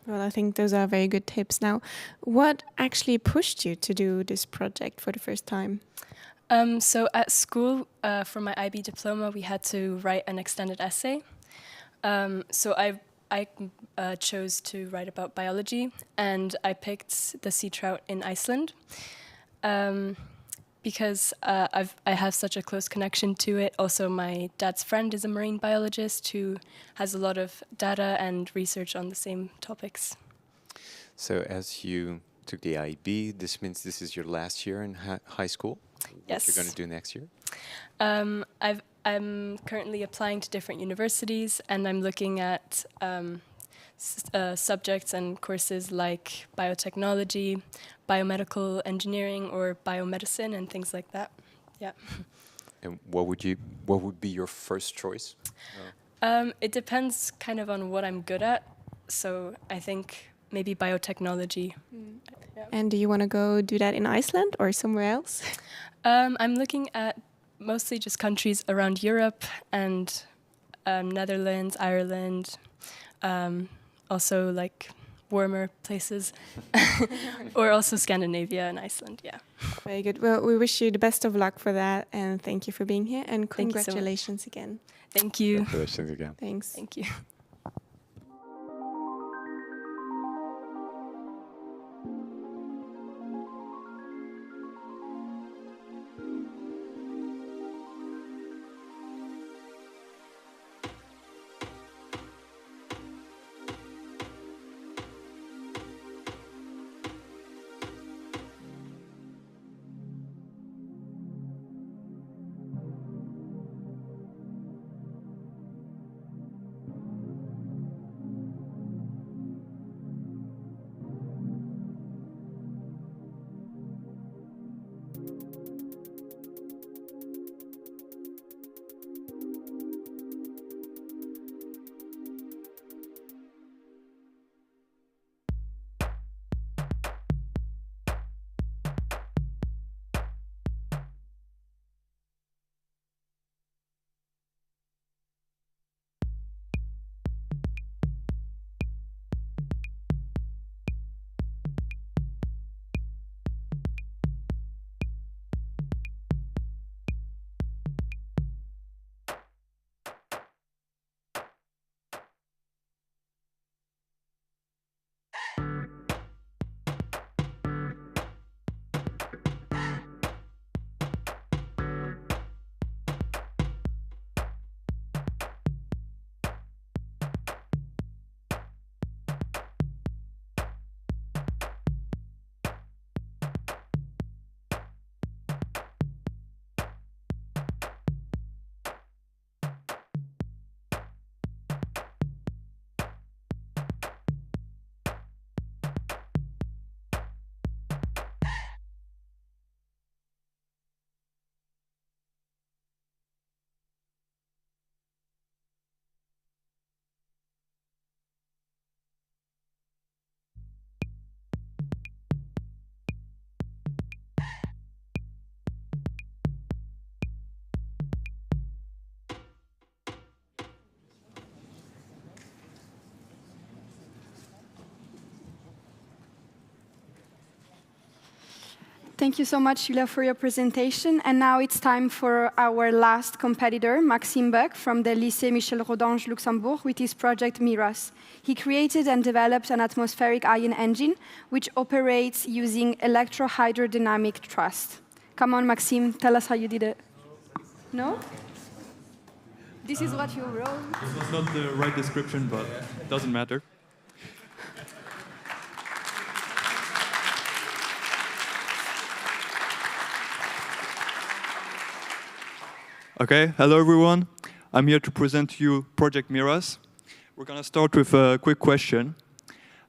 Well, I think those are very good tips. Now, what actually pushed you to do this project for the first time? So at school, for my IB diploma, we had to write an extended essay. So I chose to write about biology, and I picked the sea trout in Iceland because I have such a close connection to it. Also, my dad's friend is a marine biologist who has a lot of data and research on the same topics. So as you took the IB, this means this is your last year in high school? Yes. What you're going to do next year? I'm currently applying to different universities, and I'm looking at subjects and courses like biotechnology, biomedical engineering, or biomedicine, and things like that. Yeah. And what would be your first choice? It depends kind of on what I'm good at. So I think maybe biotechnology. Yeah. And do you want to go do that in Iceland or somewhere else? I'm looking at mostly just countries around Europe and Netherlands, Ireland, also like warmer places, or also Scandinavia and Iceland, yeah. Very good. Well, we wish you the best of luck for that, and thank you for being here, and Thank you so congratulations again. Thank you. Congratulations again. Thanks. Thank you. Thank you so much, Julia, for your presentation. And now it's time for our last competitor, Maxime Buck from the Lycée Michel Rodange, Luxembourg, with his project Miras. He created and developed an atmospheric ion engine which operates using electrohydrodynamic thrust. Come on, Maxime, tell us how you did it. No? This is what you wrote. This was not the right description, but it doesn't matter. Okay, hello everyone. I'm here to present to you Project Miras. We're going to start with a quick question.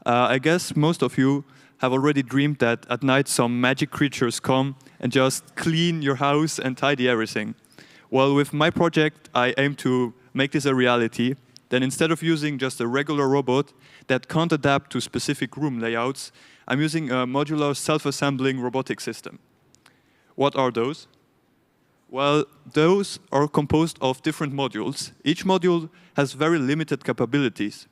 I guess most of you have already dreamed that at night some magic creatures come and just clean your house and tidy everything. Well, with my project, I aim to make this a reality. Then instead of using just a regular robot that can't adapt to specific room layouts, I'm using a modular self-assembling robotic system. What are those? Well, those are composed of different modules. Each module has very limited capabilities.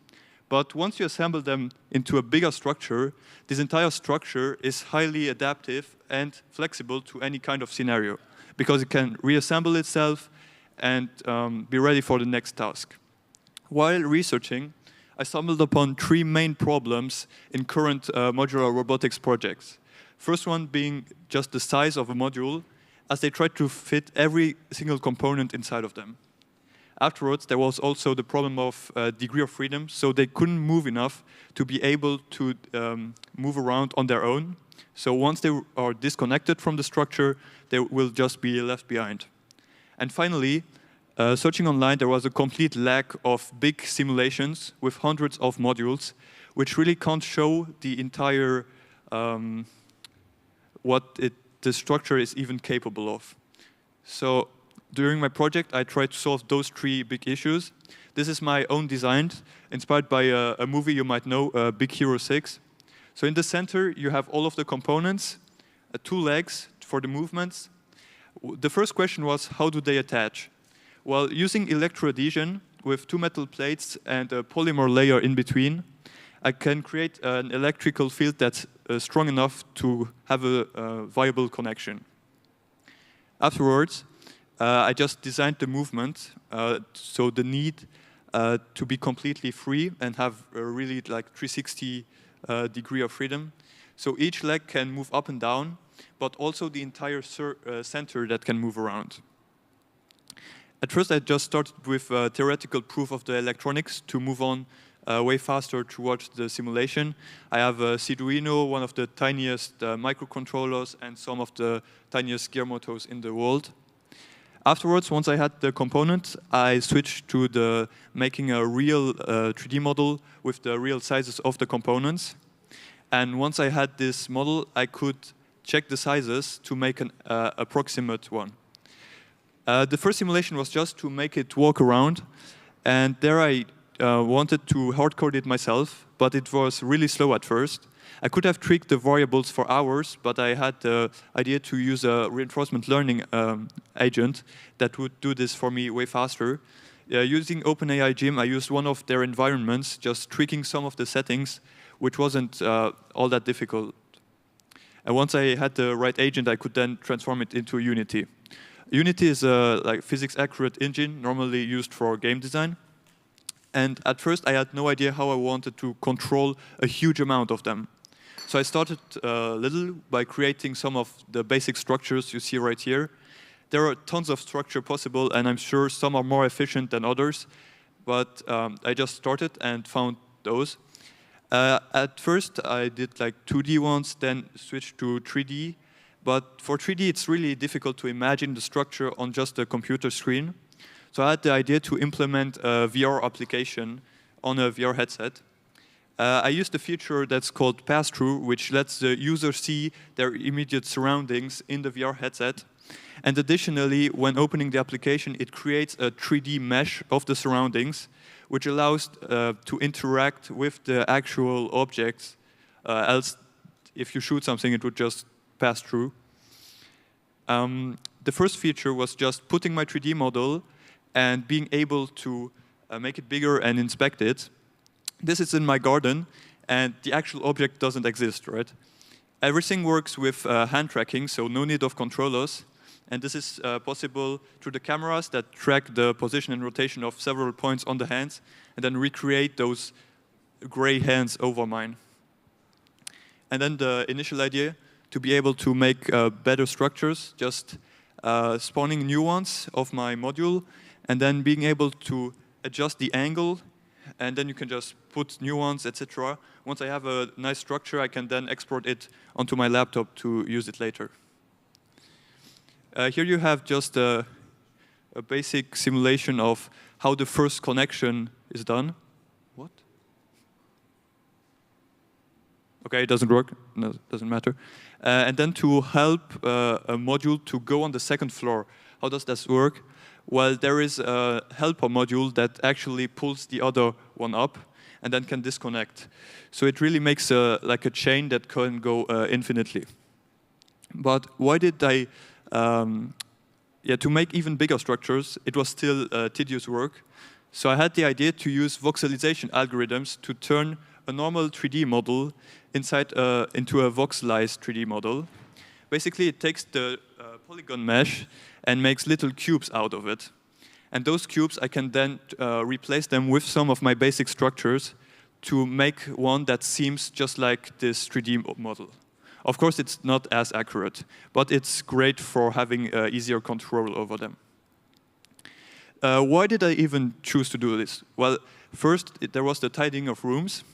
But once you assemble them into a bigger structure, this entire structure is highly adaptive and flexible to any kind of scenario, because it can reassemble itself and be ready for the next task. While researching, I stumbled upon three main problems in current modular robotics projects. First one being just the size of a module, as they tried to fit every single component inside of them. Afterwards, there was also the problem of degree of freedom, so they couldn't move enough to be able to move around on their own. So once they are disconnected from the structure, they will just be left behind. And finally, searching online, there was a complete lack of big simulations with hundreds of modules, which really can't show the entire the structure is even capable of. So during my project, I tried to solve those three big issues. This is my own design, inspired by a movie you might know, Big Hero 6. So in the center, you have all of the components, two legs for the movements. The first question was, how do they attach? Well, using electroadhesion with two metal plates and a polymer layer in between, I can create an electrical field that's strong enough to have a viable connection. Afterwards, I just designed the movement, so the need to be completely free and have a really like 360 degree of freedom. So each leg can move up and down, but also the entire center that can move around. At first, I just started with theoretical proof of the electronics to move on way faster towards the simulation. I have a Arduino, one of the tiniest microcontrollers and some of the tiniest gear motors in the world. Afterwards, once I had the component, I switched to making a real 3D model with the real sizes of the components. And once I had this model, I could check the sizes to make an approximate one. The first simulation was just to make it walk around, and there I wanted to hardcode it myself, but it was really slow at first. I could have tweaked the variables for hours, but I had the idea to use a reinforcement learning agent that would do this for me way faster. Using OpenAI Gym, I used one of their environments, just tweaking some of the settings, which wasn't all that difficult. And once I had the right agent, I could then transform it into Unity. Unity is a like physics-accurate engine, normally used for game design. And at first, I had no idea how I wanted to control a huge amount of them. So I started little by creating some of the basic structures you see right here. There are tons of structure possible, and I'm sure some are more efficient than others. But I just started and found those. At first, I did like 2D ones, then switched to 3D. But for 3D, it's really difficult to imagine the structure on just a computer screen. So I had the idea to implement a VR application on a VR headset. I used a feature that's called pass-through, which lets the user see their immediate surroundings in the VR headset. And additionally, when opening the application, it creates a 3D mesh of the surroundings, which allows to interact with the actual objects. Else, if you shoot something, it would just pass through. The first feature was just putting my 3D model and being able to make it bigger and inspect it. This is in my garden, and the actual object doesn't exist, right? Everything works with hand tracking, so no need of controllers. And this is possible through the cameras that track the position and rotation of several points on the hands and then recreate those gray hands over mine. And then the initial idea to be able to make better structures, just spawning new ones of my module and then being able to adjust the angle, and then you can just put new ones, etc. Once I have a nice structure, I can then export it onto my laptop to use it later. Here you have just a basic simulation of how the first connection is done. What? Okay, it doesn't work. No, it doesn't matter. And then to help a module to go on the second floor. How does this work? Well, there is a helper module that actually pulls the other one up and then can disconnect. So it really makes like a chain that can go infinitely. But why did I, to make even bigger structures, it was still tedious work. So I had the idea to use voxelization algorithms to turn a normal 3D model into a voxelized 3D model. Basically, it takes the polygon mesh and makes little cubes out of it. And those cubes, I can then replace them with some of my basic structures to make one that seems just like this 3D model. Of course, it's not as accurate, but it's great for having easier control over them. Why did I even choose to do this? Well, first, there was the tidying of rooms,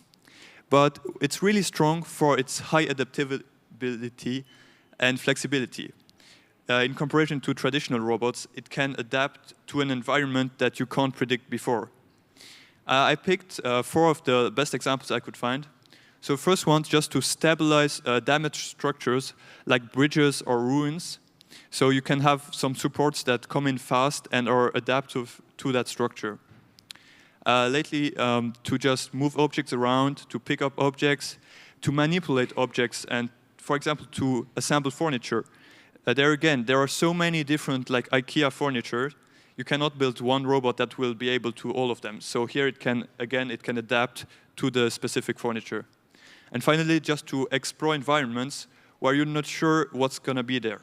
but it's really strong for its high adaptability and flexibility. In comparison to traditional robots, it can adapt to an environment that you can't predict before. I picked 4 of the best examples I could find. So first one, just to stabilize damaged structures like bridges or ruins. So you can have some supports that come in fast and are adaptive to that structure. Lately, to just move objects around, to pick up objects, to manipulate objects, and for example, to assemble furniture. There again, there are so many different, like IKEA furniture. You cannot build one robot that will be able to all of them. So here it can, again, it can adapt to the specific furniture. And finally, just to explore environments where you're not sure what's going to be there.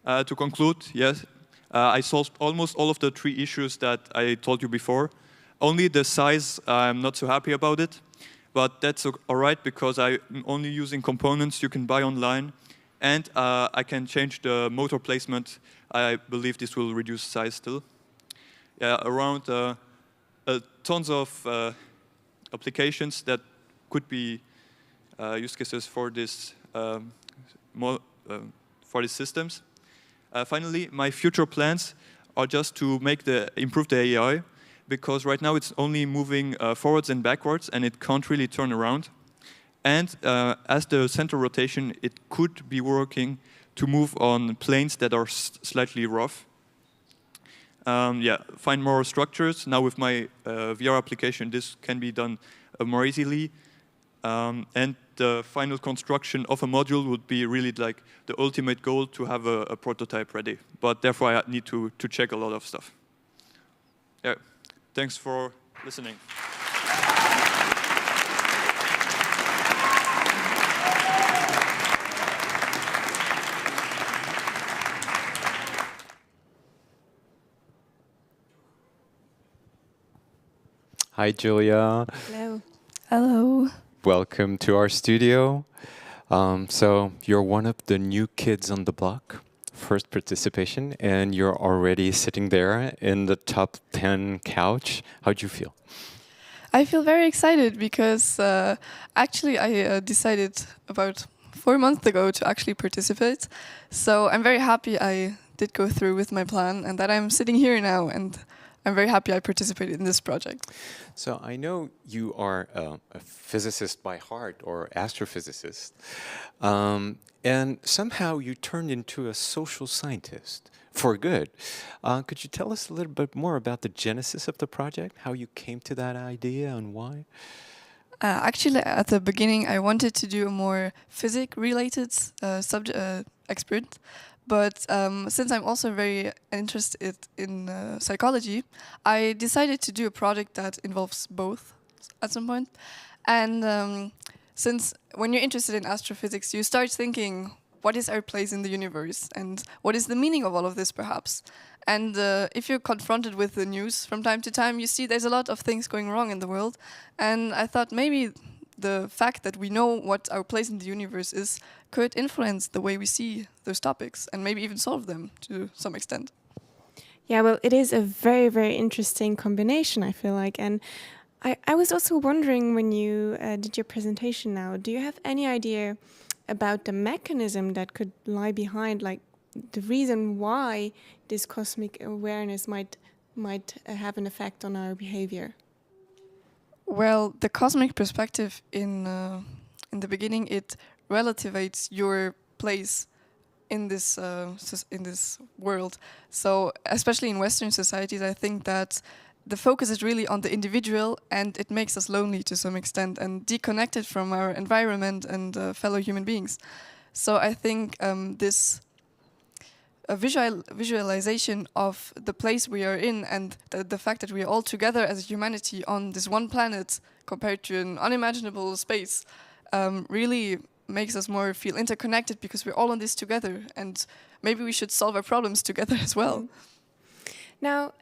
To conclude, yes, I solved almost all of the 3 issues that I told you before. Only the size, I'm not so happy about it. But that's all right, because I'm only using components you can buy online. And I can change the motor placement. I believe this will reduce size still. Around tons of applications that could be use cases for this for these systems. Finally, my future plans are just to improve the AI, because right now it's only moving forwards and backwards, and it can't really turn around. And as the center rotation, it could be working to move on planes that are slightly rough. Find more structures. Now with my VR application, this can be done more easily. And the final construction of a module would be really like the ultimate goal, to have a prototype ready. But therefore, I need to check a lot of stuff. Yeah. Thanks for listening. Hi, Julia. Hello. Hello. Welcome to our studio. So you're one of the new kids on the block, first participation, and you're already sitting there in the top 10 couch. How'd you feel? I feel very excited because actually I decided about 4 months ago to actually participate. So I'm very happy I did go through with my plan and that I'm sitting here now, and I'm very happy I participated in this project. So I know you are a physicist by heart, or astrophysicist, and somehow you turned into a social scientist for good. Could you tell us a little bit more about the genesis of the project, how you came to that idea and why? Actually, at the beginning, I wanted to do a more physics-related experiment. But since I'm also very interested in psychology, I decided to do a project that involves both at some point. And since when you're interested in astrophysics, you start thinking, what is our place in the universe? And what is the meaning of all of this, perhaps? And if you're confronted with the news from time to time, you see there's a lot of things going wrong in the world. And I thought maybe the fact that we know what our place in the universe is could influence the way we see those topics and maybe even solve them to some extent. Yeah, well, it is a very, very interesting combination, I feel like. And I was also wondering when you did your presentation now, do you have any idea about the mechanism that could lie behind, like the reason why this cosmic awareness might have an effect on our behavior? Well, the cosmic perspective in the beginning, it relativates your place in this world. So, especially in Western societies, I think that the focus is really on the individual, and it makes us lonely to some extent and disconnected from our environment and fellow human beings. So, I think this visualization of the place we are in and the fact that we are all together as a humanity on this one planet compared to an unimaginable space really makes us more feel interconnected because we're all on this together, and maybe we should solve our problems together as well. Now,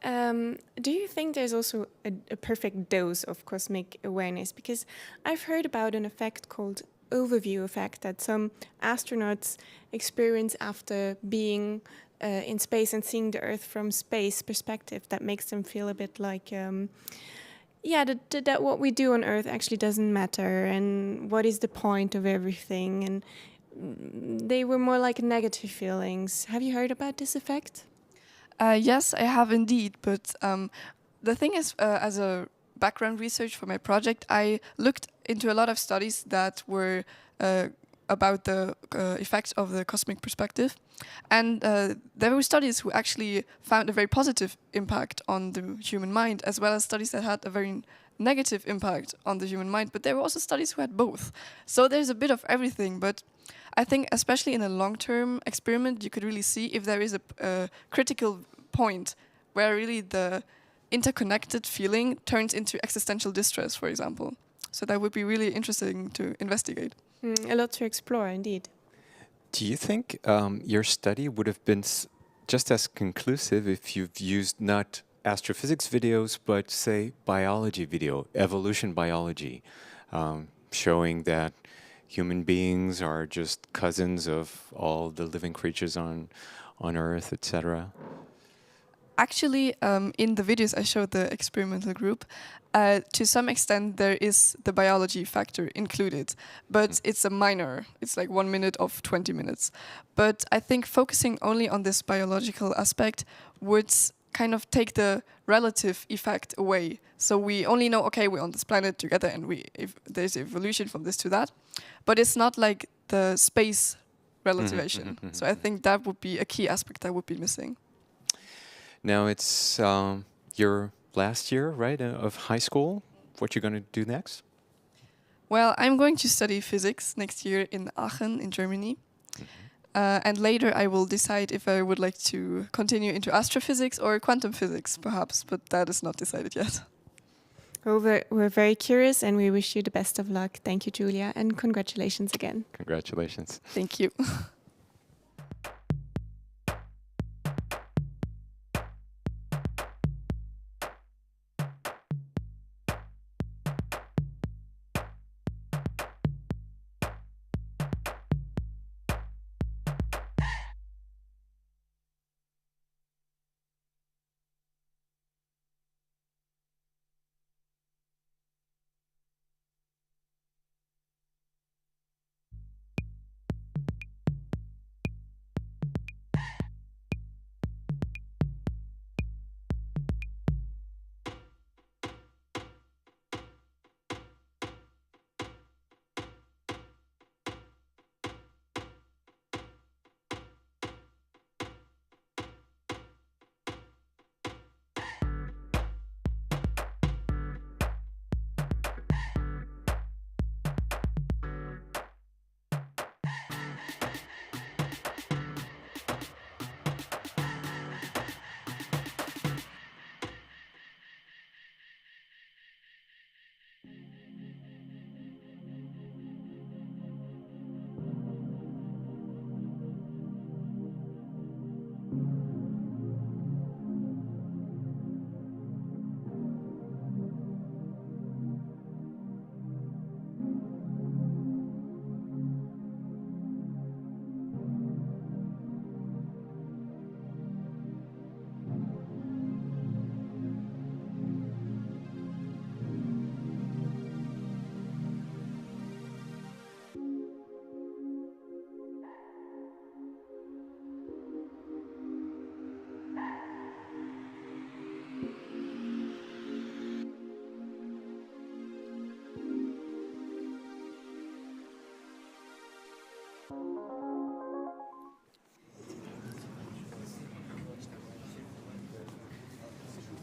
do you think there's also a perfect dose of cosmic awareness? Because I've heard about an effect called overview effect that some astronauts experience after being in space and seeing the Earth from space perspective, that makes them feel a bit like, that what we do on Earth actually doesn't matter, and what is the point of everything? And they were more like negative feelings. Have you heard about this effect? Yes, I have indeed, but the thing is, as a background research for my project, I looked into a lot of studies that were about the effect of the cosmic perspective. And there were studies who actually found a very positive impact on the human mind, as well as studies that had a very negative impact on the human mind. But there were also studies who had both. So there's a bit of everything. But I think especially in a long-term experiment, you could really see if there is a critical point where really the interconnected feeling turns into existential distress, for example. So that would be really interesting to investigate. A lot to explore, indeed. Do you think your study would have been just as conclusive if you've used not astrophysics videos, but say biology video, evolution biology, showing that human beings are just cousins of all the living creatures on Earth, etc.? Actually, in the videos I showed the experimental group, to some extent there is the biology factor included, but it's a minor. It's like 1 minute of 20 minutes. But I think focusing only on this biological aspect would kind of take the relative effect away. So we only know, okay, we're on this planet together and if there's evolution from this to that, but it's not like the space relativation. So I think that would be a key aspect that would be missing. Now it's your last year, right, of high school. What you're going to do next? Well, I'm going to study physics next year in Aachen, in Germany. And later I will decide if I would like to continue into astrophysics or quantum physics, perhaps, but that is not decided yet. Well, we're very curious, and we wish you the best of luck. Thank you, Julia, and congratulations again. Congratulations. Thank you.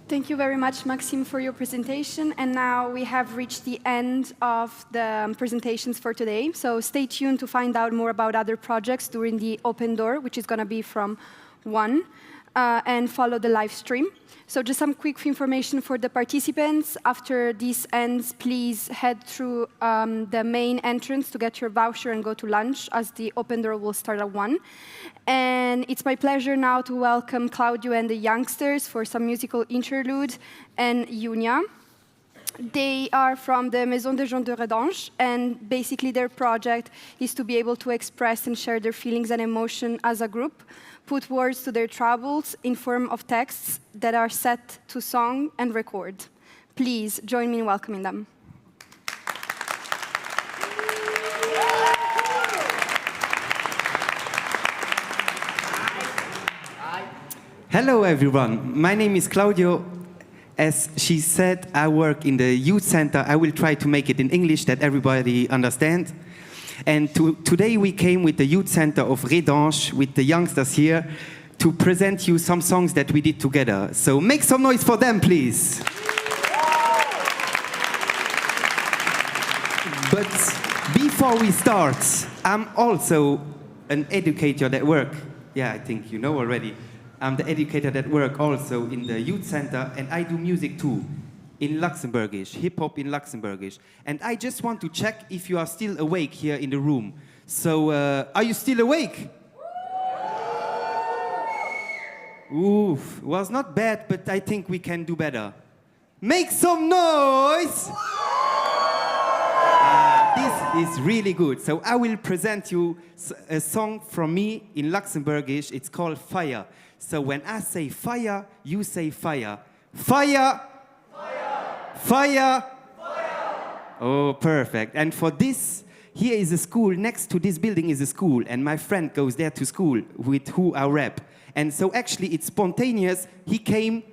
Thank you very much, Maxime, for your presentation. And now we have reached the end of the presentations for today. So stay tuned to find out more about other projects during the open door, which is going to be from 1, and follow the live stream. So just some quick information for the participants. After this ends, please head through the main entrance to get your voucher and go to lunch, as the open door will start at 1. And it's my pleasure now to welcome Claudio and the youngsters for some musical interlude, and Junia. They are from the Maison de Jean de Redange, and basically their project is to be able to express and share their feelings and emotion as a group, put words to their troubles in form of texts that are set to song and record. Please join me in welcoming them. Hello everyone, my name is Claudio. As she said, I work in the youth center. I will try to make it in English that everybody understands. And today we came with the youth center of Redange, with the youngsters here, to present you some songs that we did together. So make some noise for them, please. But before we start, I'm also an educator at work. Yeah, I think you know already. I'm the educator that work also in the youth center, and I do music too, in Luxembourgish, hip-hop in Luxembourgish. And I just want to check if you are still awake here in the room. So, are you still awake? Oof, was not bad, but I think we can do better. Make some noise! This is really good. So I will present you a song from me in Luxembourgish. It's called Fire. So when I say fire, you say fire. Fire! Fire! Fire! Fire! Oh, perfect. And for this, here is a school. Next to this building is a school. And my friend goes there to school with who I rap. And so actually it's spontaneous. He came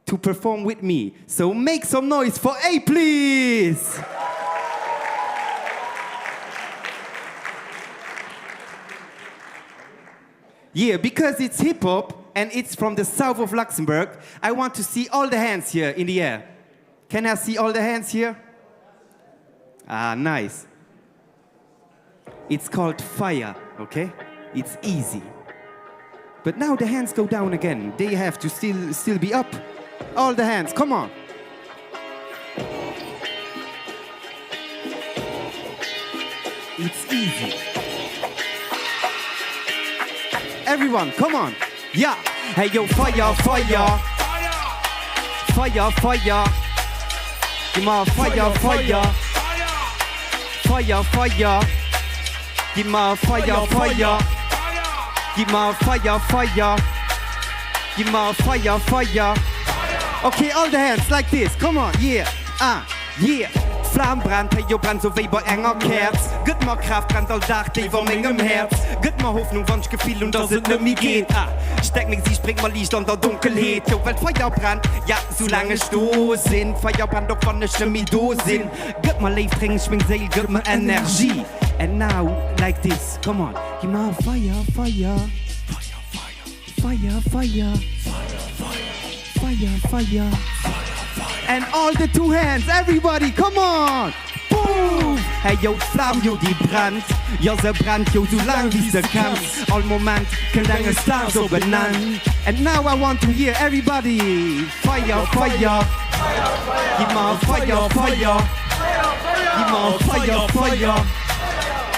to perform with me. So make some noise for A, please! Yeah, because it's hip-hop and it's from the south of Luxembourg, I want to see all the hands here in the air. Can I see all the hands here? Ah, nice. It's called Fire, okay? It's easy. But now the hands go down again. They have to still be up. All the hands, come on. It's easy. Everyone, come on. Yeah. Hey, yo, fire, fire. Fire, fire. Give me fire, fire. Fire, fire. Give me fire, fire. Give me fire, fire. Give me fire, fire. Okay, all the hands like this. Come on, yeah. Yeah. Flamme brandt, hey, jo brandt so wie bei enger Kerz. Gött ma Kraft brandt all Dach, die vor mengem Herz. Gött ma Hoffnung, wann ich gefühl und dass es nicht mehr geht. Steck mich, sie springt mal Licht an der Dunkelheit. Jo, weil Feuer brandt, ja, solange ich da sind. Feuer brandt, doch wann ich nicht mehr da sind. Gött ma Leif, trinken, schwing Seil, gött ma Energie. And now, like this, come on. Gib ma Feuer, Feuer. Fire, fire. Fire, fire. And all the two hands, everybody, come on! Boom! Hey, yo, Flamme, jo, die brandt. Ja, sie brandt, jo, so lang wie sie kann. All Moment, könnt ihr Star so benannt. And now I want to hear everybody. Fire, fire. Gib mal Fire, fire. Gib mal Fire, fire.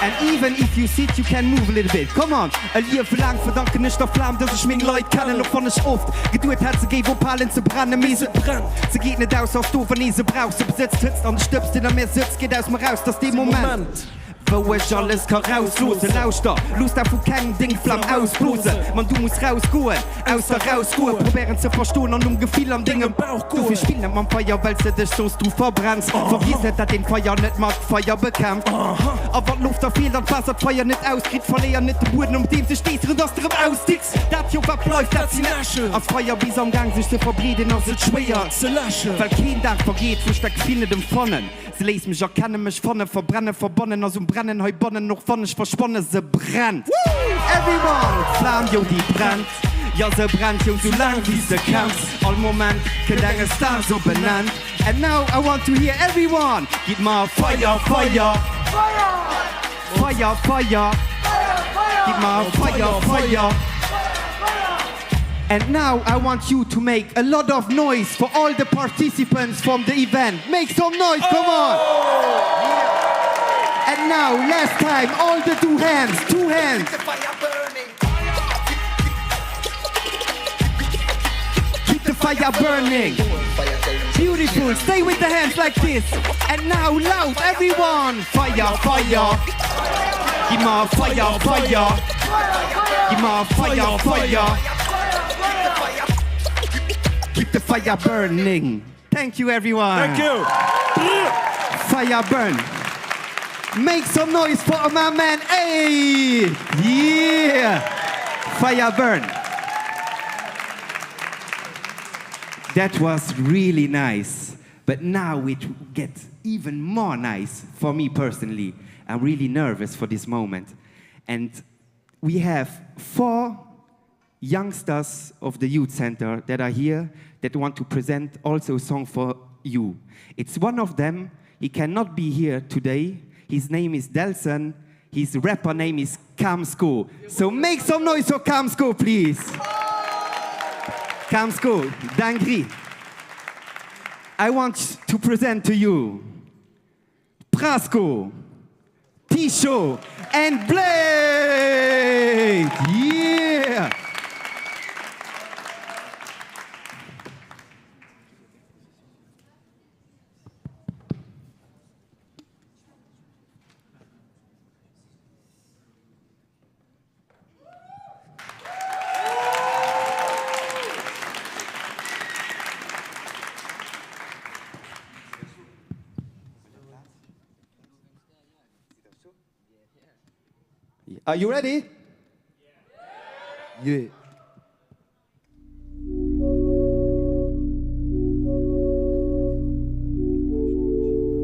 And even if you sit, you can move a little bit. Come on. Ein Lied verlangt, verdanken nicht der Flamme, dass ich meine Leute kennen, noch von ich oft. Geduld hat sie geben, wo Pallen zu brennen, mir sie brennt. Sie geht nicht aus, als du von ihr sie brauchst. Sie besitzt, hützt an den Stübst, in der mir sitzt, geht aus mir raus, das ist der Moment. Wo ich alles kann rauslosen, lausch da. Lust auf kein Ding, Flamme ausblosen. Man, du musst rausgehen, aus der rausgehen. Probieren zu verstehen und Gefühl am Ding im Bauch gehen. Du spielen am Feuer, weil sie dich so du verbrennst. Vergiss nicht, dass den Feuer nicht macht, Feuer bekämpft. Aber Luft da fehlt, dann passt das Feuer nicht aus. Kriegt verlieren nicht den Boden, um dem du stehst und dass du ihm ausstickst. Das hier abläuft, das sie naschen. Als Feuer bis am Gang sich zu verbreiten, das ist schwer zu löschen. Weil kein Tag vergeht, wo ich da Gefühl nicht empfangen. Sie lesen mich, erkennen mich vorne, verbrennen, verbonnen, aus dem Brennen, heu Bonnen noch vorne, ich verspanne, sie brennt. Everyone! Flamme, jo, die brennt. Ja, ze brandt jong so lang wie ze kann. All Moment kann deine Star so benannt. And now I want to hear everyone. Gib mal Feuer, Feuer. Feuer, Feuer. Gib mal Feuer, Feuer. And now I want you to make a lot of noise for all the participants from the event. Make some noise, come on! And now, last time, all the two hands. Keep the fire burning. Beautiful, stay with the hands like this. And now, loud, everyone. Fire, fire. Give me fire, fire. Give me fire, fire. Keep the fire burning. Thank you, everyone. Thank you. Fire burn. Make some noise for my man. Hey, yeah. Fire burn. That was really nice. But now it gets even more nice for me personally. I'm really nervous for this moment. And we have 4 youngsters of the youth center that are here that want to present also a song for you. It's one of them. He cannot be here today. His name is Delson. His rapper name is Kamsko. So make some noise for Kamsko, please. Kamsko, Dangri. I want to present to you Prasko, Tisho, and Blade. Yeah. Are you ready? Yeah.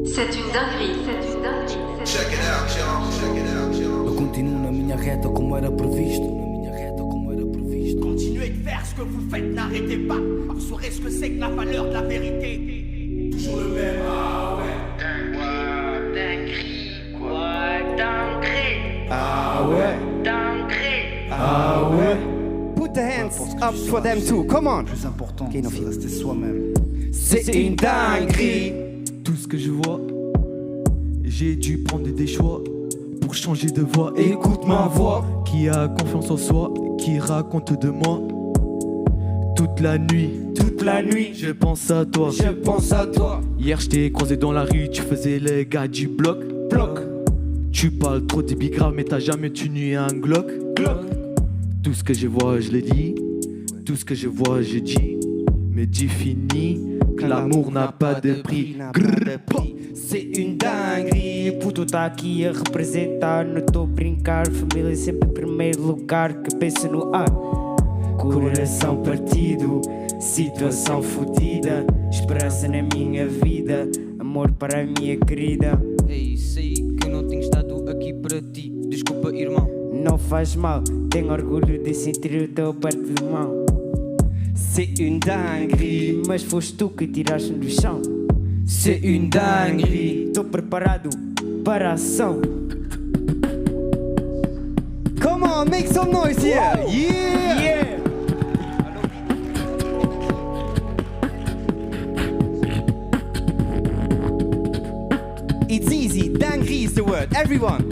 C'est une dinguerie. Check it out, y'all. Check it out, y'all. Eu continuo na minha reta como era previsto. Continuez de faire ce que vous faites, n'arrêtez pas. Vous saurez ce que c'est que la valeur de la vérité. Toujours le même, ah ouais. Ah ouais. Ah ouais. Put the hands up for them too. Come on. Le plus important, c'est rester soi-même. C'est une dinguerie. Tout ce que je vois, j'ai dû prendre des choix pour changer de voix. Écoute ma voix. Qui a confiance en soi, qui raconte de moi. Toute la nuit, je pense à toi. Hier je t'ai croisé dans la rue, tu faisais les gars du bloc. Tu parles trop débit grave, mais t'as jamais tenu un Glock. Tout ce que je vois, je l'ai dit. Tout ce que je vois, j'ai dit. Mais dis fini, que l'amour n'a pas de prix. C'est une dinguerie. Puto tá aqui a representar, não tô a brincar. Família sempre em primeiro lugar, cabeça no ar. Coração partido, situação fodida. Esperança na minha vida, amor para a minha querida. Ei, sei que eu não tenho estado aqui para ti. Desculpa, irmão. Não faz mal, tenho orgulho de sentir o teu aperto de mão. C'est une dinguerie. Mas foste tu que tiraste do chão. C'est une dinguerie. Tô preparado para a ação. Come on, make some noise here. Yeah. Yeah. It's easy. Dinguerie is the word. Everyone.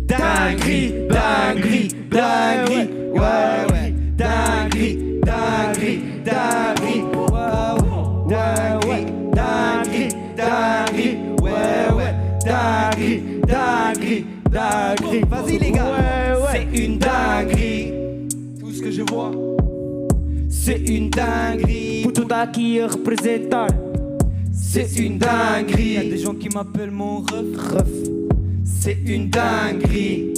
Dinguerie, dinguerie, dinguerie. Ouais, ouais. Dinguerie, dinguerie, dinguerie. Dinguerie, dinguerie, dinguerie. Ouais, ouais. Dinguerie, dinguerie, dinguerie. Vas-y les gars. C'est une dinguerie. Tout ce que je vois, c'est une dinguerie. Puto tá aqui a representar. C'est une dinguerie. Y'a des gens qui m'appellent mon ref. C'est une dinguerie.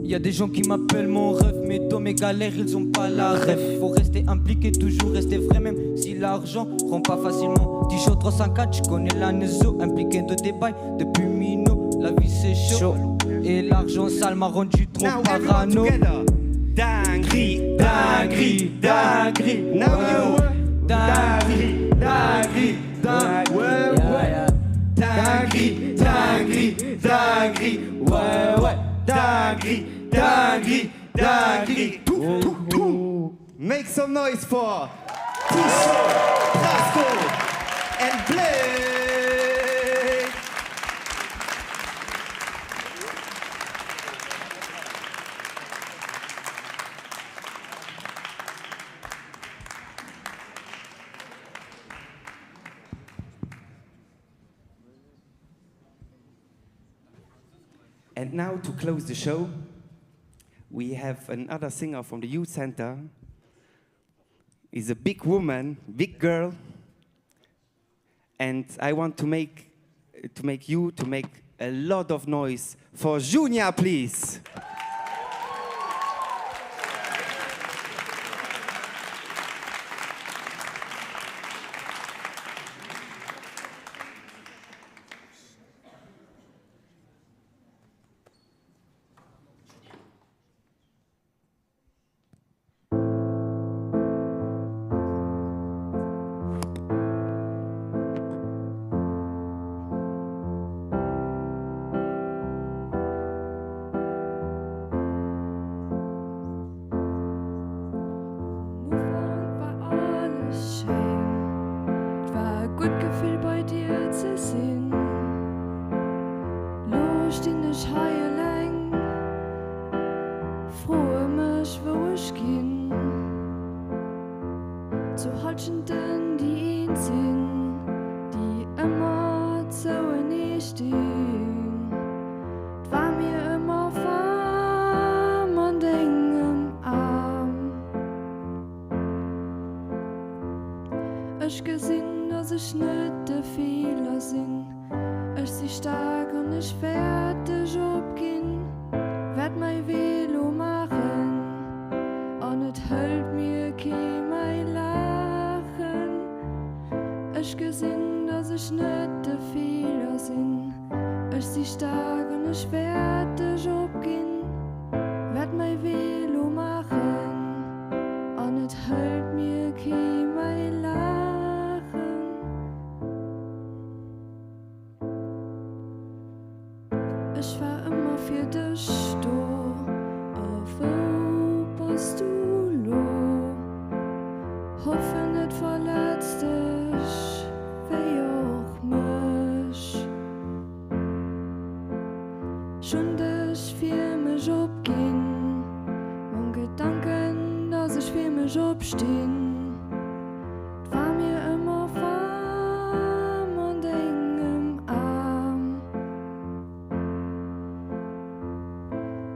Y'a des gens qui m'appellent mon ref, mais dans mes galères ils ont pas la ref. Faut rester impliqué, toujours rester vrai, même si l'argent rend pas facilement. T-shirt 354, je connais la nezo, impliqué de tes bails depuis Mino. La vie c'est chaud, et l'argent sale m'a rendu trop parano. Dinguerie, dinguerie, dinguerie. Now you. Dinguerie, dinguerie, dinguerie. Ouais, ouais. Dinguerie, dinguerie, dinguerie. Ouais, ouais. Dinguerie, dinguerie, dinguerie. Make some noise for T-shirt, Brasco, and Blake. And now to close the show, we have another singer from the youth center. Is a big woman, big girl, and I want to make a lot of noise for Junia, please. Ich gesehen, dass ich nicht der Fehler sind. Ich sie stark und ich fertig abgehen. Werd mein Velo machen und es hält mir kein mein Lachen. Ich gesehen, dass ich nicht der Fehler sind. Ich sie stark und ich fertig abgehen. Werd mein Velo machen und es hält mir kein mein Lachen. Ich war immer für dich da, auf wo bist du lo? Hoffe nicht verletzt dich, wie auch mich. Schon dich für mich abgehen, und Gedanken, dass ich für mich abstehen. War mir immer warm und eng im Arm.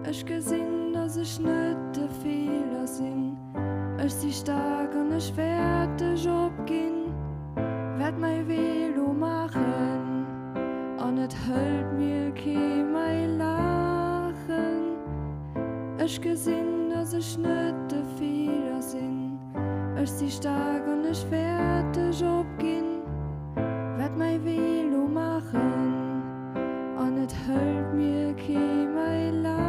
Ich gesehen, dass ich nicht der Fehler sind. Ich sie stark und ich fertig abgehen. Werd mein Velo machen und es hält mir kein mein Lachen. Ich gesehen, dass ich nicht der Fehler sind. Ich sie stark und ich fertig abgehen. Werd mein Velo machen und es hält mir kein mein Lachen.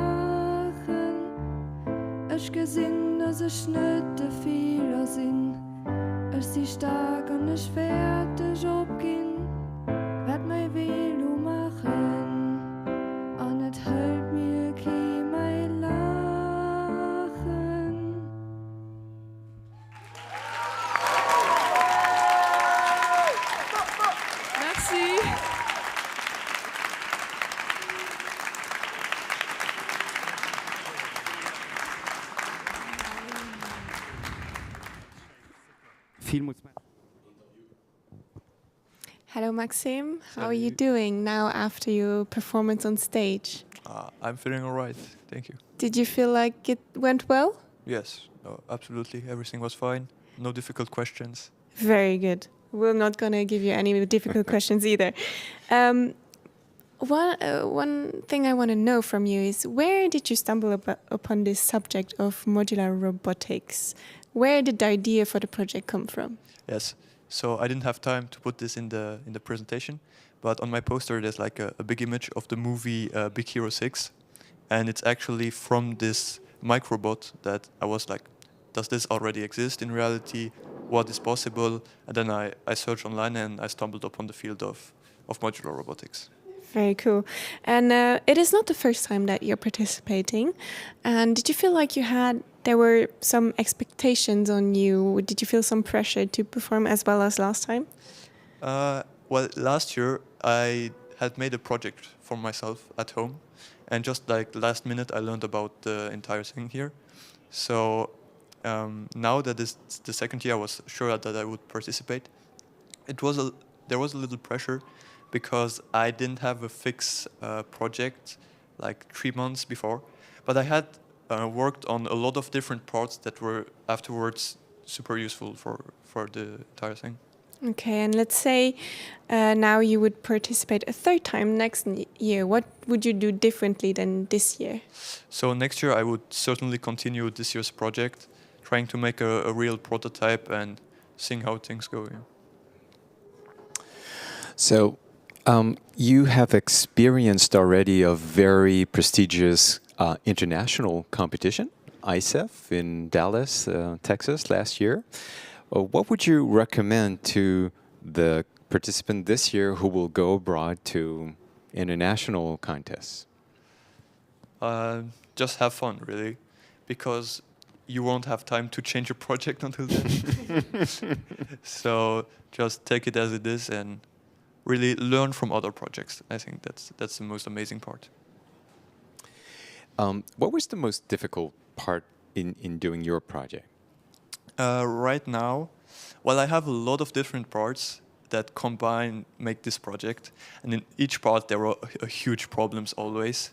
Ich gesehen, dass ich nicht der Fehler sind. Ich sie stark und ich fertig abgehen. Werd mein Velo machen und es hält mir kein mein Lachen. Merci. Hello, Maxim. How are you doing now after your performance on stage? I'm feeling all right, thank you. Did you feel like it went well? Yes, no, absolutely. Everything was fine. No difficult questions. Very good. We're not going to give you any difficult questions either. One thing I want to know from you is, where did you stumble upon this subject of modular robotics? Where did the idea for the project come from? Yes, so I didn't have time to put this in the presentation, but on my poster there's like a big image of the movie Big Hero 6, and it's actually from this microbot that I was like, does this already exist in reality? What is possible? And then I searched online and I stumbled upon the field of modular robotics. Very cool. And it is not the first time that you're participating. And did you feel like there were some expectations on you? Did you feel some pressure to perform as well as last time? Well, last year I had made a project for myself at home. And just like last minute, I learned about the entire thing here. So now that it's the second year, I was sure that I would participate. There was a little pressure because I didn't have a fixed project like 3 months before. But I had worked on a lot of different parts that were afterwards super useful for the entire thing. Okay, and let's say now you would participate a third time next year. What would you do differently than this year? So next year I would certainly continue this year's project, trying to make a real prototype and seeing how things go. Yeah. So you have experienced already a very prestigious international competition, ICEF in Dallas, Texas last year. What would you recommend to the participant this year who will go abroad to international contests? Just have fun, really, because you won't have time to change your project until then. So just take it as it is and really learn from other projects. I think that's the most amazing part. What was the most difficult part in doing your project? Right now, well, I have a lot of different parts that combine make this project, and in each part there are huge problems always.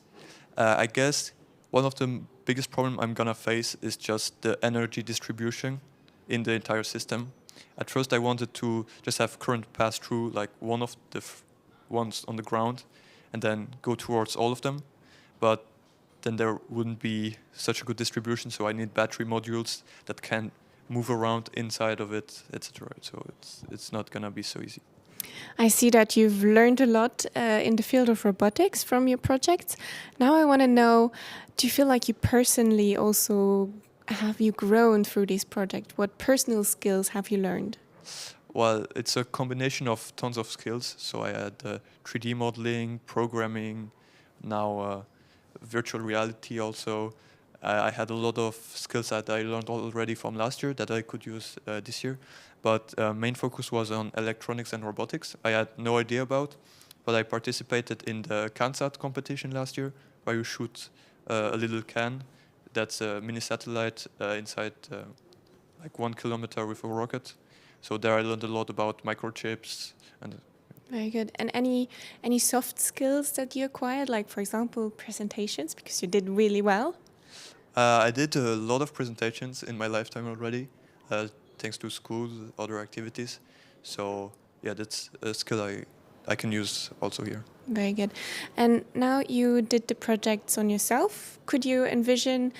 I guess one of the biggest problem I'm gonna face is just the energy distribution in the entire system. At first I wanted to just have current pass through like one of the ones on the ground and then go towards all of them, but then there wouldn't be such a good distribution, so I need battery modules that can move around inside of it, etc. So it's not gonna be so easy. I see that you've learned a lot in the field of robotics from your projects. Now I want to know, do you feel like you personally also have you grown through this project? What personal skills have you learned? Well, it's a combination of tons of skills. So I had 3D modeling, programming, now virtual reality also. I had a lot of skills that I learned already from last year that I could use this year. But main focus was on electronics and robotics. I had no idea about, but I participated in the CanSat competition last year, where you shoot a little can that's a mini satellite inside like 1 kilometer with a rocket. So there I learned a lot about microchips and. Very good. And any soft skills that you acquired, like for example presentations, because you did really well? I did a lot of presentations in my lifetime already, thanks to school, other activities. So yeah, that's a skill I can use also here. Very good. And now you did the projects on yourself. Could you envision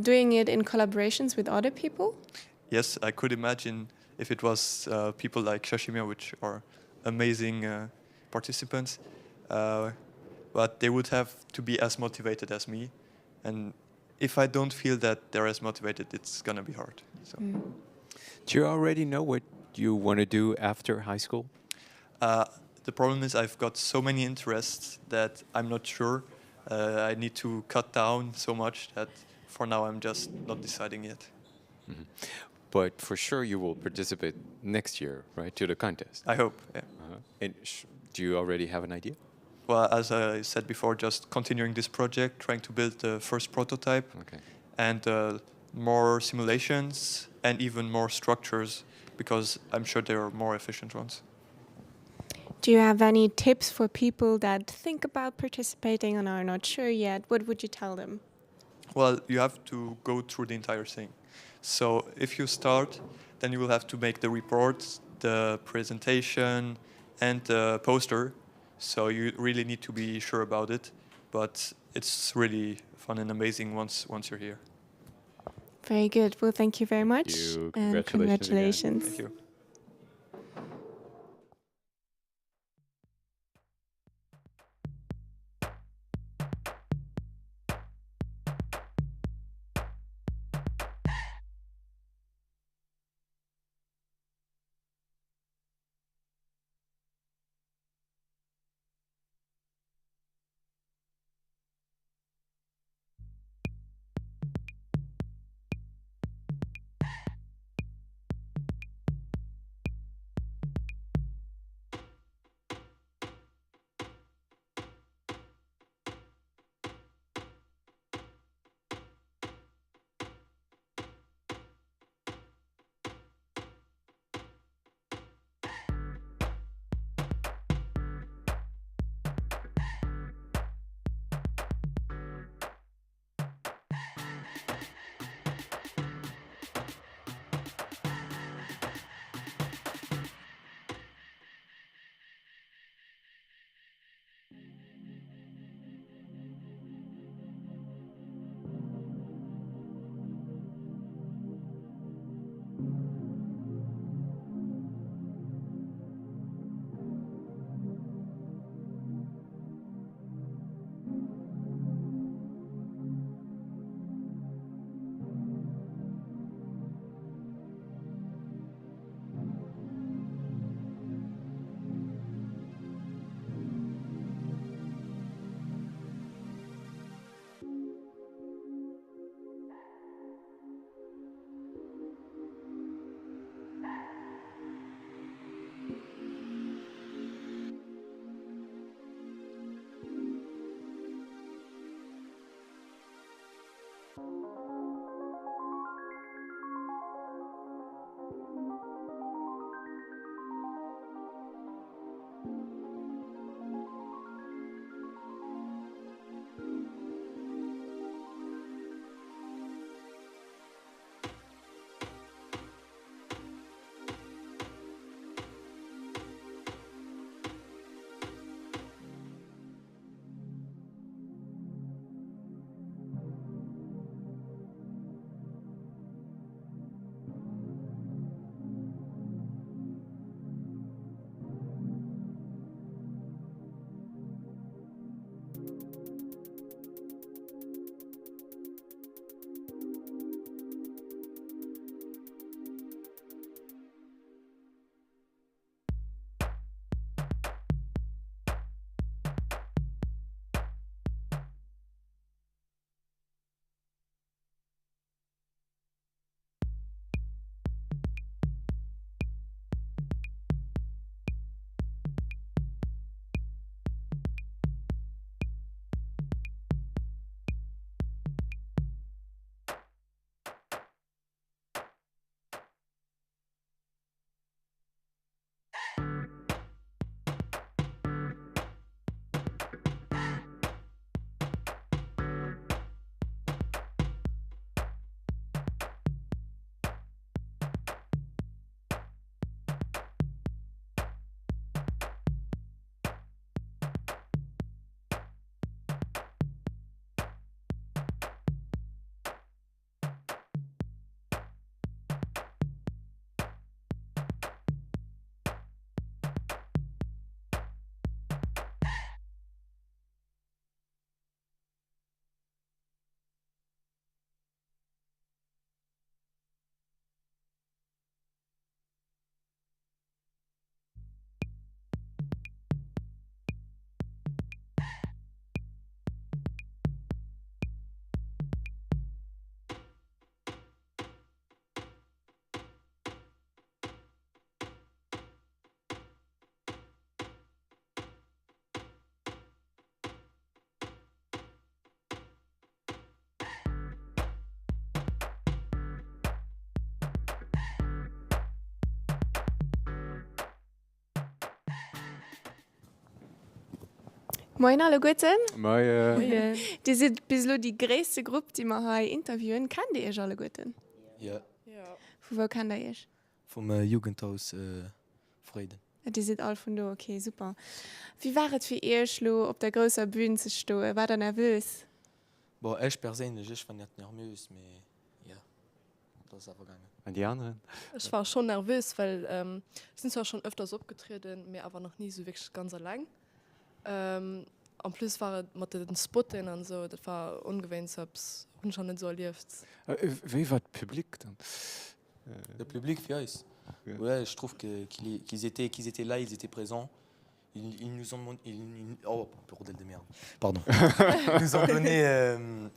doing it in collaborations with other people? Yes, I could imagine if it was people like Shashimia, which are amazing participants, but they would have to be as motivated as me. And if I don't feel that they're as motivated, it's gonna be hard. So. Do you already know what you want to do after high school? The problem is I've got so many interests that I'm not sure. I need to cut down so much that for now I'm just not deciding yet. Mm-hmm. But for sure you will participate next year, right, to the contest? I hope, yeah. And do you already have an idea? Well, as I said before, just continuing this project, trying to build the first prototype, and more simulations and even more structures, because I'm sure there are more efficient ones. Do you have any tips for people that think about participating and are not sure yet? What would you tell them? Well, you have to go through the entire thing. So if you start, then you will have to make the report, the presentation, and the poster. So you really need to be sure about it. But it's really fun and amazing once you're here. Very good. Well, thank you very much. Thank you. And congratulations. Thank you. Moin alle Guten. Moin. Die sind bislo die größte Gruppe, die wir hier interviewen. Kann die ihr alle Guten? Ja. Wo kann der ihr? Vom Jugendhaus Freude. Die sind alle von da, okay, super. Wie war es für ihr, auf der großen Bühne zu stehen? War ihr nervös? Bon, ich persönlich war nicht nervös, aber ja, das ist aber gegangen. Und die anderen? Ich war schon nervös, weil wir sind zwar schon öfters aufgetreten, mir aber noch nie so wirklich ganz allein. Und plus war es mit den Spotten und so, das war ungewöhnlich, hab's schon nicht so erlebt. Wie war das Publikum dann? Le public, ouais, je trouve qu'ils étaient là, ils étaient présents. Ils nous ont oh, bordel de merde. Pardon. Ils nous ont donné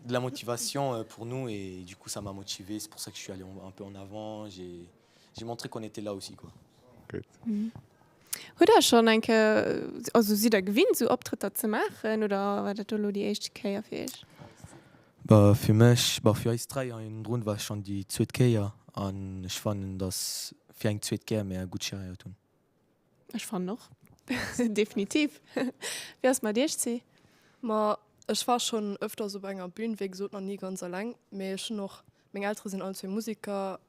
de la motivation pour nous et du coup ça m'a motivé. C'est pour ça que je suis allé un peu en avant. J'ai montré qu'on était là aussi, quoi. Good. Oder schon also sie da gewinnt, so Auftritte zu machen oder war das nur die erste Kehr für euch? Für mich, für uns drei in Grund war schon die zweite Kehr und ich fand, dass für eine zweite Kehr mehr gut Schein tun. Ich fand noch. Definitiv. Wie hast du mal dir gesehen? Ich war schon öfter so bei einer Bühnenweg, so noch nie ganz allein. Aber schon noch, meine Eltern sind alle zwei Musiker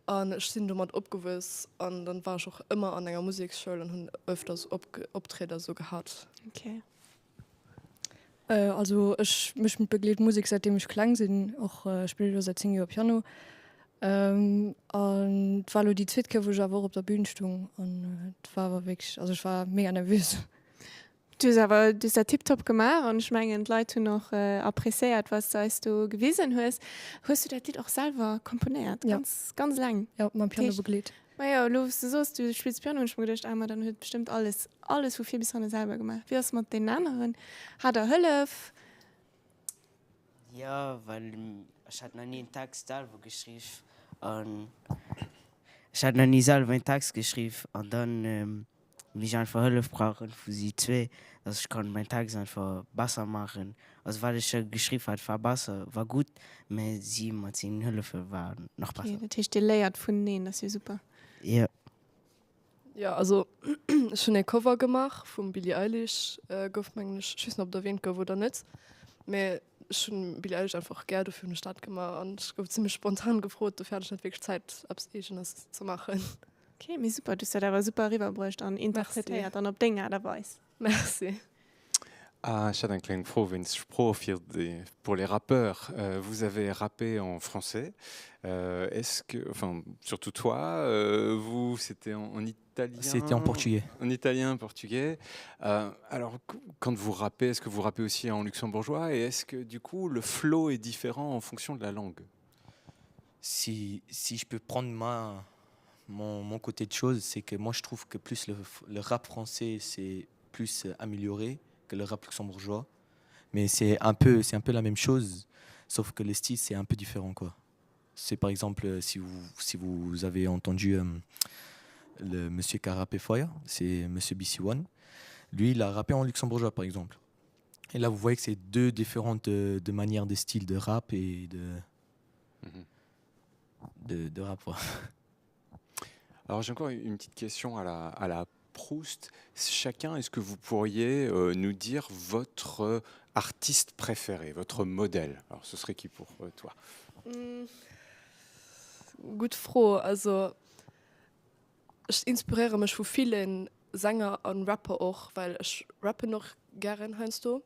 und ich bin damit aufgewachsen. Und dann war ich auch immer an einer Musikschule und habe öfters Auftritte so gehabt. Okay. Also ich mich mit Begleitmusik, seitdem ich klein bin, auch spiele seit 10 Jahren Piano. Und war die zweite, wo ich auf der Bühne stand. Und das war aber wirklich, also ich war mega nervös. Du hast ja tiptop gemacht und ich meine, die Leute haben noch appréciiert, was du gewesen hast. Hast du das Lied auch selber komponiert? Ja. Ganz lang? Ja, mein Piano begleitet. Ja, du spielst Piano und ich habe gedacht, einmal dann hat bestimmt alles von viel bis heute selber gemacht. Wie hast du mit den anderen? Hat er Hilfe? Ja, weil ich hatte noch nie einen Text selber geschrieben. Und ich hatte noch nie selber einen Text geschrieben. Und dann wie ich einfach Hilfe brauche für sie zwei, dass ich meinen Text einfach besser machen. Also weil ich geschrieben habe, war besser, war gut, aber sie mit ihnen Hilfe war noch besser. Okay, das hast du gelernt von denen, das ist super. Ja. Ja, also ich habe ein Cover gemacht von Billie Eilish, ich weiß nicht, ob der erwähnt wurde oder nicht. Aber ich habe Billie Eilish einfach gerne für eine Stadt gemacht und ich habe ziemlich spontan gefragt, du fährst nicht wirklich Zeit, das zu machen. Okay, mais super, du hast aber super rübergebracht und interpretiert und ob Dinge dabei ist. Merci. J'ai un klein province pour les rappeurs. Vous avez rappé en français. Est-ce que, enfin, surtout toi, vous, c'était en italien. C'était en portugais. En italien, portugais. Alors, quand vous rappez, est-ce que vous rappez aussi en luxembourgeois et est-ce que du coup le flow est différent en fonction de la langue? Si je peux prendre mon côté de choses, c'est que moi je trouve que plus le rap français c'est plus amélioré que le rap luxembourgeois, mais c'est un peu la même chose, sauf que le style c'est un peu différent, quoi. C'est par exemple si vous avez entendu le monsieur qui a rappé Fire, c'est monsieur BC1, lui il a rappé en luxembourgeois par exemple, et là vous voyez que c'est deux différentes de manières de style de rap et de rap, quoi. Alors j'ai encore une petite question à la Proust. Chacun, est-ce que vous pourriez nous dire votre artiste préféré, votre modèle? Alors ce serait qui pour toi? Gut froh, also ich inspiriere mich von vielen Sänger und Rapper auch, weil ich rappe noch gern, hörst du.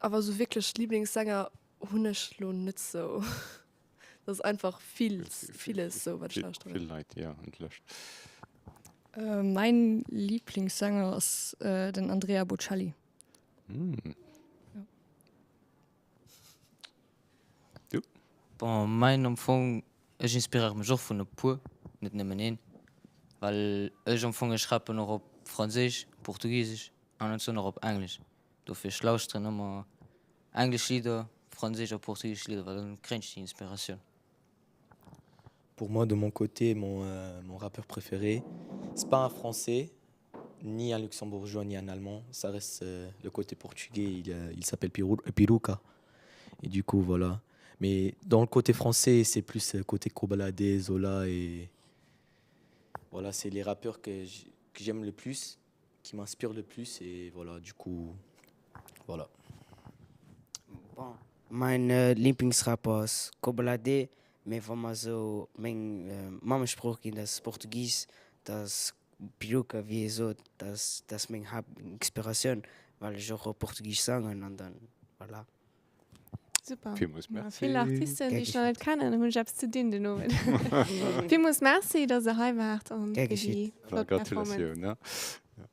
Aber so wirklich Lieblingssänger habe ich nicht so. Das ist einfach vieles so, was ich da Viel Leid, ja, und löscht. Mein Lieblingssänger ist den Andrea Bocelli. Ja. Du? Bon, mein Umfang, ich inspiriere mich auch von der Pur, nicht nur einen. Weil ich Umfang schreibe noch auf Französisch, Portugiesisch und noch auf Englisch. Dafür schlaust du immer englische Lieder, französische und portugiesische Lieder, weil dann kriegst du die Inspiration. Pour moi, de mon côté, mon rappeur préféré, c'est pas un français, ni un luxembourgeois, ni un allemand. Ça reste le côté portugais. Il s'appelle Piruka. Et du coup, voilà. Mais dans le côté français, c'est plus côté Kobalade, Zola et voilà, c'est les rappeurs que j'aime le plus, qui m'inspire le plus et voilà, du coup, voilà. Bon, mein Lieblingsrapper ist Kobalade, mir war mal so, mein Mama-Spruch in das Portugies, das Peruca wie so, das mein Inspiration, weil ich auch Portugies singen und dann, voilà. Super. Vielmals merci. Viele Artisten, die ich noch nicht kennen, haben selbst zu dienen. Vielmals merci, dass ihr hier wart und für die flotte Performance. Gratulation. Ne? Ja.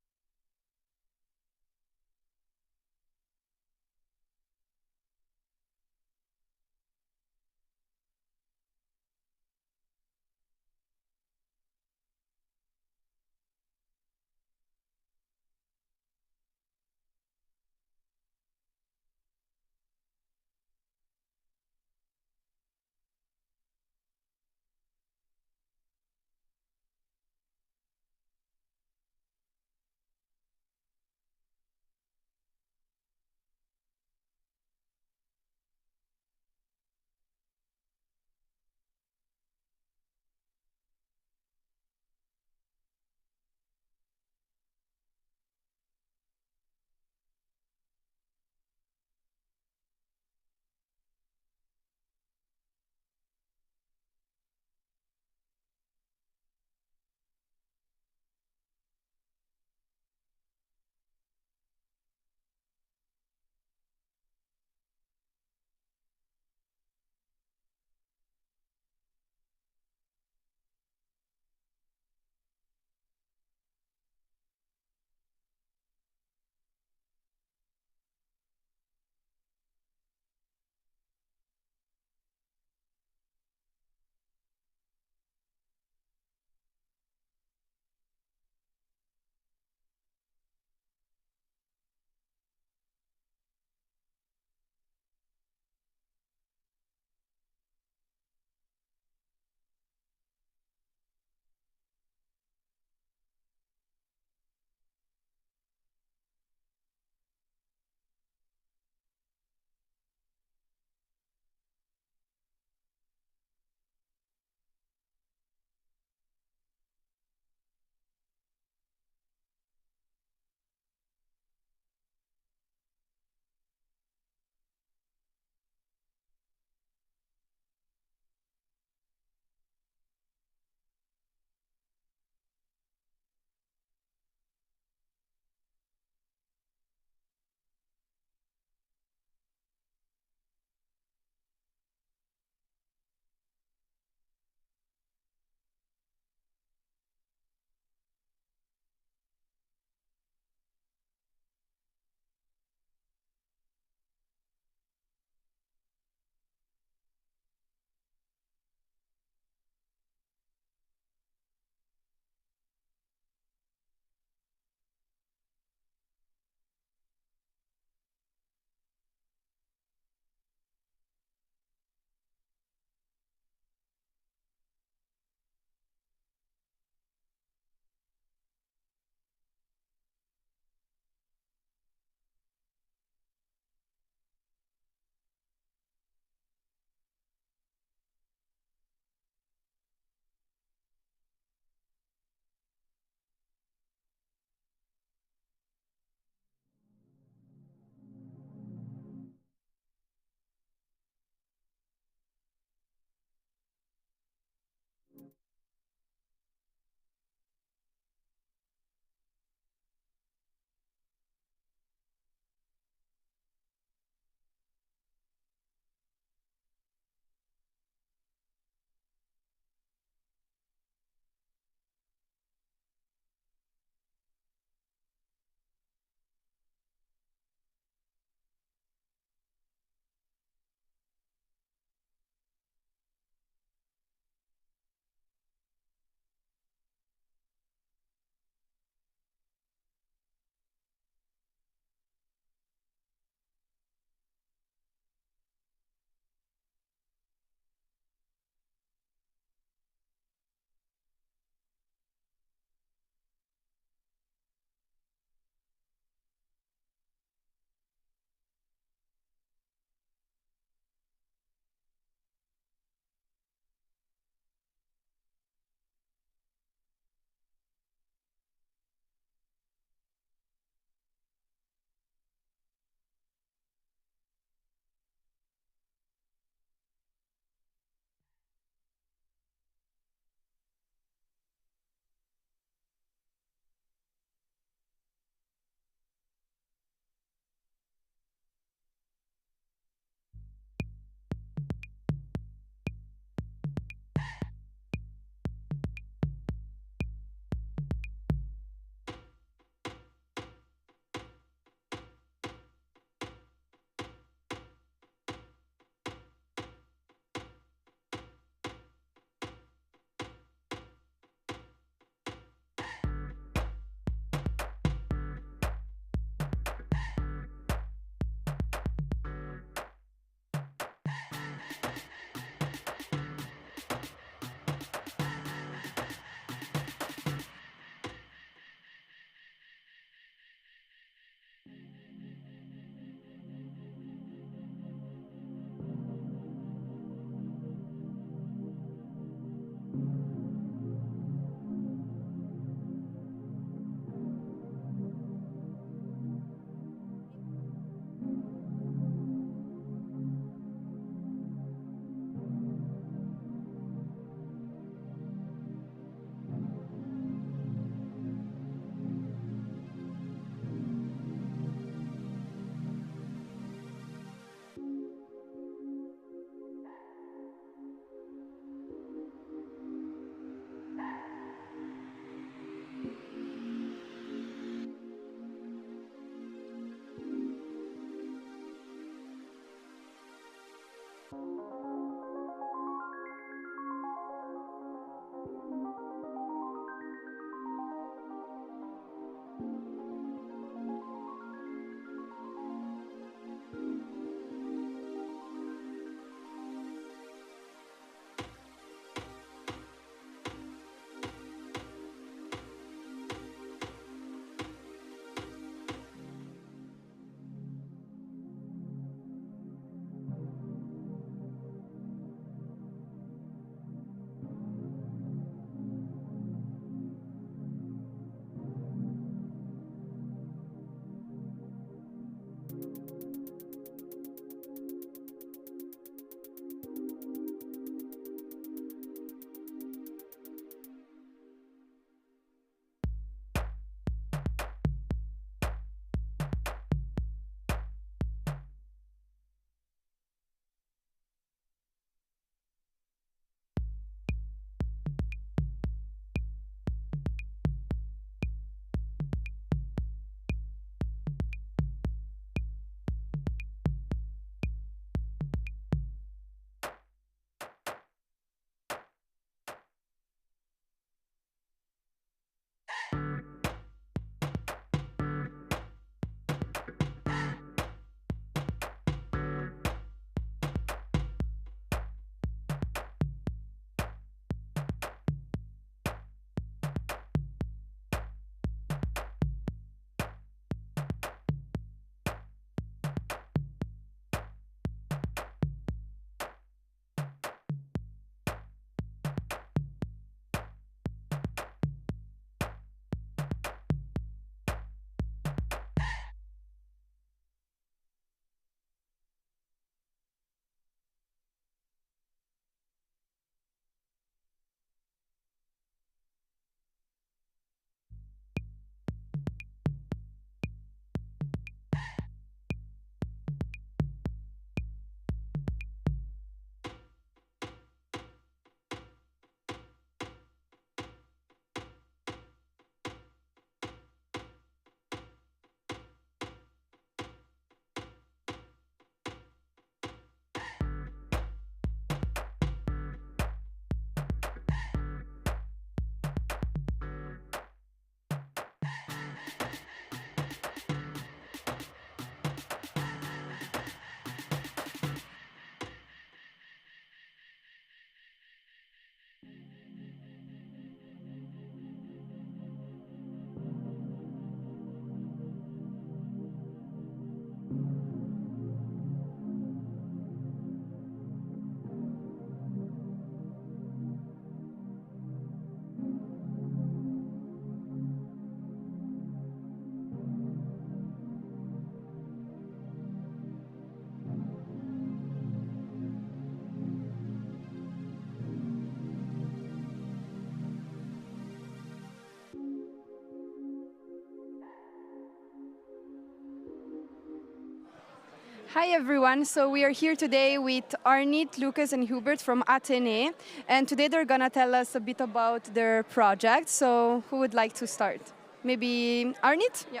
Hi everyone, so we are here today with Arnit, Lucas and Hubert from Athénée, and today they're gonna tell us a bit about their project. So who would like to start? Maybe Arnit? Yeah.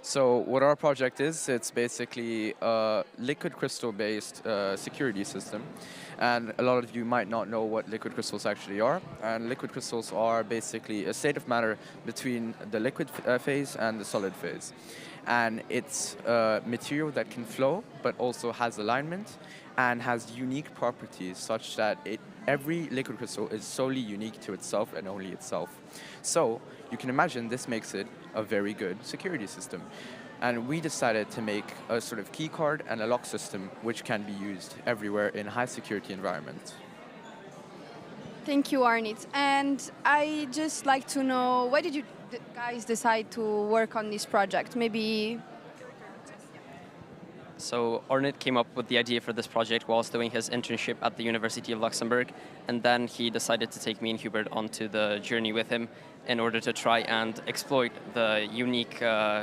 So what our project is, it's basically a liquid crystal-based security system. And a lot of you might not know what liquid crystals actually are. And liquid crystals are basically a state of matter between the liquid phase and the solid phase. And it's a material that can flow, but also has alignment and has unique properties such that every liquid crystal is solely unique to itself and only itself. So you can imagine this makes it a very good security system. And we decided to make a sort of key card and a lock system which can be used everywhere in high security environments. Thank you, Arnit. And I just like to know, why did you guys decide to work on this project? Maybe. So Arnit came up with the idea for this project whilst doing his internship at the University of Luxembourg, and then he decided to take me and Hubert onto the journey with him in order to try and exploit the unique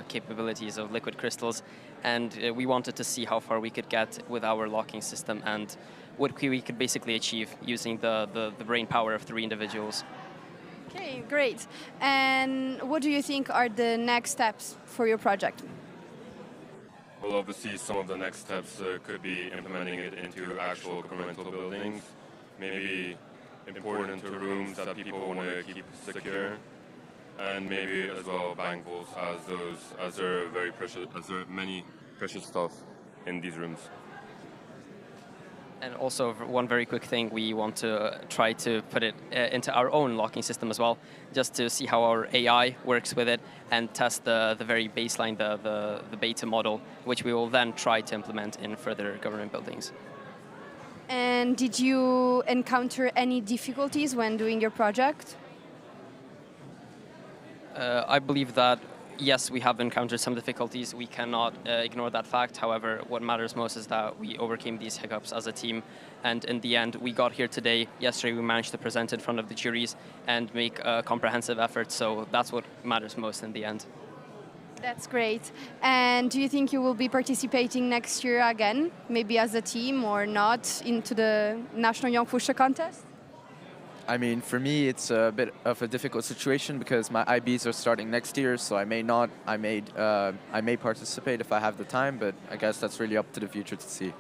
capabilities of liquid crystals. And we wanted to see how far we could get with our locking system and what we could basically achieve using the brain power of 3 individuals. Okay, great. And what do you think are the next steps for your project? Well, obviously, some of the next steps could be implementing it into actual governmental buildings, maybe important rooms that people want to keep secure, and maybe as well bank vaults, as there are many precious stuff in these rooms. And also, one very quick thing, we want to try to put it into our own locking system as well, just to see how our AI works with it and test the very baseline, the beta model, which we will then try to implement in further government buildings. And did you encounter any difficulties when doing your project? I believe that, yes, we have encountered some difficulties. We cannot ignore that fact. However, what matters most is that we overcame these hiccups as a team. And in the end, we got here today. Yesterday, we managed to present in front of the juries and make a comprehensive effort. So that's what matters most in the end. That's great. And do you think you will be participating next year again, maybe as a team or not, into the National Jonk Fuerscher contest? I mean, for me, it's a bit of a difficult situation because my IBs are starting next year, so I may not. I may participate if I have the time, but I guess that's really up to the future to see.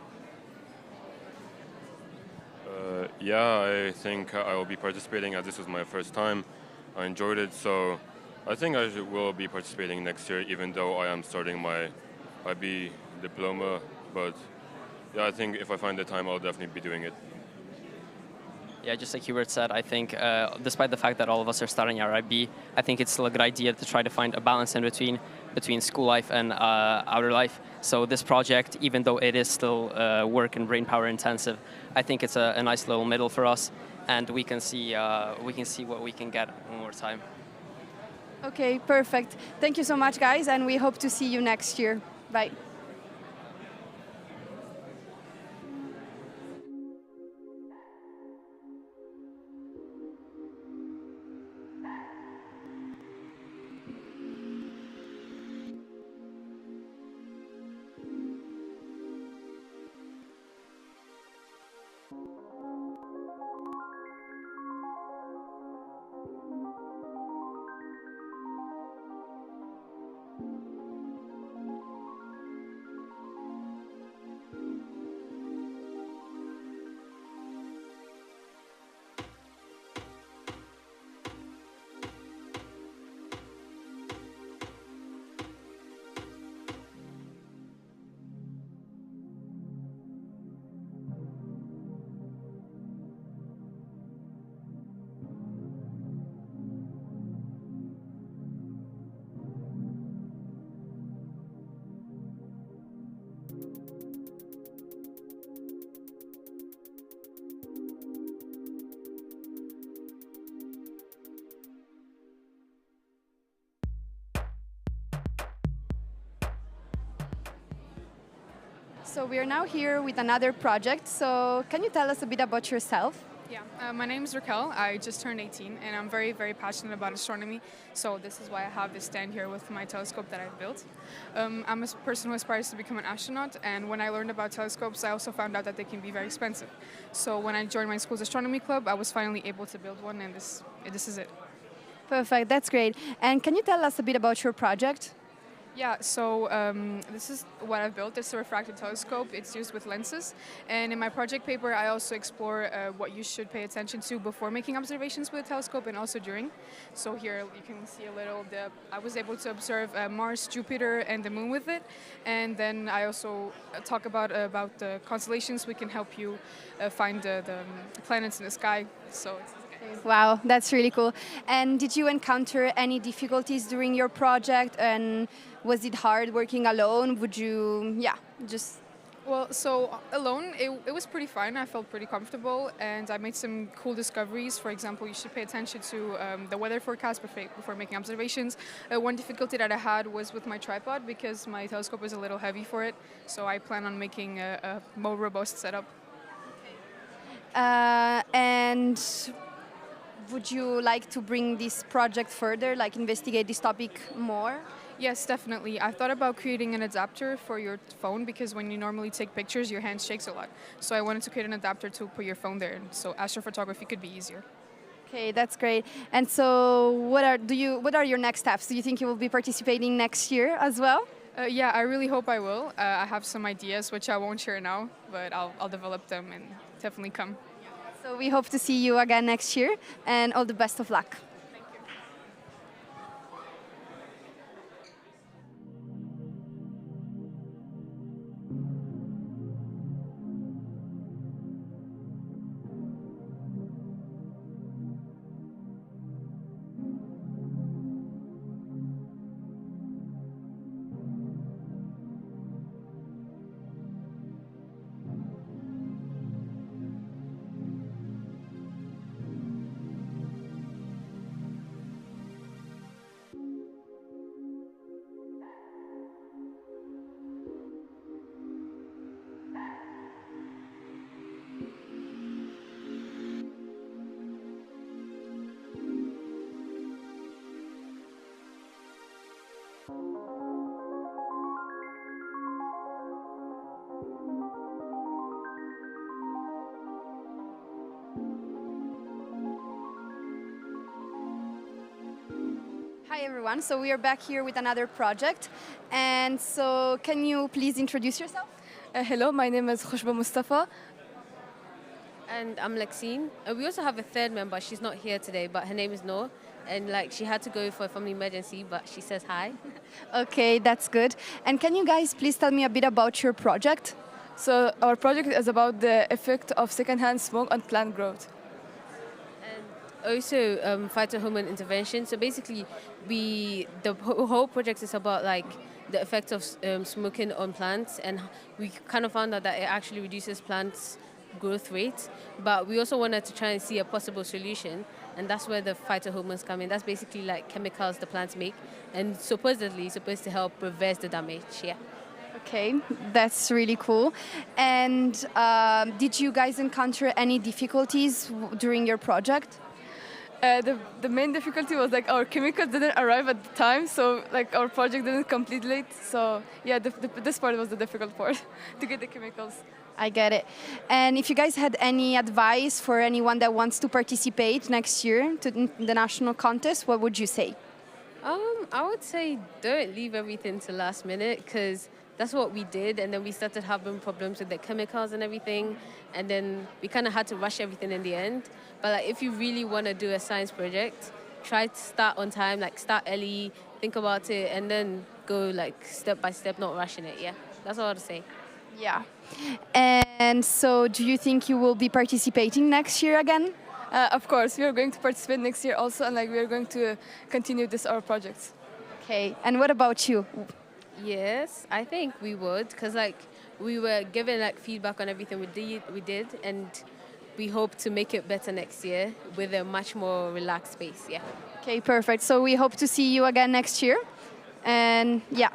Yeah, I think I will be participating as this was my first time. I enjoyed it, so I think I will be participating next year, even though I am starting my IB diploma. But yeah, I think if I find the time, I'll definitely be doing it. Yeah, just like Hubert said, I think despite the fact that all of us are starting our IB, I think it's still a good idea to try to find a balance in between school life and outer life. So this project, even though it is still work and brain power intensive, I think it's a nice little middle for us, and we can see what we can get one more time. Okay, perfect. Thank you so much, guys, and we hope to see you next year. Bye. So we are now here with another project. So can you tell us a bit about yourself? Yeah, my name is Raquel. I just turned 18 and I'm very, very passionate about astronomy. So this is why I have this stand here with my telescope that I've built. I'm a person who aspires to become an astronaut, and when I learned about telescopes, I also found out that they can be very expensive. So when I joined my school's astronomy club, I was finally able to build one, and this is it. Perfect, that's great. And can you tell us a bit about your project? Yeah, so this is what I've built. It's a refracted telescope. It's used with lenses. And in my project paper, I also explore what you should pay attention to before making observations with a telescope and also during. So here you can see a little, I was able to observe Mars, Jupiter, and the moon with it. And then I also talk about the constellations. We can help you find the planets in the sky. So it's Wow, that's really cool. And did you encounter any difficulties during your project? And was it hard working alone? Would you, Well, so alone, it was pretty fine. I felt pretty comfortable, and I made some cool discoveries. For example, you should pay attention to the weather forecast before making observations. One difficulty that I had was with my tripod because my telescope is a little heavy for it. So I plan on making a more robust setup. And would you like to bring this project further, like investigate this topic more? Yes, definitely. I thought about creating an adapter for your phone because when you normally take pictures, your hand shakes a lot. So I wanted to create an adapter to put your phone there, so astrophotography could be easier. Okay, that's great. And so, what are your next steps? Do you think you will be participating next year as well? Yeah, I really hope I will. I have some ideas which I won't share now, but I'll develop them and definitely come. So we hope to see you again next year, and all the best of luck. Hi everyone, so we are back here with another project. And so can you please introduce yourself? Hello, my name is Khushba Mustafa. And I'm Lexine. We also have a third member. She's not here today, but her name is Noor. And she had to go for a family emergency, but she says hi. Okay, that's good. And can you guys please tell me a bit about your project? So our project is about the effect of secondhand smoke on plant growth. Also phytohormone intervention. So basically, the whole project is about the effect of smoking on plants, and we kind of found out that it actually reduces plants' growth rate. But we also wanted to try and see a possible solution, and that's where the phytohormones come in. That's basically chemicals the plants make, and supposedly supposed to help reverse the damage. Yeah. Okay, that's really cool. And did you guys encounter any difficulties during your project? The main difficulty was our chemicals didn't arrive at the time, so our project didn't complete late. So yeah, this part was the difficult part to get the chemicals. I get it. And if you guys had any advice for anyone that wants to participate next year to the national contest, what would you say? I would say don't leave everything to last minute, because that's what we did, and then we started having problems with the chemicals and everything, and then we kind of had to rush everything in the end. But if you really want to do a science project, try to start on time, start early, think about it, and then go step by step, not rushing it. Yeah, that's all I would say. Yeah. And so do you think you will be participating next year again? Of course, we are going to participate next year also, and we are going to continue our projects. Okay, and what about you? Yes, I think we would, because we were given feedback on everything we did, and we hope to make it better next year with a much more relaxed space. Yeah. Okay, perfect. So we hope to see you again next year, and yeah.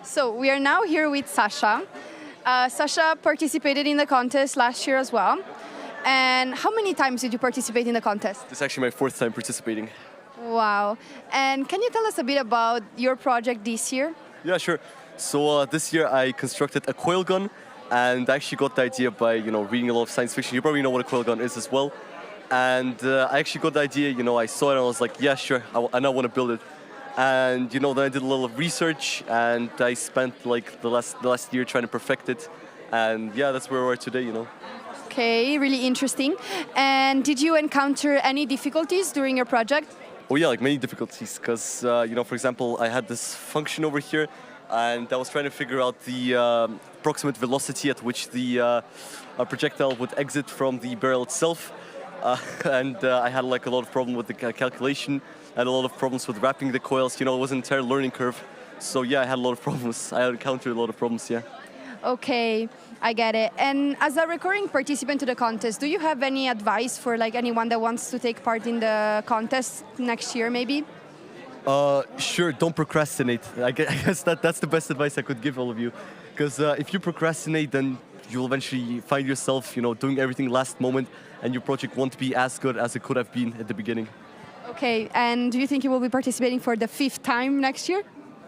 So we are now here with Sasha. Sasha participated in the contest last year as well. And how many times did you participate in the contest? This is actually my 4th time participating. Wow. And can you tell us a bit about your project this year? Yeah, sure. So this year I constructed a coil gun, and I actually got the idea by reading a lot of science fiction. You probably know what a coil gun is as well. And I actually got the idea. I saw it and I was like, yeah, sure, I now want to build it. And then I did a little research, and I spent like the last year trying to perfect it. And yeah, that's where we are today. Okay, really interesting. And did you encounter any difficulties during your project? Oh yeah, like many difficulties, because for example, I had this function over here, and I was trying to figure out the approximate velocity at which the projectile would exit from the barrel itself, and I had like a lot of problem with the calculation, and a lot of problems with wrapping the coils. It was an entire learning curve. So yeah, I had a lot of problems. I encountered a lot of problems. Yeah. Okay, I get it. And as a recurring participant to the contest, do you have any advice for like anyone that wants to take part in the contest next year, maybe? Sure, don't procrastinate. I guess that's the best advice I could give all of you. Because if you procrastinate, then you'll eventually find yourself, doing everything last moment, and your project won't be as good as it could have been at the beginning. Okay, and do you think you will be participating for the 5th time next year?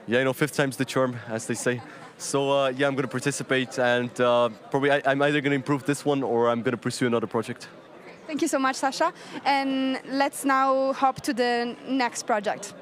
Yeah, 5th time's the charm, as they say. So yeah, I'm going to participate, and probably I'm either going to improve this one or I'm going to pursue another project. Thank you so much, Sasha. And let's now hop to the next project.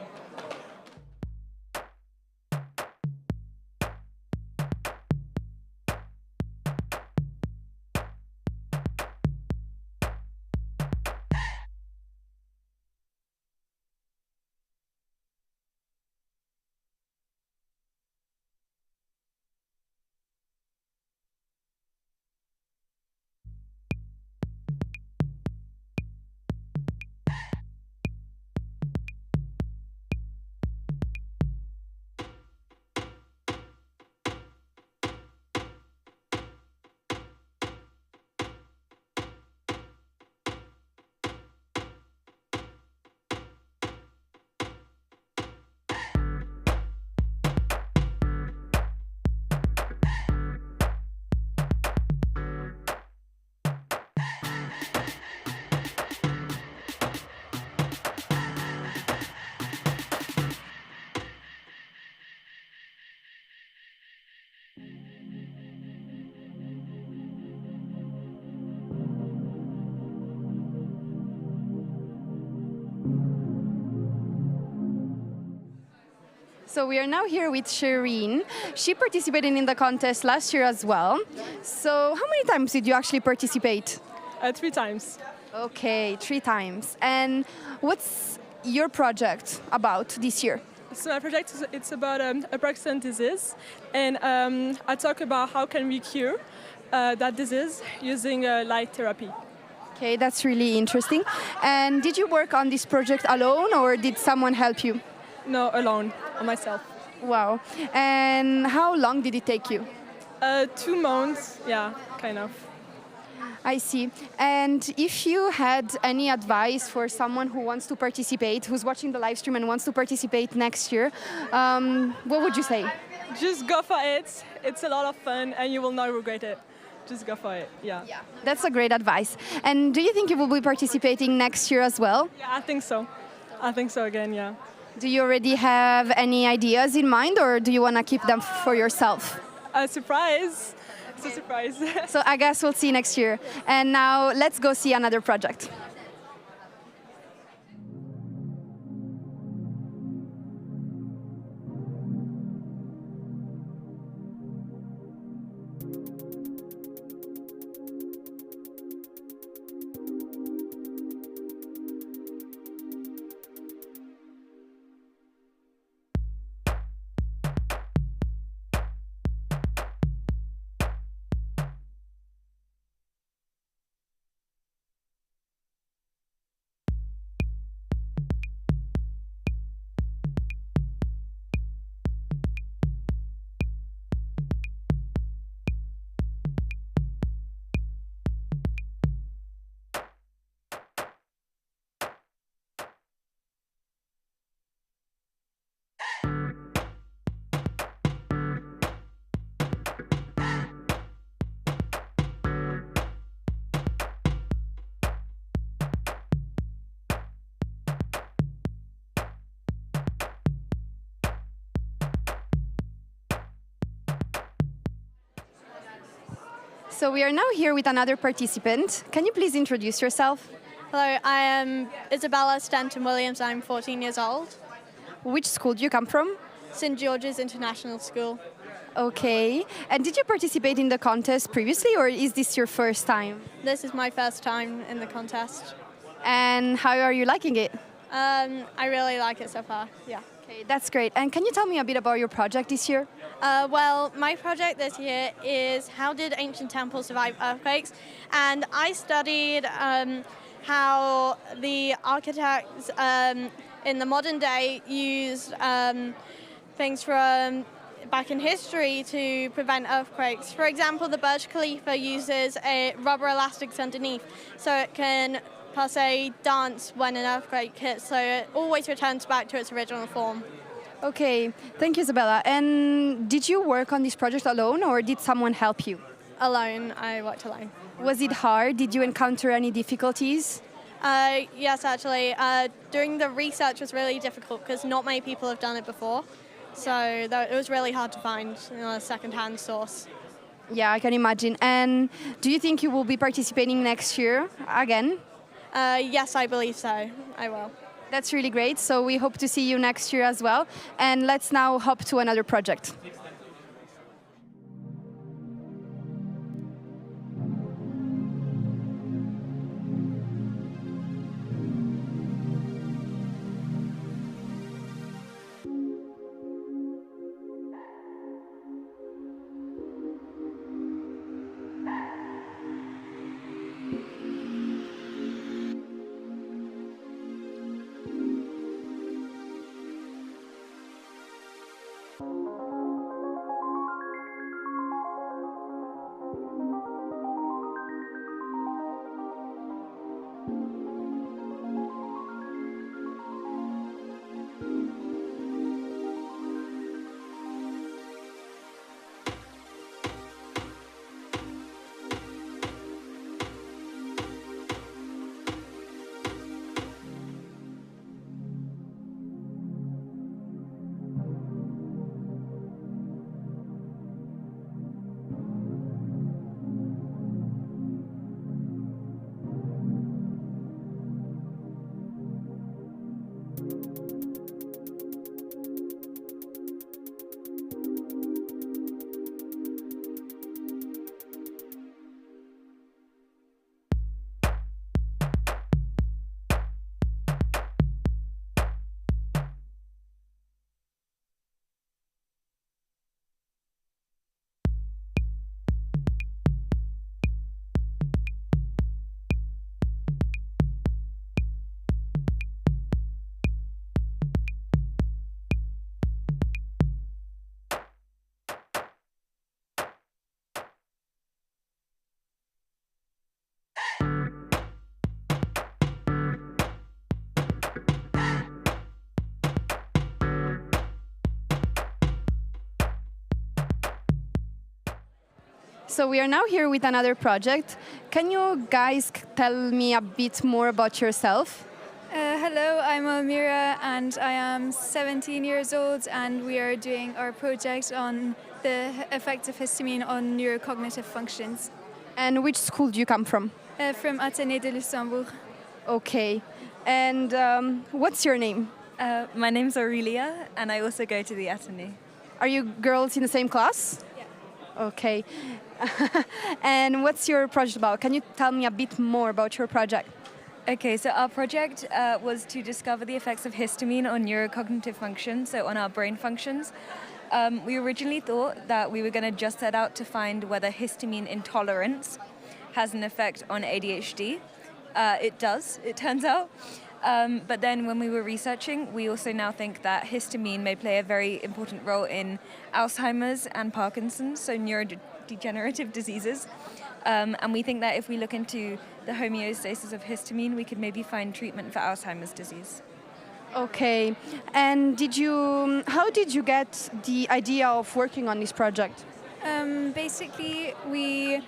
So we are now here with Shireen. She participated in the contest last year as well. So how many times did you actually participate? 3 times. Okay, 3 times. And what's your project about this year? So my project it's about a Parkinson's disease, and I talk about how can we cure that disease using light therapy. Okay, that's really interesting. And did you work on this project alone, or did someone help you? No, alone, on myself. Wow. And how long did it take you? 2 months, yeah, kind of. I see. And if you had any advice for someone who wants to participate, who's watching the live stream and wants to participate next year, what would you say? Just go for it. It's a lot of fun and you will not regret it. Just go for it, yeah. That's a great advice. And do you think you will be participating next year as well? Yeah, I think so. I think so again, yeah. Do you already have any ideas in mind, or do you want to keep them for yourself? A surprise. It's a surprise. So I guess we'll see you next year. And now let's go see another project. So we are now here with another participant. Can you please introduce yourself? Hello, I am Isabella Stanton Williams. I'm 14 years old. Which school do you come from? St. George's International School. Okay. And did you participate in the contest previously, or is this your first time? This is my first time in the contest. And how are you liking it? I really like it so far, yeah. Okay, that's great. And can you tell me a bit about your project this year? Well, my project this year is how did ancient temples survive earthquakes? And I studied how the architects in the modern day used things from back in history to prevent earthquakes. For example, the Burj Khalifa uses a rubber elastics underneath so it can, per se, dance when an earthquake hits, so it always returns back to its original form. Okay, thank you, Isabella. And did you work on this project alone, or did someone help you? Alone, I worked alone. Was it hard? Did you encounter any difficulties? Yes, actually. Doing the research was really difficult because not many people have done it before. So it was really hard to find a second-hand source. Yeah, I can imagine. And do you think you will be participating next year again? Yes, I believe so. I will. That's really great. So we hope to see you next year as well. And let's now hop to another project. So we are now here with another project. Can you guys tell me a bit more about yourself? Hello, I'm Almira and I am 17 years old, and we are doing our project on the effects of histamine on neurocognitive functions. And which school do you come from? From Athénée de Luxembourg. Okay. And what's your name? My name's Aurelia and I also go to the Athénée. Are you girls in the same class? Yeah. Okay. And what's your project about? Can you tell me a bit more about your project? Okay, so our project was to discover the effects of histamine on neurocognitive function, so on our brain functions. We originally thought that we were going to just set out to find whether histamine intolerance has an effect on ADHD. It does, it turns out. But then when we were researching, we also now think that histamine may play a very important role in Alzheimer's and Parkinson's, so neurodegenerative diseases. And we think that if we look into the homeostasis of histamine, we could maybe find treatment for Alzheimer's disease. Okay. And how did you get the idea of working on this project? Basically, we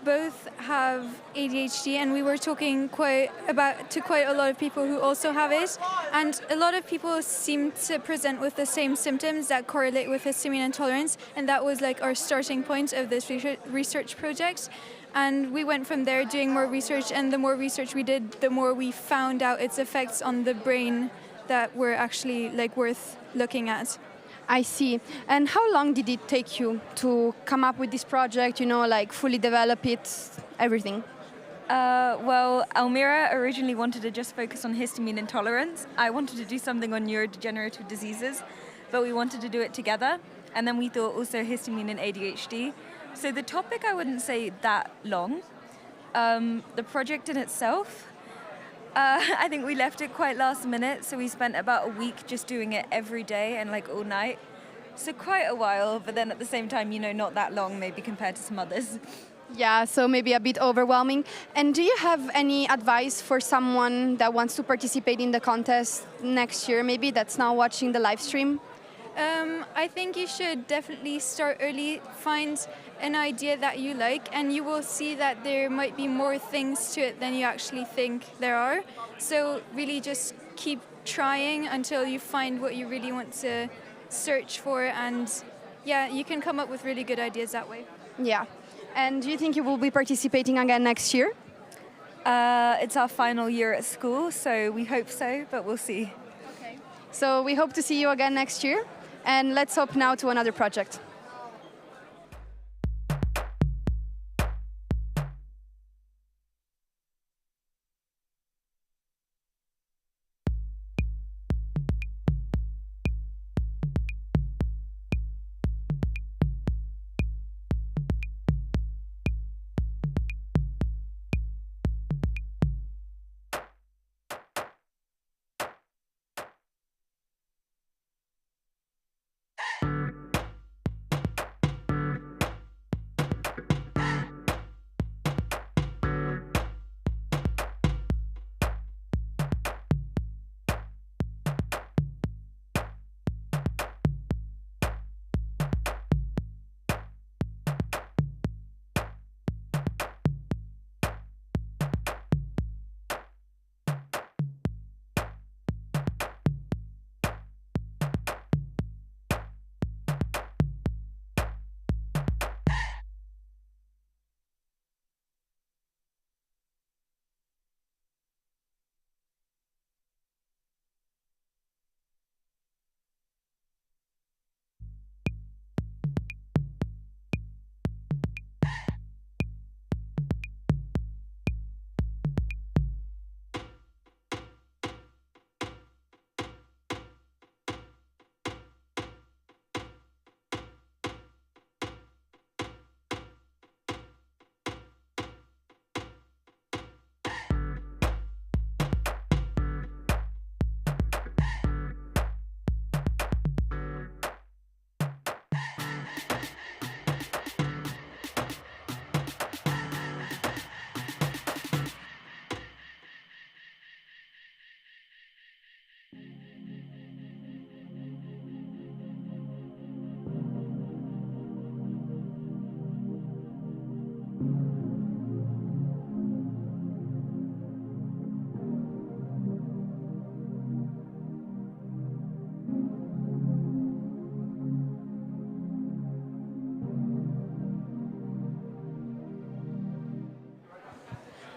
both have ADHD, and we were talking to quite a lot of people who also have it, and a lot of people seem to present with the same symptoms that correlate with histamine intolerance, and that was like our starting point of this research project. And we went from there doing more research, and the more research we did, the more we found out its effects on the brain that were actually like worth looking at. I see. And how long did it take you to come up with this project, you know, like fully develop it, everything? Well, Almira originally wanted to just focus on histamine intolerance. I wanted to do something on neurodegenerative diseases, but we wanted to do it together. And then we thought also histamine and ADHD. So the topic, I wouldn't say that long. The project in itself, I think we left it quite last minute. So we spent about a week just doing it every day and like all night. So quite a while, but then at the same time, you know, not that long maybe compared to some others. Yeah, so maybe a bit overwhelming. And do you have any advice for someone that wants to participate in the contest next year, maybe that's now watching the live stream? I think you should definitely start early, find an idea that you like, and you will see that there might be more things to it than you actually think there are. So really just keep trying until you find what you really want to search for, and yeah, you can come up with really good ideas that way. Yeah. And do you think you will be participating again next year? It's our final year at school, so we hope so, but we'll see. Okay. So we hope to see you again next year, and let's hope now to another project.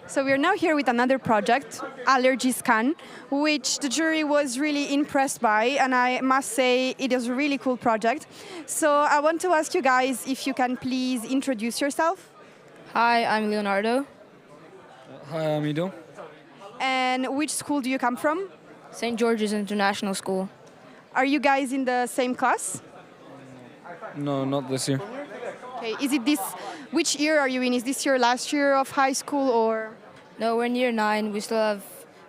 So we are now here with another project, Allergy Scan, which the jury was really impressed by, and I must say it is a really cool project. So I want to ask you guys if you can please introduce yourself. Hi, I'm Leonardo. Hi, I'm Ido. And which school do you come from? St. George's International School. Are you guys in the same class? No, not this year. Okay, is it this, which year are you in? Is this your last year of high school or? No, we're in year 9. We still have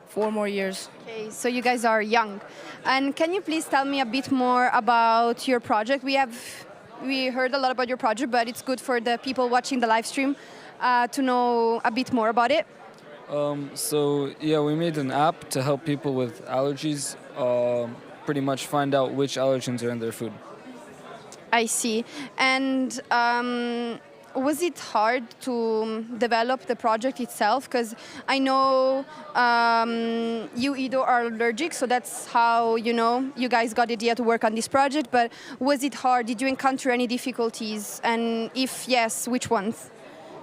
4 more years. Okay, so you guys are young. And can you please tell me a bit more about your project? We heard a lot about your project, but it's good for the people watching the live stream to know a bit more about it. We made an app to help people with allergies pretty much find out which allergens are in their food. I see. And was it hard to develop the project itself? Because I know you, Ido, are allergic, so that's how, you guys got the idea to work on this project. But was it hard? Did you encounter any difficulties? And if yes, which ones?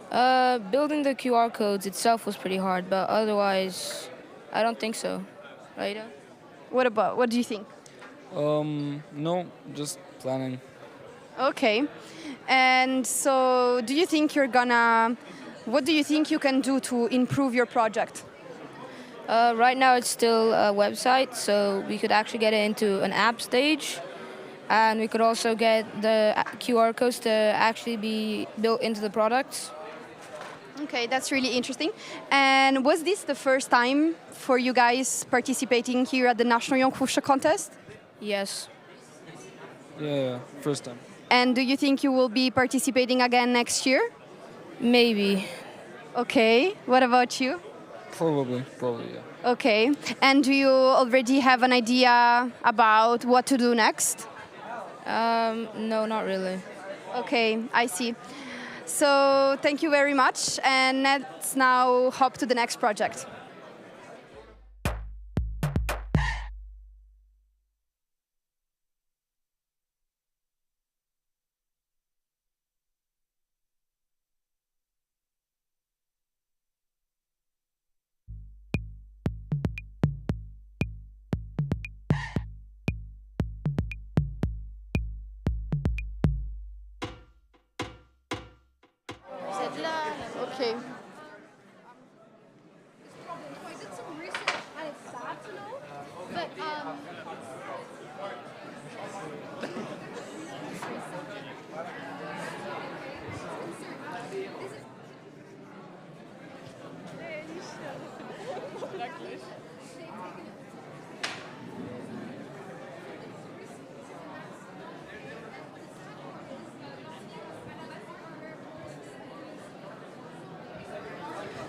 Building the QR codes itself was pretty hard, but otherwise, I don't think so. Right? What do you think? No, just planning. Okay. And so do you think what do you think you can do to improve your project? Right now it's still a website, so we could actually get it into an app stage. And we could also get the QR codes to actually be built into the products. Okay, that's really interesting. And was this the first time for you guys participating here at the National Jonk Fuerscher contest? Yes. Yeah, first time. And do you think you will be participating again next year? Maybe. Okay, what about you? Probably, yeah. Okay, and do you already have an idea about what to do next? No, not really. Okay, I see. So thank you very much, and let's now hop to the next project. Okay.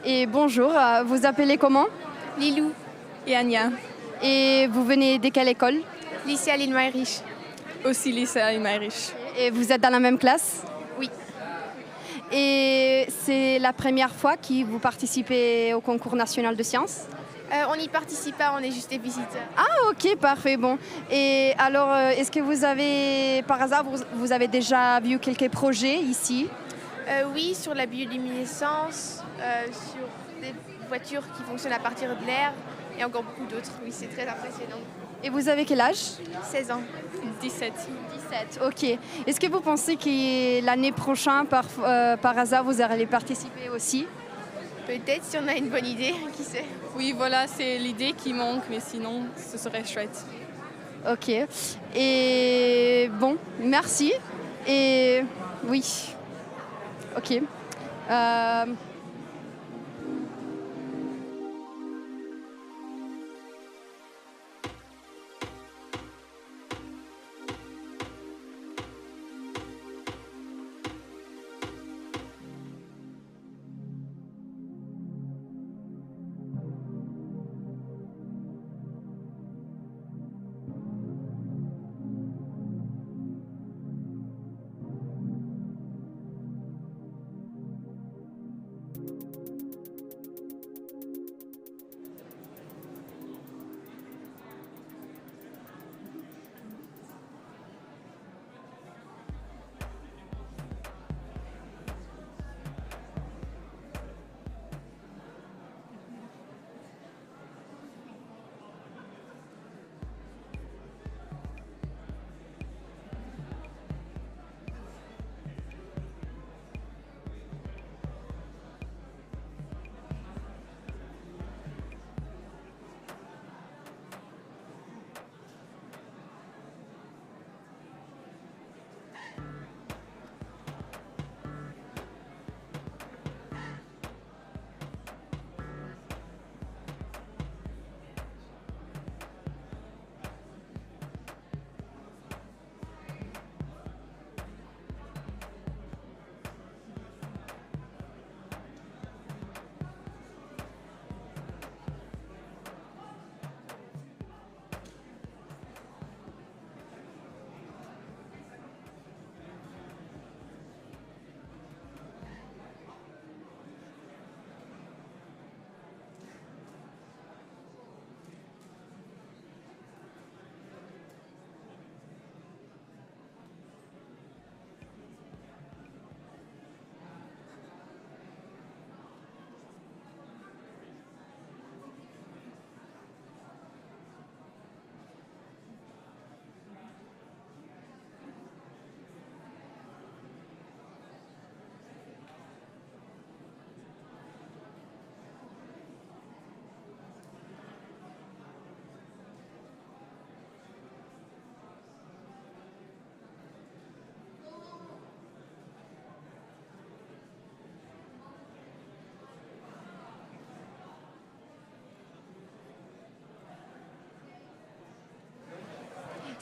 Et bonjour, vous appelez comment? Lilou et Anya. Et vous venez de quelle école? Lycée Aline Meyrich. Aussi lycée Aline Meyrich. Et vous êtes dans la même classe? Oui. Et c'est la première fois que vous participez au concours national de sciences? On n'y participe pas, on est juste des visiteurs. Ah ok, parfait, bon. Et alors, est-ce que vous avez, par hasard, vous avez déjà vu quelques projets ici? Oui, sur la bioluminescence, sur des voitures qui fonctionnent à partir de l'air et encore beaucoup d'autres. Oui, c'est très impressionnant. Et vous avez quel âge? 16 ans. 17. 17, ok. Est-ce que vous pensez que l'année prochaine, par hasard, vous allez participer aussi? Peut-être si on a une bonne idée, qui sait. Oui, voilà, c'est l'idée qui manque, mais sinon, ce serait chouette. Ok. Et bon, merci. Et oui. Ok.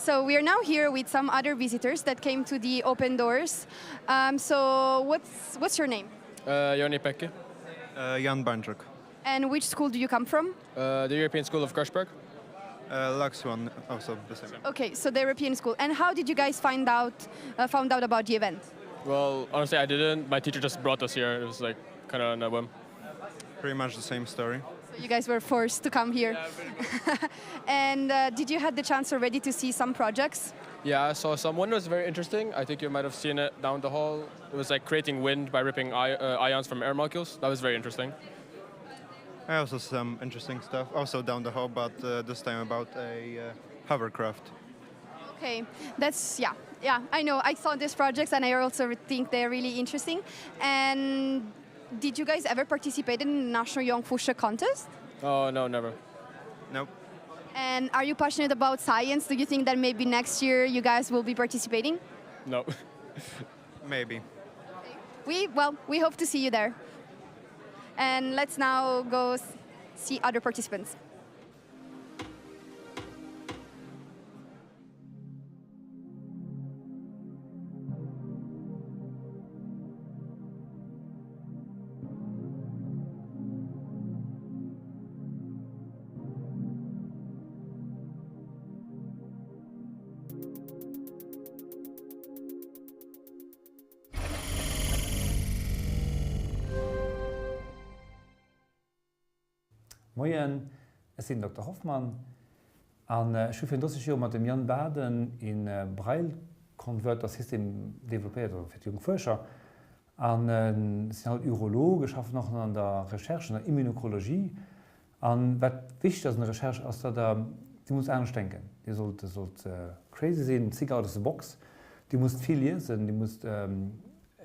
So we are now here with some other visitors that came to the open doors. So what's your name? Joni Pekke. Jan Bandruk. And which school do you come from? The European School of Kirchberg. Lux one, also the same. Okay, so the European school. And how did you guys found out about the event? Well, honestly, I didn't. My teacher just brought us here. It was like kind of on a whim. Pretty much the same story. So you guys were forced to come here. And did you have the chance already to see some projects? Yeah, I saw some. One was very interesting. I think you might have seen it down the hall. It was like creating wind by ripping ions from air molecules. That was very interesting. Also some interesting stuff, also down the hall, but this time about a hovercraft. Okay, that's, yeah, I know. I saw these projects and I also think they're really interesting. And did you guys ever participate in the National Jonk Fuerscher contest? Oh, no, never. Nope. And are you passionate about science? Do you think that maybe next year you guys will be participating? No. Maybe. We hope to see you there. And let's now go see other participants. Moin, ich bin Dr. Hoffmann. Ich habe in mit dem Jan Baden in Braille-Converter-System developiert für Jonk Fuerscher. Sie sind halt Urologe, arbeiten noch an der Recherche, in der Immunologie. Was wichtig ist in der Recherche, ist, dass die muss anders denken. Die sollte crazy sein, zieh out of the box. Die muss viel lesen, die muss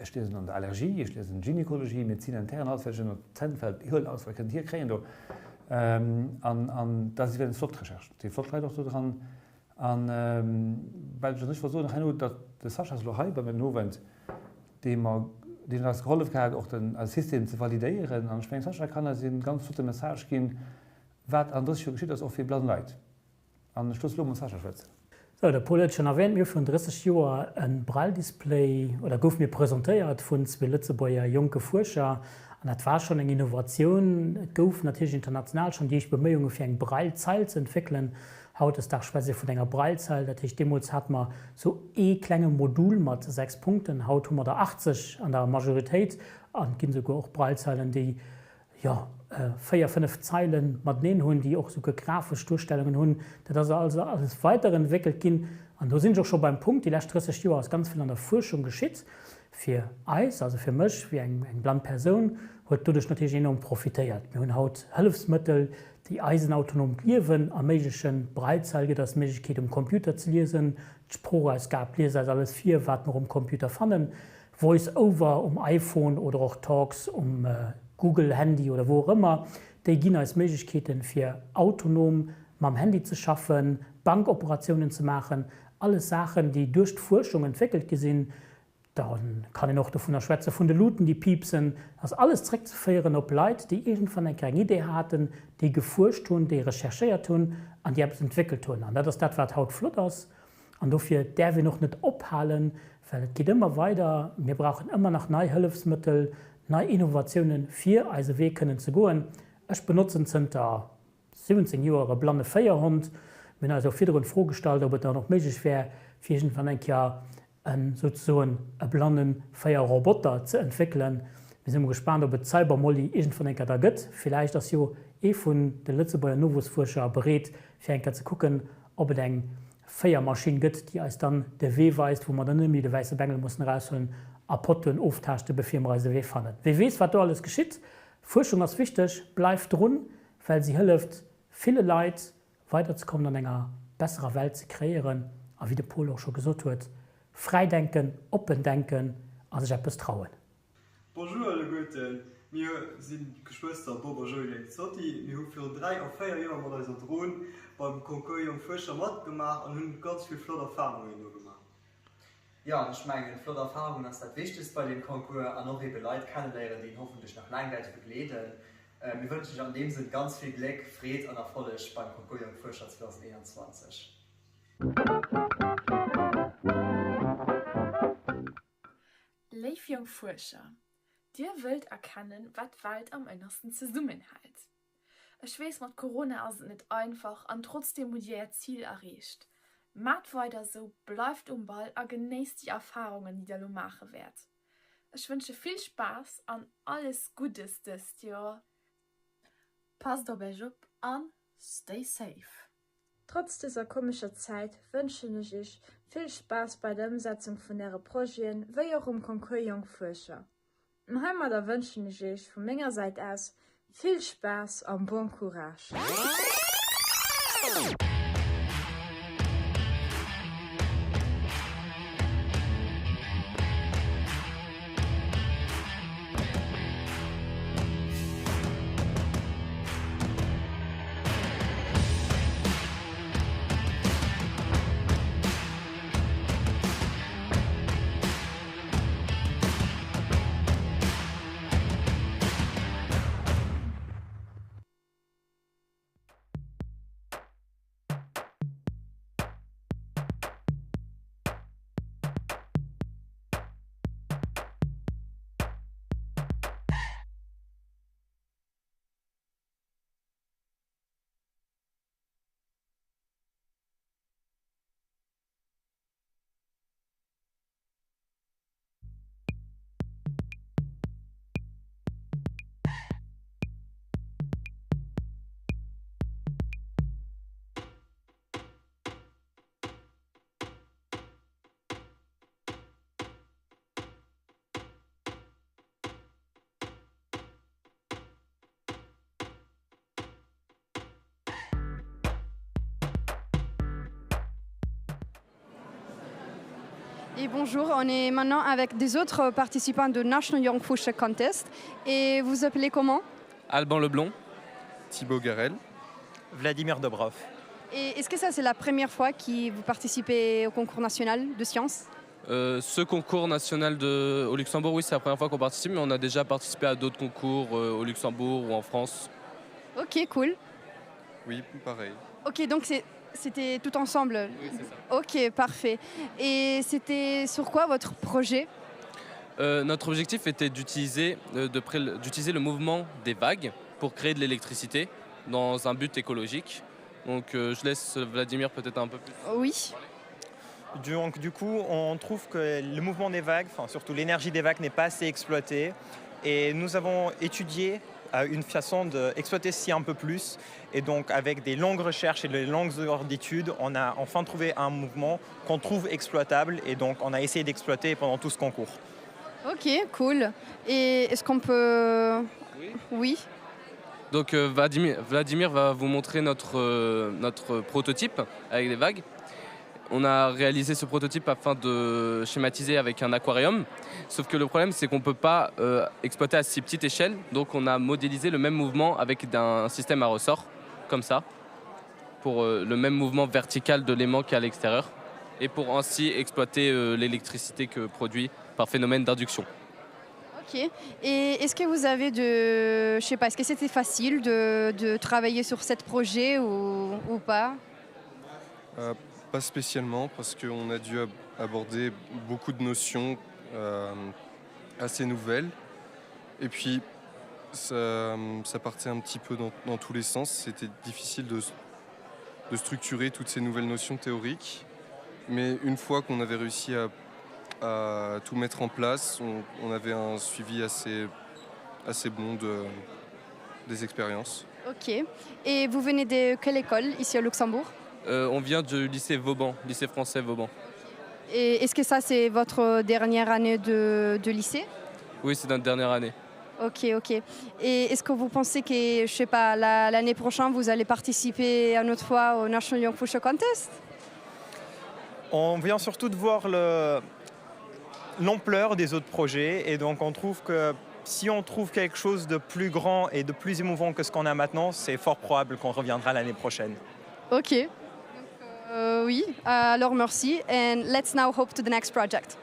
ich lese an der Allergie, ich lese in Gynäkologie, Medizin internen Ausfälle, Zentfeld, Hirnausfälle, hier kriegen wir. Das ist eine Flotrecherche. Die Flot leidet auch so dran, weil ich nicht versuche, dass der Sascha Slohai bei mir Novent, den das geholfen hat, auch als System zu validieren. Und ich meine, Sascha kann also eine ganz gute Message geben, was an das geschieht, das auch viel Blatt leid. An Schluss muss Sascha schwätzen. So, der Paul hat schon erwähnt, wir von 30 Jahren ein Braille-Display oder gouf mir präsentiert von zwei Lützebäuer Jonk Fuerscher. Und das war schon eine Innovation. Es gouf natürlich international schon die Bemühungen für eine Braille-Zeile zu entwickeln. Heute ist das speziell von einer Braille-Zeile. Natürlich damals hat man so kleine Modul mit 6 Punkten. Heute haben wir da 80 an der Majorität. Und gibt sogar auch Braille-Zeilen, die 4-5 Zeilen mit denen haben, die auch sogar grafische Darstellungen haben. Das ist also alles weiterentwickelt gehen. Und da sind wir auch schon beim Punkt, die letzten 30 Jahre ist ganz viel an der Forschung geschieht. Für uns, also für mich, wie eine blinde Person, hat dadurch natürlich enorm profitiert. Wir haben heute Hilfsmittel, die eisenautonom leben, ermöglichen Braillezeilen, das Möglichkeit, Computer zu lesen. Die Sprache, es gab Leser, alles 4, was wir Computer fanden. Voice-over iPhone oder auch Talks Google, Handy oder wo auch immer, die geben als Möglichkeiten für autonom mit dem Handy zu schaffen, Bankoperationen zu machen, alles Sachen, die durch die Forschung entwickelt sind. Dann kann ich noch davon schwätzen, von den Luten, die piepsen, das alles zurückzuführen auf Leute, die irgendwann keine Idee hatten, die geforscht haben, die recherchiert haben und die es entwickelt haben. Und das ist das, was heute flott ist. Und dafür darf wir noch nicht abhalten, weil es geht immer weiter. Wir brauchen immer noch neue Hilfsmittel, neue Innovationen für unseren Weg können zu gehen. Ich benutze seit 17 Jahren blinde Feierhund. Ich bin also wieder vorgestellt, ob es da noch möglich wäre, für irgendwann ein Jahr sozusagen einen blinden Feierroboter zu entwickeln. Wir sind gespannt, ob es Cybermolly irgendwann ein Jahr da gibt. Vielleicht ist ja von den Lützebäuer Novus-Forscher bereit, für ein Jahr zu gucken, ob es eine Feiermaschine gibt, die uns dann den Weg weist, wo man dann nicht mehr den weißen Bengel rausholen muss. Apotten auftasten, bevor wir unseren Weg finden. Wer weiß, was da alles geschieht. Forschung ist wichtig, bleibt dran, weil sie hilft, viele Leute weiterzukommen, an einer besseren Welt zu kreieren. Aber wie der Paul auch schon gesagt hat, freidenken, open denken, also sich etwas trauen. Bonjour alle Guten, wir sind Geschwister Bob und Julian Zotti. Wir haben für 3 oder 4 Jahre mit unseren Drohnen beim Konkurs Jonk Fuerscher mitgemacht und haben ganz viele flotte Erfahrungen gemacht. Ja, ich meine, flotte Erfahrung ist das Wichtigste bei dem Konkurs, und auch eben Leute kennenlernen, die hoffentlich noch langweilig begleiten. Wir wünschen euch an dem Sinne ganz viel Glück, Frieden und Erfolg beim Konkurs Jonk Fuerscher 2021. Leif Jonk Fuerscher, dir wollt erkennen, was Welt am innersten zusammenhält. Ich weiß, mit Corona ist es nicht einfach und trotzdem muss ihr Ziel erreicht. Macht weiter so, bleibt am Ball und genießt die Erfahrungen, die ihr machen werdet. Ich wünsche viel Spaß und alles Gutes dieses Jahr. Passt auf euch auf und stay safe. Trotz dieser komischen Zeit wünsche ich euch viel Spaß bei der Umsetzung von ihren Projekten, wie auch im Konkurs Jonk Fuerscher. Im Heimat wünsche ich euch von meiner Seite aus viel Spaß und bon Courage. Et bonjour, on est maintenant avec des autres participants de National Jonk Fuerscher Contest. Et vous appelez comment? Alban Leblond. Thibaut Garel. Vladimir Dobrov. Et est-ce que ça c'est la première fois que vous participez au concours national de sciences? Ce concours national au Luxembourg, oui, c'est la première fois qu'on participe, mais on a déjà participé à d'autres concours au Luxembourg ou en France. Ok, cool. Oui, pareil. Ok, donc c'était tout ensemble? Oui, c'est ça. Ok, parfait. Et c'était sur quoi votre projet? Notre objectif était d'utiliser le mouvement des vagues pour créer de l'électricité dans un but écologique. Donc je laisse Vladimir peut-être un peu plus. Oui. Donc du coup, on trouve que le mouvement des vagues, enfin surtout l'énergie des vagues n'est pas assez exploitée. Et nous avons étudié une façon d'exploiter ceci un peu plus. Et donc avec des longues recherches et des longues heures d'études, on a enfin trouvé un mouvement qu'on trouve exploitable. Et donc on a essayé d'exploiter pendant tout ce concours. Ok, cool. Et est-ce qu'on peut... Oui. Donc Vladimir va vous montrer notre prototype avec des vagues. On a réalisé ce prototype afin de schématiser avec un aquarium. Sauf que le problème, c'est qu'on ne peut pas exploiter à si petite échelle. Donc on a modélisé le même mouvement avec un système à ressort, comme ça, pour le même mouvement vertical de l'aimant qu'à l'extérieur. Et pour ainsi exploiter l'électricité que produit par phénomène d'induction. Ok. Et est-ce que vous avez je sais pas, est-ce que c'était facile de travailler sur ce projet ou pas? Pas spécialement, parce qu'on a dû aborder beaucoup de notions assez nouvelles. Et puis, ça partait un petit peu dans tous les sens. C'était difficile de structurer toutes ces nouvelles notions théoriques. Mais une fois qu'on avait réussi à tout mettre en place, on avait un suivi assez bon des expériences. Ok. Et vous venez de quelle école ici au Luxembourg? On vient du lycée Vauban, lycée français Vauban. Et est-ce que ça c'est votre dernière année de lycée? Oui, c'est notre dernière année. Ok. Et est-ce que vous pensez que, je sais pas, l'année prochaine vous allez participer une autre fois au National Jonk Fuerscher Contest? On vient surtout de voir l'ampleur des autres projets et donc on trouve que si on trouve quelque chose de plus grand et de plus émouvant que ce qu'on a maintenant, c'est fort probable qu'on reviendra l'année prochaine. Ok. Oui, alors merci. And let's now hope to the next project.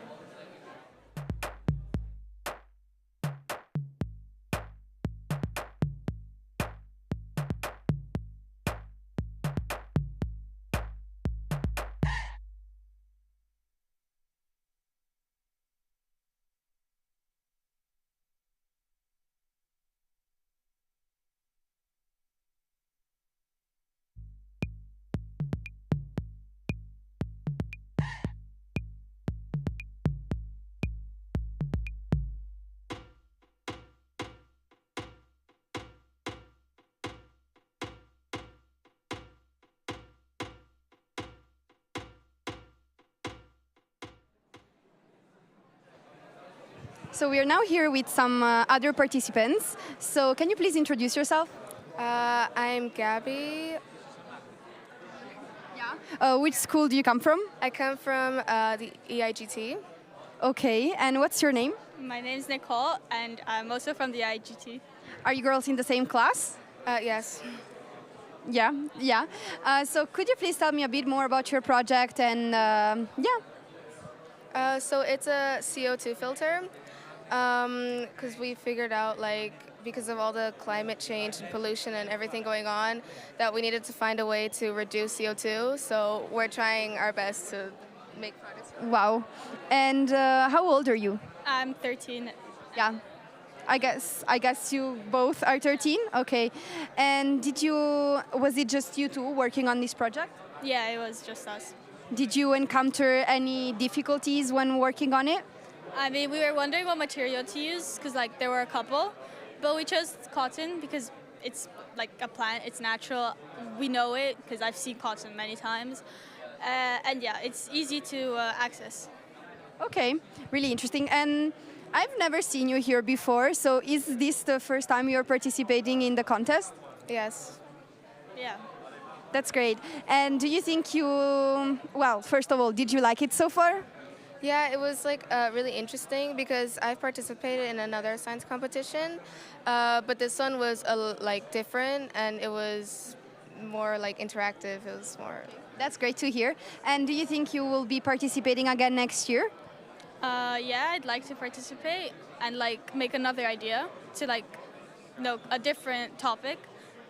So we are now here with some other participants. So can you please introduce yourself? I'm Gabby. Which school do you come from? I come from the EIGT. Okay, and what's your name? My name is Nicole, and I'm also from the EIGT. Are you girls in the same class? Yes. Yeah. So could you please tell me a bit more about your project and So it's a CO2 filter because we figured out, like, because of all the climate change and pollution and everything going on, that we needed to find a way to reduce CO2. So we're trying our best to make progress. Wow. And how old are you? I'm 13. Yeah. I guess you both are 13. Okay. And was it just you two working on this project? Yeah, it was just us. Did you encounter any difficulties when working on it? I mean, we were wondering what material to use because, like, there were a couple, but we chose cotton because it's like a plant, it's natural. We know it because I've seen cotton many times. And yeah, it's easy to access. Okay, really interesting. And I've never seen you here before, so is this the first time you're participating in the contest? Yes. Yeah. That's great. And do you think well, first of all, did you like it so far? Yeah, it was like really interesting because I've participated in another science competition, but this one was like different and it was more like interactive. It was more. That's great to hear. And do you think you will be participating again next year? Yeah, I'd like to participate and like make another idea to like a different topic.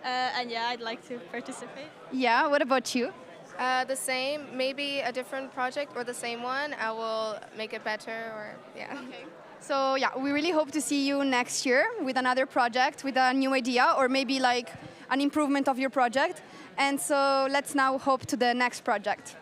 And yeah, I'd like to participate. Yeah, what about you? The same, maybe a different project or the same one. I will make it better or yeah. Okay. So yeah, we really hope to see you next year with another project, with a new idea or maybe like an improvement of your project. And so let's now hope to the next project.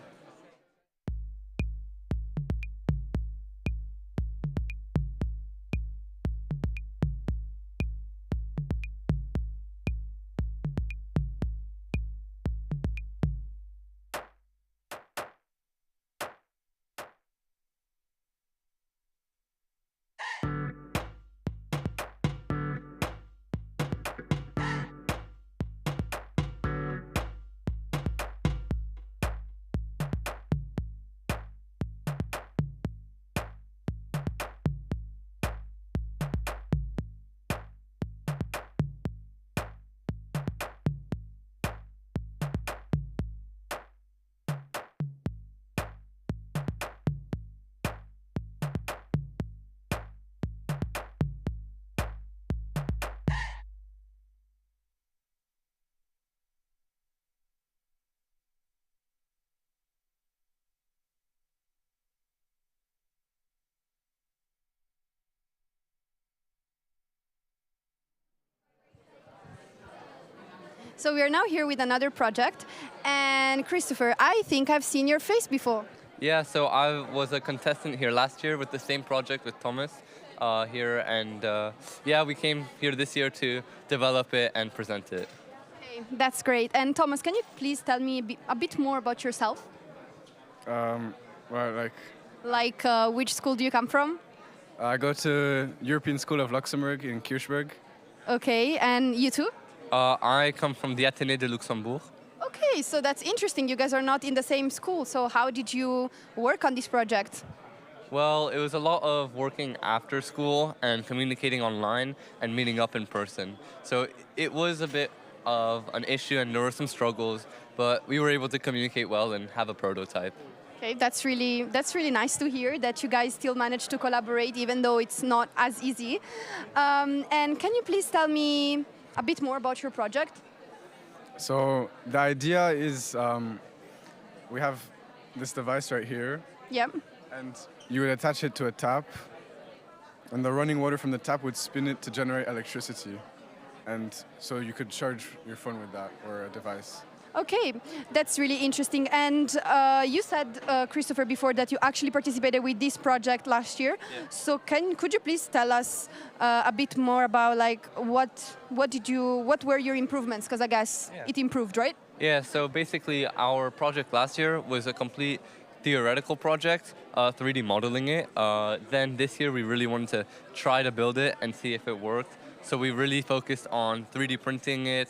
So we are now here with another project. And Christopher, I think I've seen your face before. Yeah, so I was a contestant here last year with the same project with Thomas here. And yeah, we came here this year to develop it and present it. Okay, that's great. And Thomas, can you please tell me a bit more about yourself? Well, Like which school do you come from? I go to European School of Luxembourg in Kirchberg. Okay, and you too? I come from the Athénée de Luxembourg. Okay, so that's interesting. You guys are not in the same school. So how did you work on this project? Well, it was a lot of working after school and communicating online and meeting up in person. So it was a bit of an issue and there were some struggles, but we were able to communicate well and have a prototype. Okay, that's really nice to hear that you guys still managed to collaborate even though it's not as easy. And can you please tell me a bit more about your project? So the idea is we have this device right here. Yep. And you would attach it to a tap, and the running water from the tap would spin it to generate electricity. And so you could charge your phone with that or a device. Okay, that's really interesting. And you said, Christopher, before that you actually participated with this project last year. Yeah. So could you please tell us a bit more about like what were your improvements? Because I guess it improved, right? Yeah. So basically, our project last year was a complete theoretical project, 3D modeling it. Then this year we really wanted to try to build it and see if it worked. So we really focused on 3D printing it,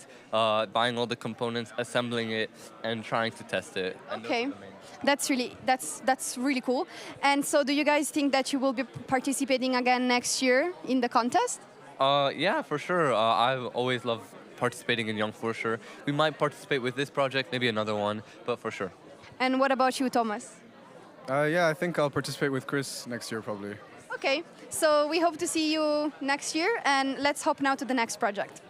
buying all the components, assembling it, and trying to test it. And Okay, that's really cool. And so, do you guys think that you will be participating again next year in the contest? Yeah, for sure. I've always loved participating in Jonk Fuerscher. We might participate with this project, maybe another one, but for sure. And what about you, Thomas? Yeah, I think I'll participate with Chris next year probably. Okay, so we hope to see you next year, and let's hop now to the next project.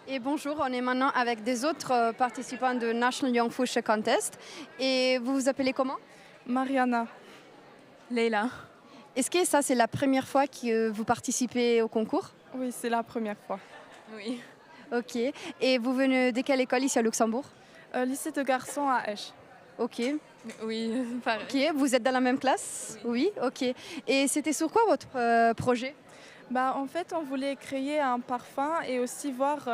Et bonjour, on est maintenant avec des autres participants de National Jonk Fuerscher Contest. Et vous vous appelez comment? Mariana. Leila. Est-ce que ça, c'est la première fois que vous participez au concours? Oui, c'est la première fois. Oui. Ok. Et vous venez de quelle école ici à Luxembourg? Lycée de garçons à Esch. Ok. Oui, pareil. Ok, vous êtes dans la même classe? Oui, ok. Et c'était sur quoi votre projet? Bah, en fait, on voulait créer un parfum et aussi voir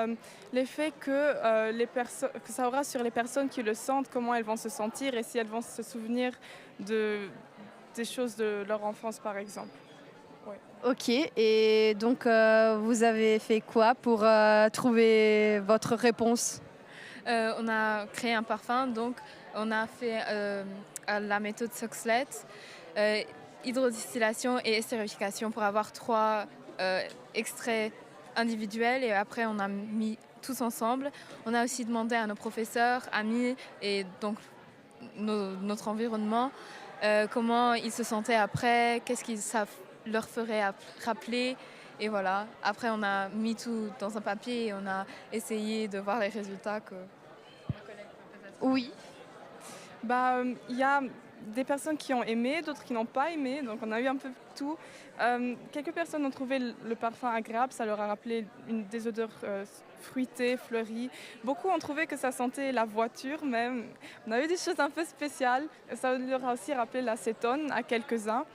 l'effet que ça aura sur les personnes qui le sentent, comment elles vont se sentir et si elles vont se souvenir des choses de leur enfance, par exemple. Ouais. Ok, et donc vous avez fait quoi pour trouver votre réponse? On a créé un parfum, donc on a fait la méthode Soxlet, hydrodistillation et estérification pour avoir 3 extraits individuels et après on a mis tous ensemble. On a aussi demandé à nos professeurs, amis et donc notre environnement comment ils se sentaient après, qu'est-ce qu'ils leur ferait rappeler. Et voilà, après on a mis tout dans un papier et on a essayé de voir les résultats que ma collègue peut peut-être. Oui. Bah, y a des personnes qui ont aimé, d'autres qui n'ont pas aimé, donc on a eu un peu tout. Quelques personnes ont trouvé le parfum agréable, ça leur a rappelé des odeurs fruitées, fleuries. Beaucoup ont trouvé que ça sentait la voiture même. On a eu des choses un peu spéciales, ça leur a aussi rappelé l'acétone à quelques-uns.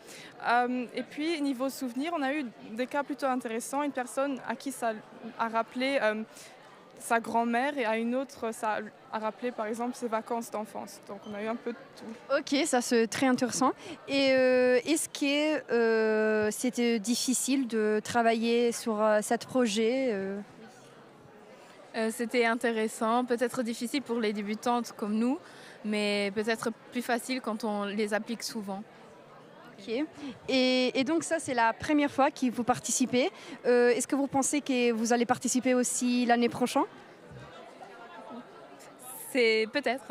Et puis niveau souvenir, on a eu des cas plutôt intéressants. Une personne à qui ça a rappelé sa grand-mère et à une autre, ça a rappelé par exemple ses vacances d'enfance. Donc on a eu un peu de tout. Ok, ça c'est très intéressant. Et est-ce que c'était difficile de travailler sur ce projet C'était intéressant, peut-être difficile pour les débutantes comme nous, mais peut-être plus facile quand on les applique souvent. Ok. Et donc ça, c'est la première fois que vous participez. Est-ce que vous pensez que vous allez participer aussi l'année prochaine? C'est peut-être.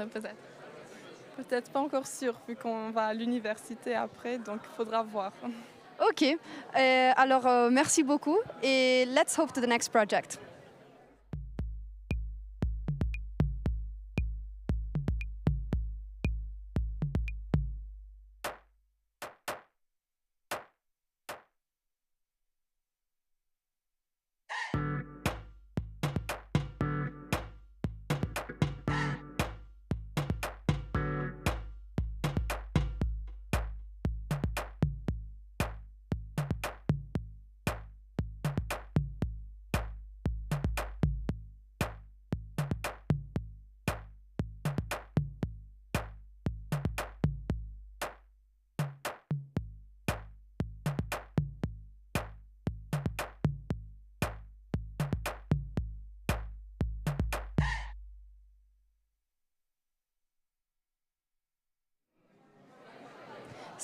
Peut-être pas encore sûr, vu qu'on va à l'université après, donc il faudra voir. Ok. Alors, merci beaucoup. Et let's hope to the next project.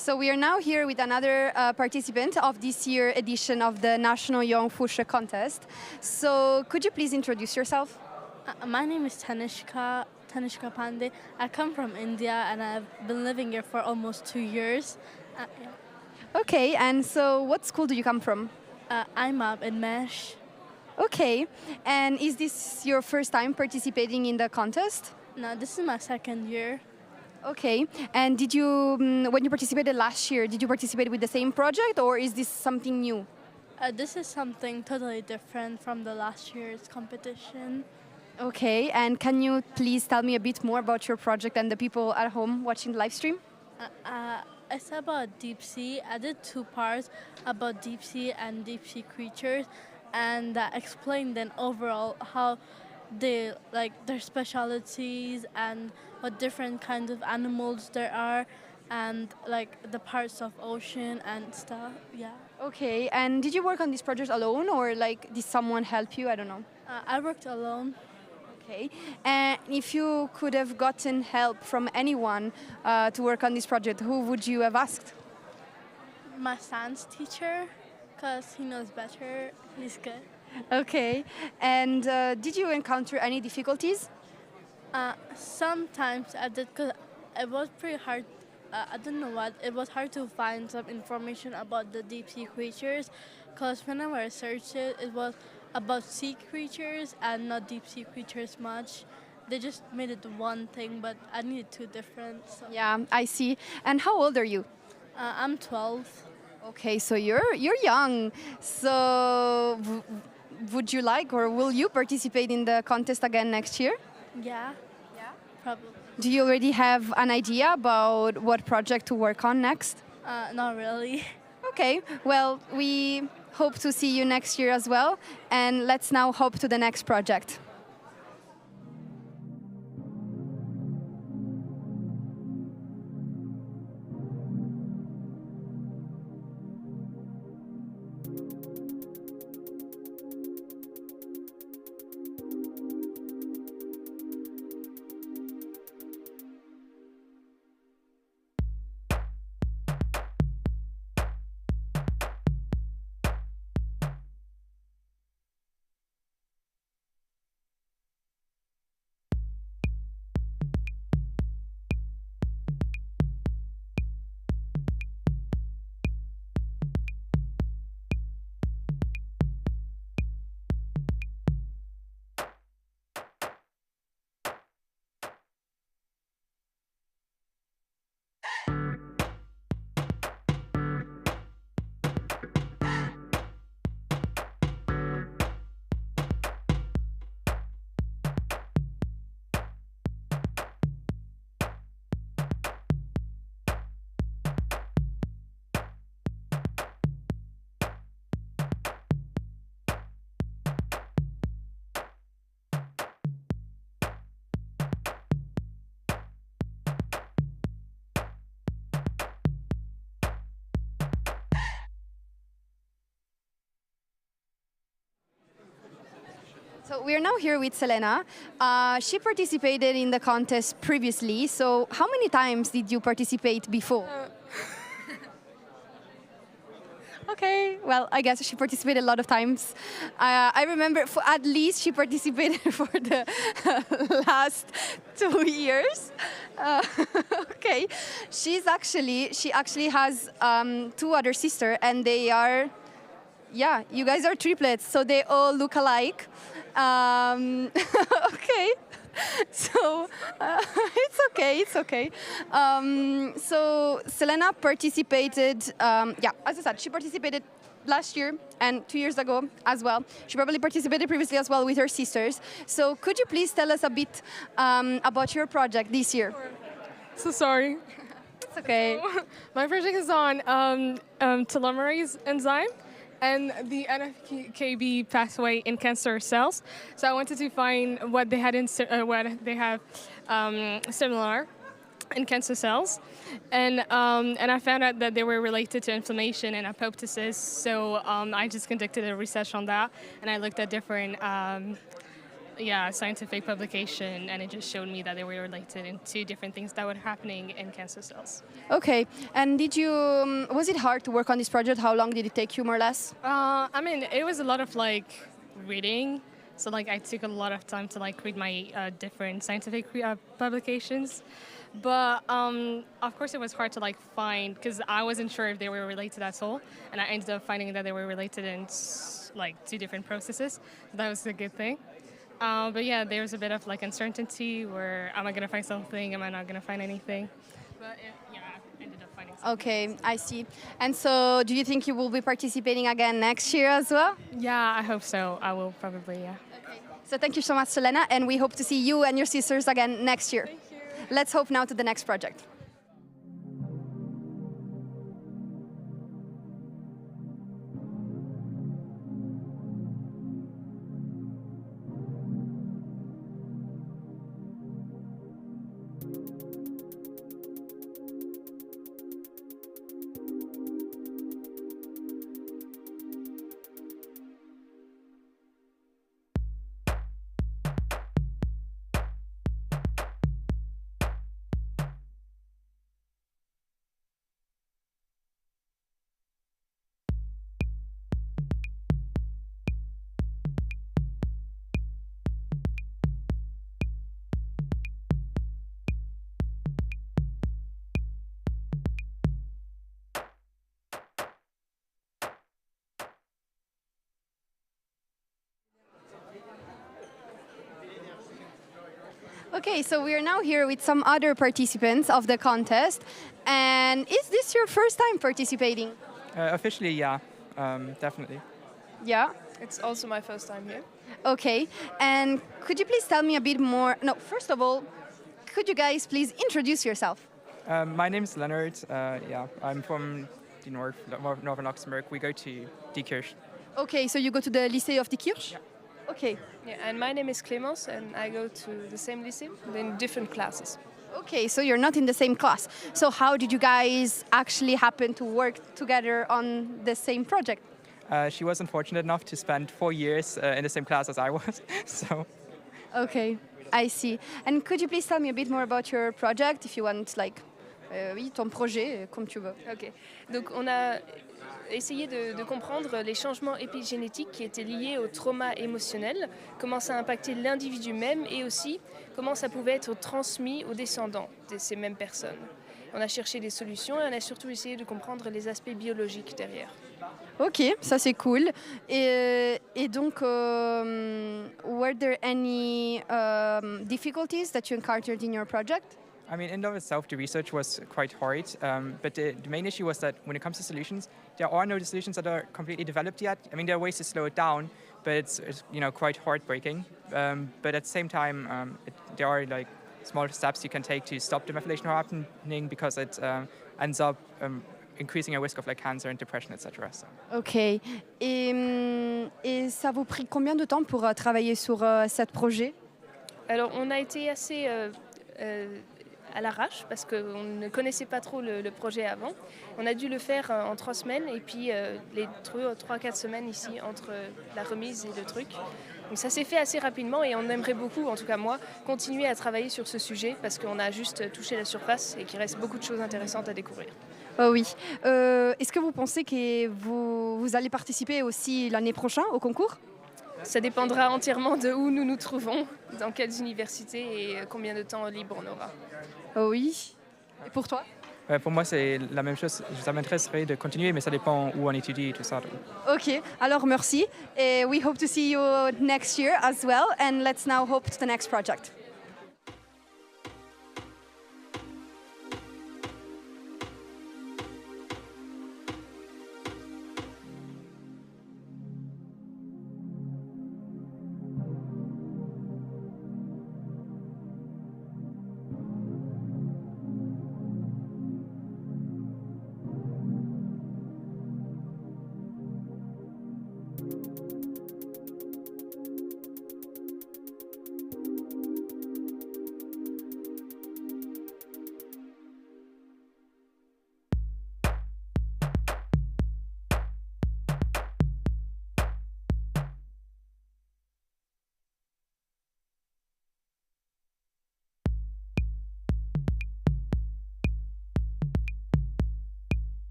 So we are now here with another participant of this year edition of the National Jonk Fuerscher contest. So could you please introduce yourself? My name is Tanishka Pandey. I come from India and I've been living here for almost 2 years. Yeah. Okay, and so what school do you come from? I'm up in Mesh. Okay, and is this your first time participating in the contest? No, this is my 2nd year. Okay, and did you, when you participated last year, did you participate with the same project or is this something new? This is something totally different from the last year's competition. Okay, and can you please tell me a bit more about your project and the people at home watching the live stream? It's about deep sea. I did 2 parts about deep sea and deep sea creatures, and explained then overall how they their specialities and what different kinds of animals there are, and the parts of ocean and stuff. Yeah. Okay, and did you work on this project alone or did someone help you? I don't know. I worked alone. Okay, and if you could have gotten help from anyone to work on this project, who would you have asked? My science teacher, because he knows better. He's good. Okay, and did you encounter any difficulties? Sometimes I did, because it was pretty hard. I don't know what. It was hard to find some information about the deep sea creatures, because whenever I searched it, it was about sea creatures and not deep sea creatures much. They just made it one thing, but I needed 2 different. So. Yeah, I see. And how old are you? I'm 12. Okay, so you're young. So would you like or will you participate in the contest again next year? Yeah. Yeah. Probably. Do you already have an idea about what project to work on next? Not really. Okay, well, we hope to see you next year as well. And let's now hop to the next project. So we are now here with Selena. She participated in the contest previously. So how many times did you participate before? Okay, well, I guess she participated a lot of times. I remember at least she participated for the last 2 years. Okay, she actually has 2 other sisters, and they are, yeah, you guys are triplets, so they all look alike. Okay, so it's okay. So Selena participated, yeah, as I said, she participated last year and 2 years ago as well. She probably participated previously as well with her sisters. So could you please tell us a bit about your project this year? So sorry. It's okay. So, my project is on telomerase enzyme and the NFKB pathway in cancer cells. So I wanted to find what they had what they have similar in cancer cells, and I found out that they were related to inflammation and apoptosis. So I just conducted a research on that, and I looked at different a scientific publication, and it just showed me that they were related in two different things that were happening in cancer cells. Okay, and was it hard to work on this project? How long did it take you, more or less? I mean, it was a lot of reading. So I took a lot of time to read my different scientific publications. But of course it was hard to find, because I wasn't sure if they were related at all, and I ended up finding that they were related in two different processes. So that was a good thing. But yeah, there was a bit of uncertainty where am I going to find something, am I not going to find anything? But I ended up finding something. Okay, I see. And so do you think you will be participating again next year as well? Yeah, I hope so. I will probably, yeah. Okay. So thank you so much, Selena, and we hope to see you and your sisters again next year. Thank you. Let's hope now to the next project. Okay, so we are now here with some other participants of the contest. And is this your first time participating? Officially, yeah, definitely. Yeah? It's also my first time here. Okay, and could you please tell me a bit more? No, first of all, could you guys please introduce yourself? My name is Leonard. I'm from the northern Luxembourg. We go to Die Kirche. Okay, so you go to the Lycée of Die Kirche? Yeah. Okay. Yeah, and my name is Clémence, and I go to the same lycée, in different classes. Okay, so you're not in the same class. So how did you guys actually happen to work together on the same project? She was unfortunate enough to spend 4 years in the same class as I was, so... Okay, I see. And could you please tell me a bit more about your project, if you want, oui, ton projet, comme tu veux. Ok, donc on a essayé de comprendre les changements épigénétiques qui étaient liés au trauma émotionnel, comment ça impactait l'individu même et aussi comment ça pouvait être transmis aux descendants de ces mêmes personnes. On a cherché des solutions et on a surtout essayé de comprendre les aspects biologiques derrière. Ok, ça c'est cool. Et donc, were there any difficulties that you encountered in your project? I mean, in and of itself, the research was quite hard, but the main issue was that when it comes to solutions, there are no solutions that are completely developed yet. I mean, there are ways to slow it down, but it's quite heartbreaking. But at the same time, there are small steps you can take to stop the methylation from happening, because it ends up increasing your risk of cancer and depression, etc. So. Ok. Et ça vous pris combien de temps pour travailler sur ce projet? Alors, on a été assez à l'arrache parce qu'on ne connaissait pas trop le projet avant. On a dû le faire en 3 semaines et puis les 3-4 semaines ici entre la remise et le truc. Donc ça s'est fait assez rapidement et on aimerait beaucoup, en tout cas moi, continuer à travailler sur ce sujet parce qu'on a juste touché la surface et qu'il reste beaucoup de choses intéressantes à découvrir. Oh oui. Est-ce que vous pensez que vous allez participer aussi l'année prochaine au concours? Ça dépendra entièrement de où nous nous trouvons, dans quelles universités et combien de temps libre on aura. Oh oui. Et pour toi? Pour moi, c'est la même chose. Ça m'intéresserait de continuer, mais ça dépend où on étudie et tout ça. Ok, alors merci. Et we hope to see you next year as well. And let's now hope to the next project.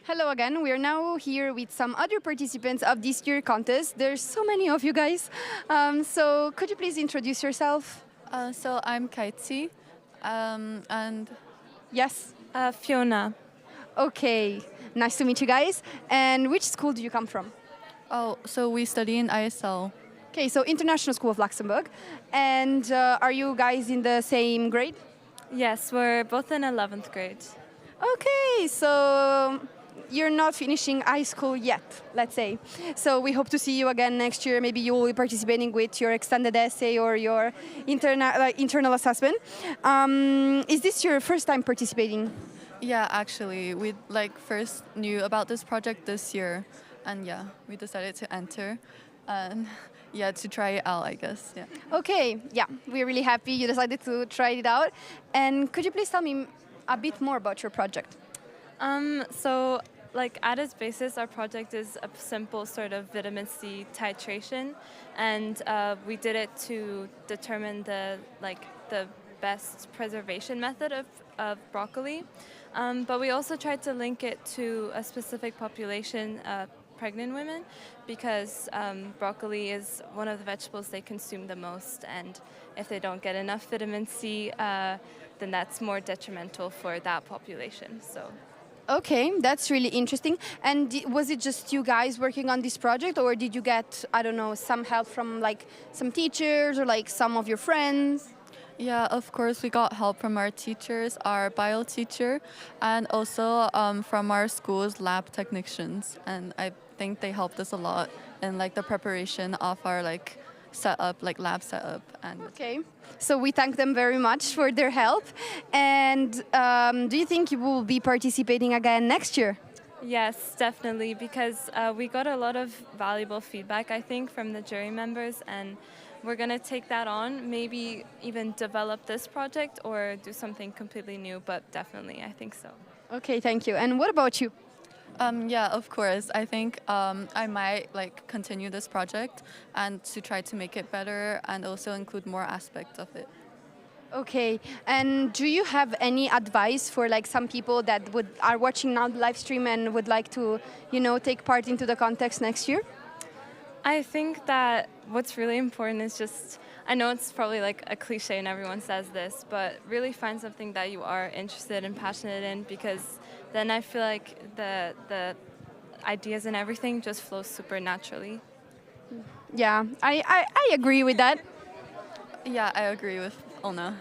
Hello again. We are now here with some other participants of this year's contest. There's so many of you guys. So could you please introduce yourself? So I'm Kaitsi, and Yes. Fiona. Okay. Nice to meet you guys. And which school do you come from? Oh, so we study in ISL. Okay, so International School of Luxembourg. And are you guys in the same grade? Yes, we're both in 11th grade. Okay, so you're not finishing high school yet, let's say. So we hope to see you again next year. Maybe you will be participating with your extended essay or your internal assessment. Is this your first time participating? Yeah, actually, we first knew about this project this year, and yeah, we decided to enter, and yeah, to try it out, I guess. Yeah. Okay, yeah, we're really happy you decided to try it out. And could you please tell me a bit more about your project? So, at its basis, our project is a simple sort of vitamin C titration, and we did it to determine the best preservation method of broccoli. But we also tried to link it to a specific population, pregnant women, because broccoli is one of the vegetables they consume the most, and if they don't get enough vitamin C, then that's more detrimental for that population. So. Okay, that's really interesting. And was it just you guys working on this project, or did you get, I don't know, some help from some teachers or some of your friends? Yeah, of course, we got help from our teachers, our bio teacher, and also from our school's lab technicians. And I think they helped us a lot in the preparation of our setup, lab setup. And okay, so we thank them very much for their help. And do you think you will be participating again next year? Yes, definitely, because we got a lot of valuable feedback, I think, from the jury members, and we're going to take that on, maybe even develop this project or do something completely new, but definitely, I think so. Okay, thank you. And what about you? Yeah, of course. I think I might continue this project and to try to make it better and also include more aspects of it. Okay, and do you have any advice for some people that are watching now the live stream and would like to, take part into the contest next year? I think that what's really important is just, I know it's probably a cliche and everyone says this, but really find something that you are interested and passionate in, because then I feel like the ideas and everything just flows super naturally. Yeah, I agree with that. Yeah, I agree with Olna.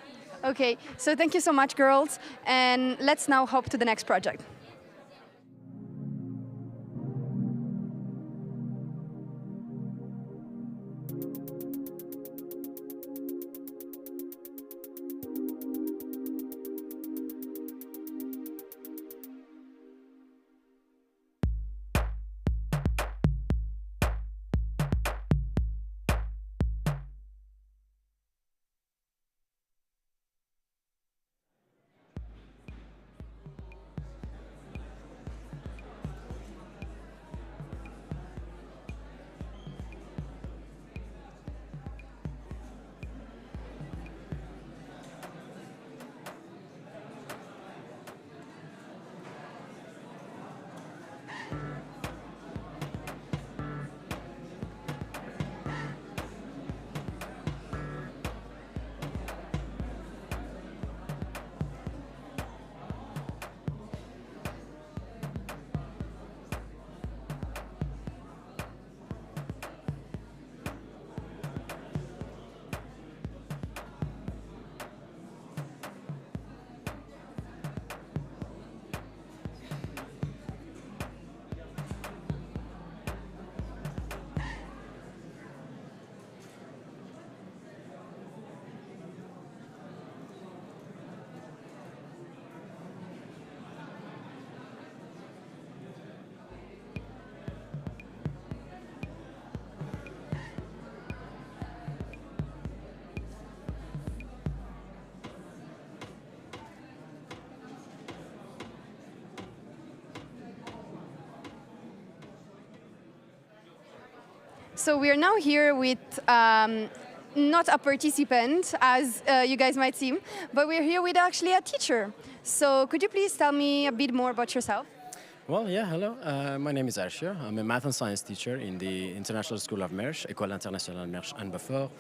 Okay, so thank you so much, girls, and let's now hop to the next project. So we are now here with not a participant, as you guys might seem, but we're here with actually a teacher. So could you please tell me a bit more about yourself? Well, yeah, hello. My name is Arshia. I'm a math and science teacher in the International School of Mersch, École Internationale Mersch and Beaufort.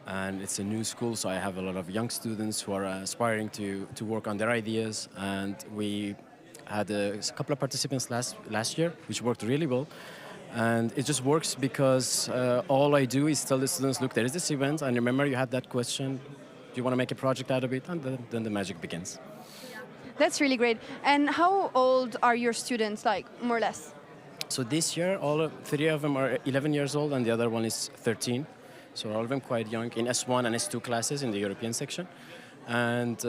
And it's a new school, so I have a lot of young students who are aspiring to work on their ideas. And we had a couple of participants last year, which worked really well. And it just works because all I do is tell the students, look, there is this event, and remember you had that question, do you want to make a project out of it? And then the magic begins. That's really great. And how old are your students, like, more or less? So this year, three of them are 11 years old, and the other one is 13. So all of them quite young, in S1 and S2 classes in the European section. And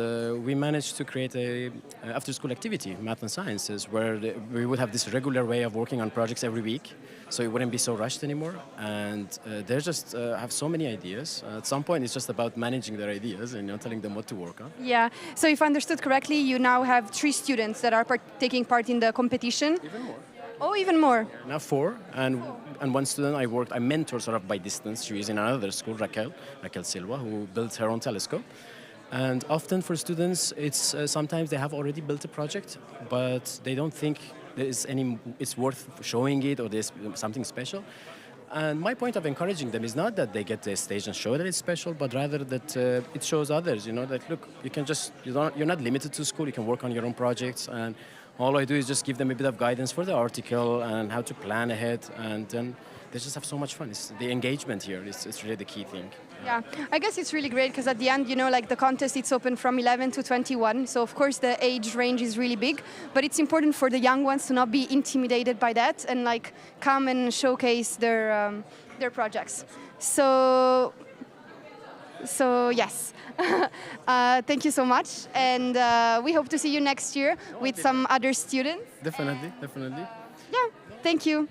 we managed to create a after-school activity, math and sciences, where we would have this regular way of working on projects every week, so it wouldn't be so rushed anymore. And they just have so many ideas. At some point, it's just about managing their ideas and telling them what to work on. Yeah. So if I understood correctly, you now have 3 students that are taking part in the competition. Even more. Oh, even more. Now 4, and one student I mentor sort of by distance. She is in another school, Raquel Silva, who built her own telescope. And often for students, it's sometimes they have already built a project, but they don't think it's worth showing it or there's something special. And my point of encouraging them is not that they get to a stage and show that it's special, but rather that it shows others, that look, you're not limited to school, you can work on your own projects. And all I do is just give them a bit of guidance for the article and how to plan ahead, and then they just have so much fun. The engagement here is really the key thing. Yeah, I guess it's really great because at the end, like the contest, it's open from 11 to 21. So of course the age range is really big, but it's important for the young ones to not be intimidated by that and like come and showcase their projects. So yes, thank you so much, and we hope to see you next year with some other students. Definitely. Yeah, thank you.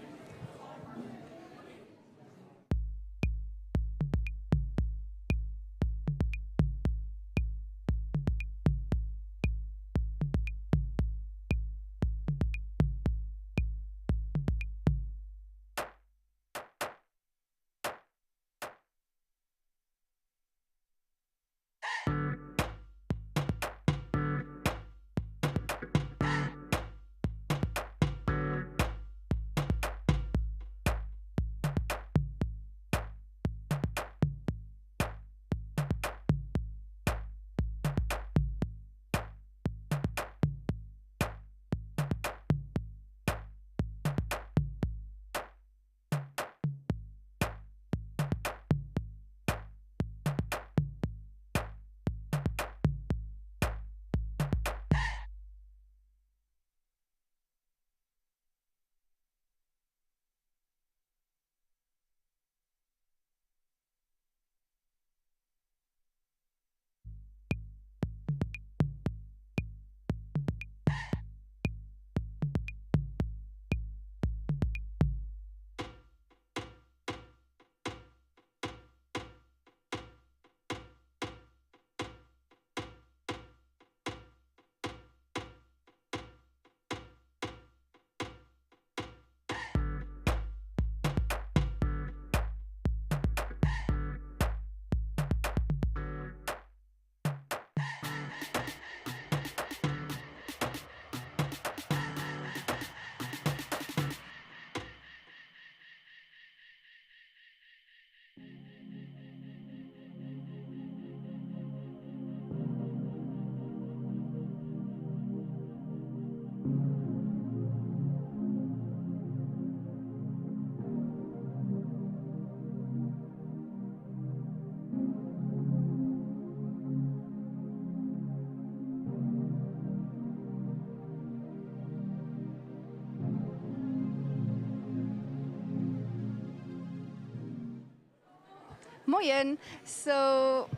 Moin. So.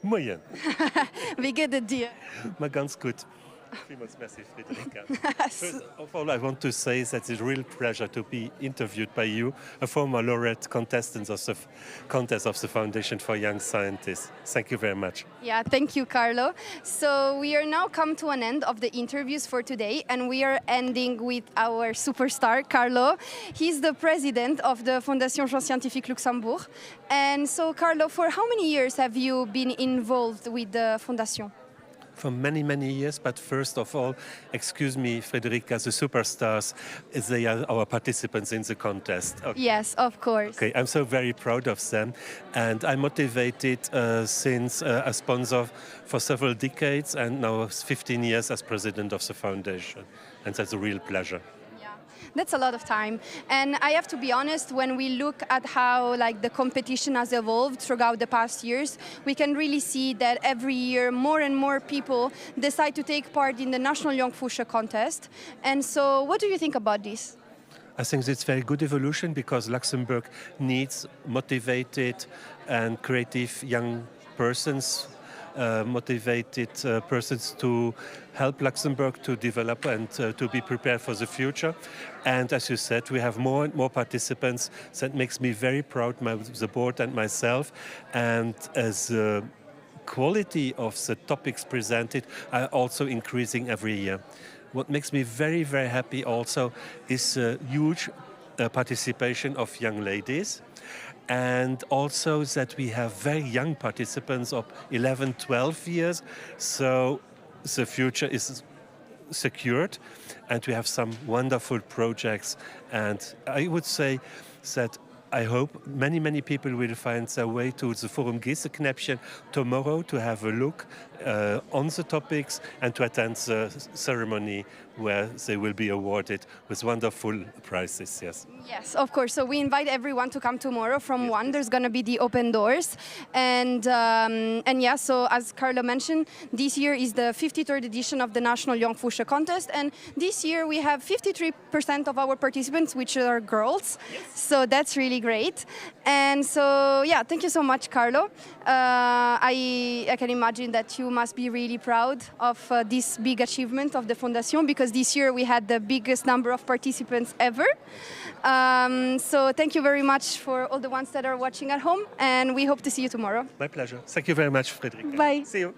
Moin. Wie geht es dir? Mal ganz gut. Vielmals merci, Friederike. First of all, I want to say that it's a real pleasure to be interviewed by you, a former laureate contestant of the contest of the Foundation for Young Scientists. Thank you very much. Yeah, thank you, Carlo. So we are now come to an end of the interviews for today, and we are ending with our superstar, Carlo. He's the president of the Fondation Jeunes Scientifique Luxembourg. And so, Carlo, for how many years have you been involved with the Fondation? for many, many years. But first of all, excuse me, Frederica, the superstars, they are our participants in the contest. Okay. Yes, of course. Okay, I'm so very proud of them. And I'm motivated since a sponsor for several decades and now 15 years as president of the foundation. And that's a real pleasure. That's a lot of time. And I have to be honest, when we look at how the competition has evolved throughout the past years, we can really see that every year more and more people decide to take part in the National Jonk Fuerscher contest. And so what do you think about this? I think it's very good evolution because Luxembourg needs motivated and creative young persons, motivated persons to help Luxembourg to develop and to be prepared for the future. And as you said, we have more and more participants. That makes me very proud, the board and myself. And as the quality of the topics presented are also increasing every year. What makes me very, very happy also is a huge participation of young ladies. And also that we have very young participants of 11, 12 years. So the future is secured and we have some wonderful projects. And I would say that I hope many, many people will find their way to the Forum Geesseknäppchen tomorrow to have a look on the topics and to attend the ceremony where they will be awarded with wonderful prizes, yes. Yes, of course. So we invite everyone to come tomorrow from 1. There's going to be the open doors. And yeah, so as Carlo mentioned, this year is the 53rd edition of the National Jonk Fuerscher contest. And this year we have 53% of our participants, which are girls. Yes. So that's really great. And so, yeah, thank you so much, Carlo. I can imagine that you must be really proud of this big achievement of the Fondation, because this year we had the biggest number of participants ever. So thank you very much for all the ones that are watching at home, and we hope to see you tomorrow. My pleasure. Thank you very much, Frederica. Bye. See you.